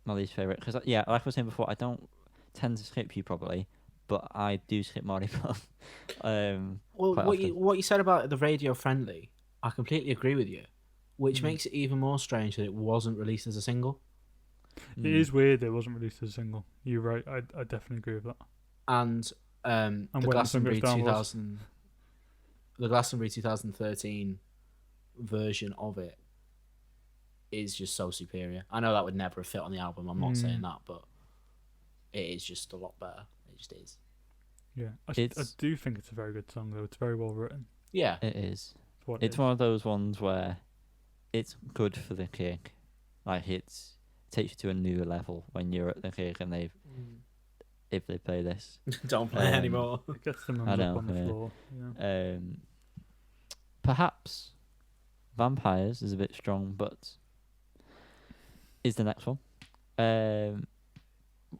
my least favorite because like I was saying before, I don't tend to skip you probably, but I do skip Marty Plum. Well, quite what often. you said about the radio friendly, I completely agree with you, which Mm. makes it even more strange that it wasn't released as a single. It is weird that it wasn't released as a single. You're right. I definitely agree with that. And the when the sun goes Glastonbury down was- 2000, the Glastonbury 2013 version of it is just so superior. I know that would never have fit on the album. I'm not saying that, but it is just a lot better. It just is. Yeah, I It's- do think it's a very good song though. It's very well written. Yeah. It is. For what it It's is. one of those ones where it's good for the gig. Like it takes you to a new level when you're at the gig and if they play this. Don't play anymore. It gets the I mums know, up on the yeah. floor. Yeah. Perhaps Vampires is a bit strong, but is the next one.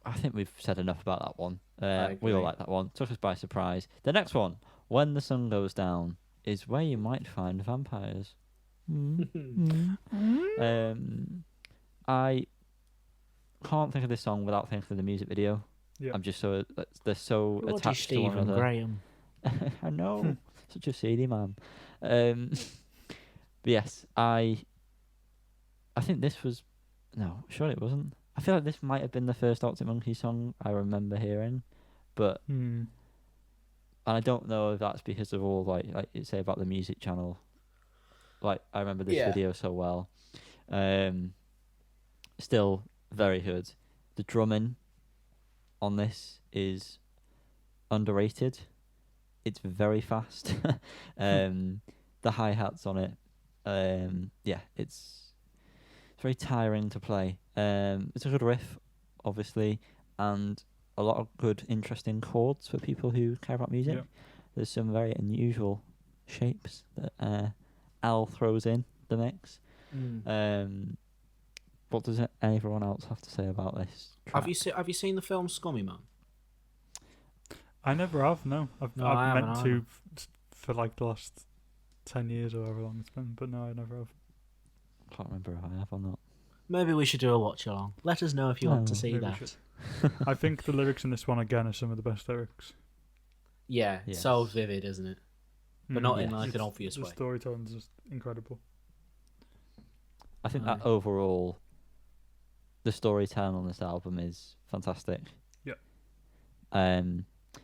I think we've said enough about that one. We all agree. like that one. Took us by surprise. The next one, When the Sun Goes Down, is where you might find vampires. I can't think of this song without thinking of the music video. Yeah. I'm just they're so Bloody attached to one Stephen another. Graham. I know, such a seedy man. But yes, I think this was surely it wasn't. I feel like this might have been the first Arctic Monkeys song I remember hearing, but and I don't know if that's because of all like you say about the music channel. Like I remember this video so well. Still very good. The drumming on this is underrated. It's very fast. The hi-hats on it, it's very tiring to play. It's a good riff, obviously, and a lot of good, interesting chords for people who care about music. Yeah. There's some very unusual shapes that Al throws in the mix. What does everyone else have to say about this track? Have you seen the film Scummy Man? I never have. No, No, I've I haven't meant either. to for like the last 10 years or however long it's been, but no, I never have. Can't remember if I have or not. Maybe we should do a watch along. Let us know if you want to No, see maybe we that. I think the lyrics in this one again are some of the best lyrics. Yeah, Yes. so vivid, isn't it? But not in Yes. like an obvious The way. storytelling's just incredible. I think Aye. that overall, the storytelling on this album is fantastic. Yeah.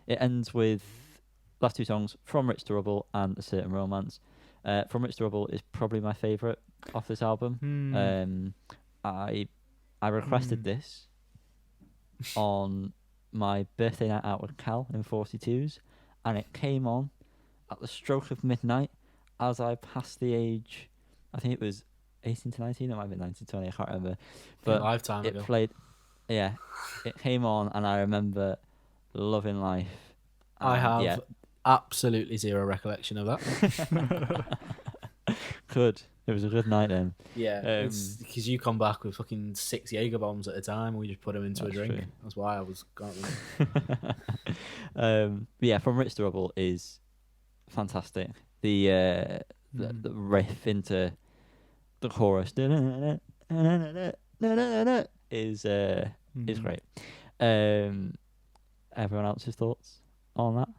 It ends with last two songs, From Rich to Rubble and A Certain Romance. From Rich to Rubble is probably my favourite off this album. I requested this on my birthday night out with Cal in 42s, and it came on at the stroke of midnight as I passed the age, I think it was 18 to 19, it might have been 19 to 20, I can't remember. But lifetime it ago. played, it came on, and I remember loving life. I have Yeah, absolutely zero recollection of that. good. It was a good night then. Yeah, it's because you come back with fucking 6 Jaeger bombs at a time, and we just put them into a That's drink. true. That's why I was got But yeah, From Rich to Rubble is fantastic. The riff into the chorus is great. Everyone else's thoughts on that?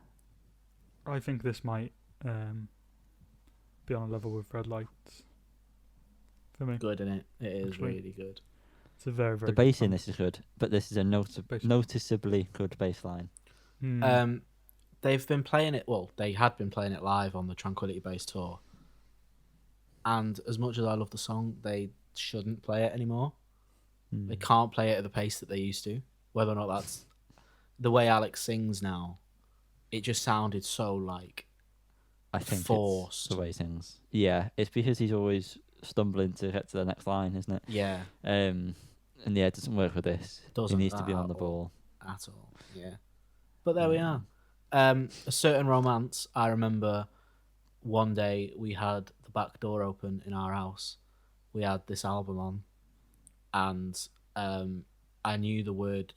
I think this might be on a level with Red Lights for me. good in it. It is Actually. really good. It's a very, very The bass good in this is good, but this is a Bass. noticeably good bass line. song. They've been playing it. Well, they had been playing it live on the Tranquility Base tour. And as much as I love the song, they shouldn't play it anymore. They can't play it at the pace that they used to. Whether or not that's the way Alex sings now, it just sounded so like I think forced. it's the way he sings. Yeah, it's because he's always stumbling to get to the next line, isn't it? Yeah, And yeah, it doesn't work with this. Doesn't He needs to be at on the all. ball. at all. Yeah, but there we are. A Certain Romance. I remember one day we had the back door open in our house. We had this album on, and I knew the word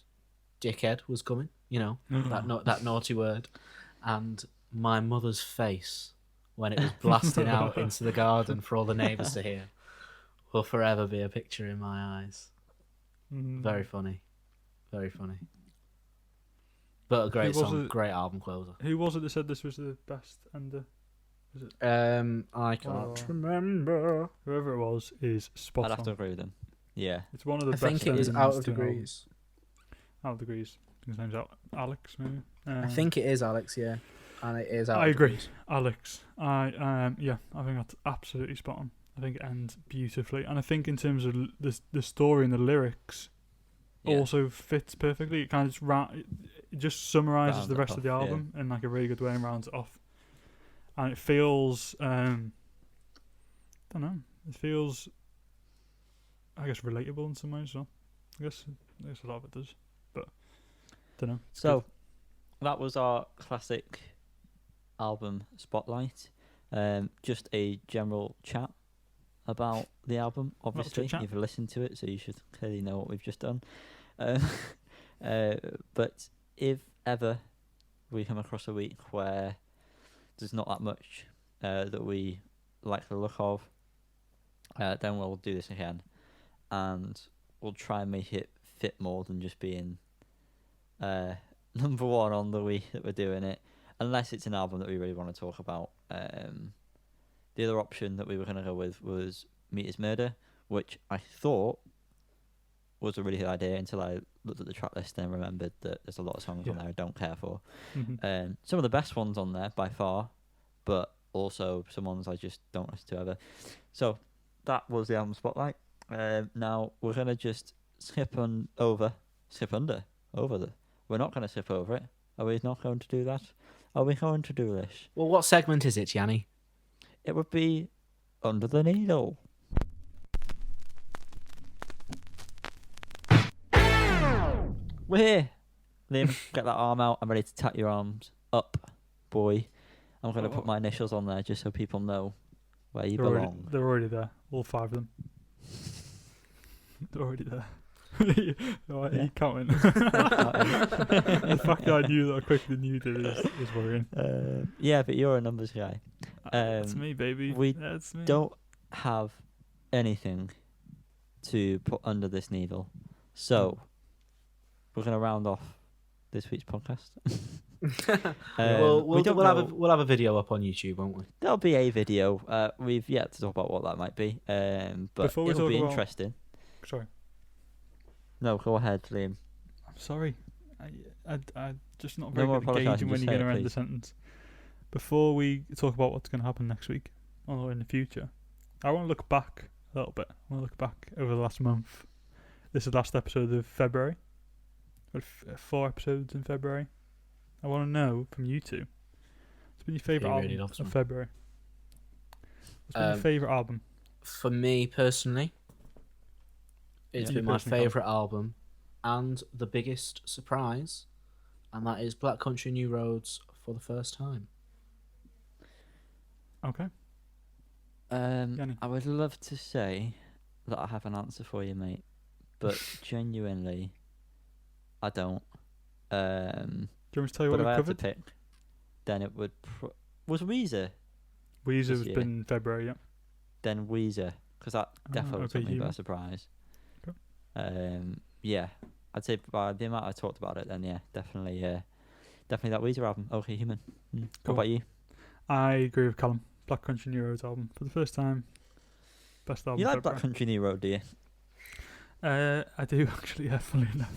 "dickhead" was coming. You know that naughty word, and my mother's face when it was blasting out into the garden for all the neighbours to hear will forever be a picture in my eyes. Very funny, very funny. But a great Who was song, it? great album closer. Who was it that said this was the best ender? I can't Oh. remember. Whoever it was is spot I'd have to on. agree with him. Yeah. It's one of the I best. think it is endings Out of to an album. Degrees. Out of Degrees. I think his name's Alex, maybe. I think it is Alex, yeah, and it is Out I of agree. Degrees. Alex. I think that's absolutely spot on. I think it ends beautifully, and I think in terms of the story and the lyrics, Yeah. also fits perfectly. It kind of it just summarizes Rounds the it rest of the off, yeah. album in like a really good way and rounds it off. And it feels, don't know, it feels, I guess, relatable in some ways. So I guess a lot of it does, but don't know. So that was our classic album spotlight. Just a general chat about the album. Obviously, chit-chat. you've listened to it, so you should clearly know what we've just done. But if ever we come across a week where there's not that much that we like the look of, then we'll do this again, and we'll try and make it fit more than just being number one on the week that we're doing it, unless it's an album that we really want to talk about. The other option that we were going to go with was Meat is Murder, which I thought was a really good idea until I looked at the track list and remembered that there's a lot of songs on there I don't care for. Mhm. Some of the best ones on there by far, but also some ones I just don't listen to ever. So that was the album spotlight. Now we're going to just skip under. We're not going to skip over it. Are we not going to do that? Are we going to do this? Well, what segment is it, Yanni? It would be Under the Needle. We're here. Liam, get that arm out. I'm ready to tap your arms up, boy. I'm going to put my initials on there just so people know where you They're belong. they're already there. All 5 of them. They're already there. Are you counting? The fact that I knew that quicker than you did is worrying. Yeah, but you're a numbers guy. That's me, baby. That's me. Don't have anything to put under this needle. So, we're going to round off this week's podcast. We'll have a video up on YouTube, won't we? There'll be a video. We've yet to talk about what that might be. But Before we it'll talk be about- interesting. Sorry. No, go ahead, Liam. I'm sorry. I just not No very more good at gauging apologising, when just you're say going to it, end the please. sentence. Before we talk about what's going to happen next week or in the future, I want to look back a little bit. I want to look back over the last month. This is the last episode of February. We've got 4 episodes in February. I want to know from you two, what's been your favourite He album really loves of them. February? What's been your favourite album? For me personally, it's Yeah. been You my personally, Callum. favourite album and the biggest surprise, and that is Black Country New Roads for the first time. Okay. Yanni. I would love to say that I have an answer for you, mate, but genuinely, I don't. Do you want me to tell you But what if I we had to covered? pick, then it would was Weezer. Weezer this has year. been February, yeah. Then Weezer, because that definitely okay, took me by Human. surprise. Okay. Yeah, I'd say by the amount I talked about it, then yeah, definitely that Weezer album. Okay, Human. What Cool. about you? I agree with Callum. Black Country New Roads album for the first time. Best album. You like February. Black Country New Road, do you? I do actually. Yeah, funny enough.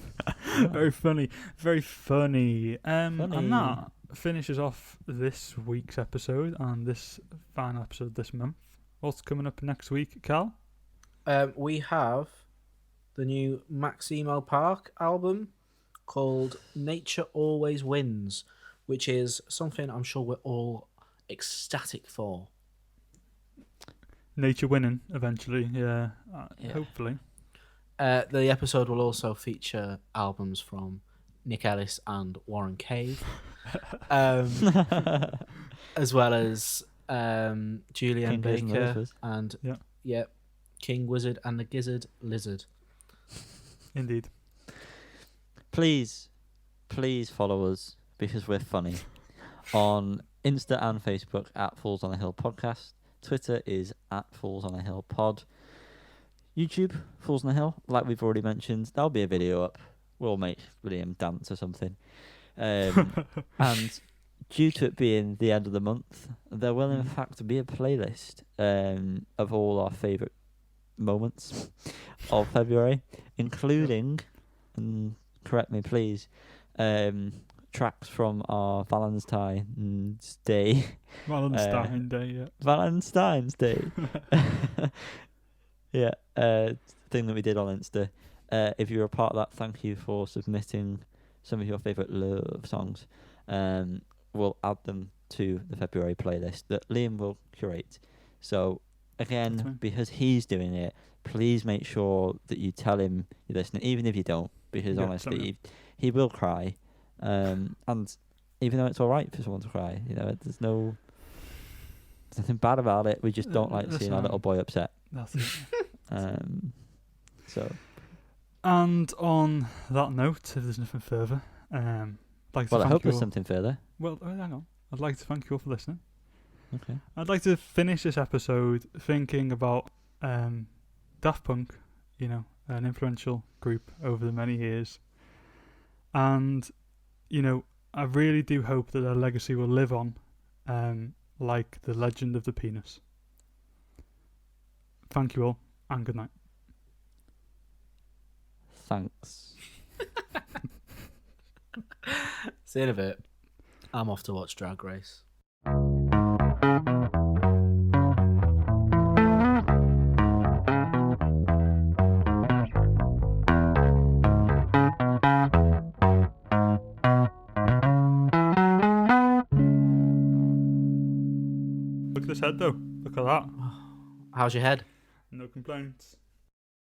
Very funny. Very funny. And that finishes off this week's episode and this final episode this month. What's coming up next week, Cal? We have the new Maximo Park album called Nature Always Wins, which is something I'm sure we're all ecstatic for. Nature winning eventually. Yeah. Yeah. Hopefully. The episode will also feature albums from Nick Ellis and Warren Cave, as well as Julianne King Gizzard and the Baker Lizard. and Yeah. King Wizard and the Gizzard Lizard. Indeed. Please follow us because we're funny on Insta and Facebook at Fools on a Hill Podcast. Twitter is at Fools on a Hill Pod. YouTube, Fools on a Hill, like we've already mentioned. There'll be a video up. We'll make William dance or something. And due to it being the end of the month, there will in fact be a playlist of all our favourite moments of February, including, and correct me please, tracks from our Valentine's Day. Valentine's Day, yeah. Valentine's Day. Yeah, thing that we did on Insta. If you're a part of that, thank you for submitting some of your favourite love songs. We'll add them to the February playlist that Liam will curate. So, again, That's fine. because he's doing it, please make sure that you tell him you're listening, even if you don't, because Yeah, honestly, tell me. he will cry. And even though it's all right for someone to cry, there's nothing bad about it. We just don't like That's seeing our fine. little boy upset. That's it. So, And on that note, if there's nothing further, I'd like to well, I thank hope you there's all. something further. Well, hang on. I'd like to thank you all for listening. Okay. I'd like to finish this episode thinking about Daft Punk, an influential group over the many years. And, I really do hope that their legacy will live on, like the legend of the penis. Thank you all, and good night. Thanks. See you in a bit. I'm off to watch Drag Race. Look at this head though. Look at that. How's your head? No complaints.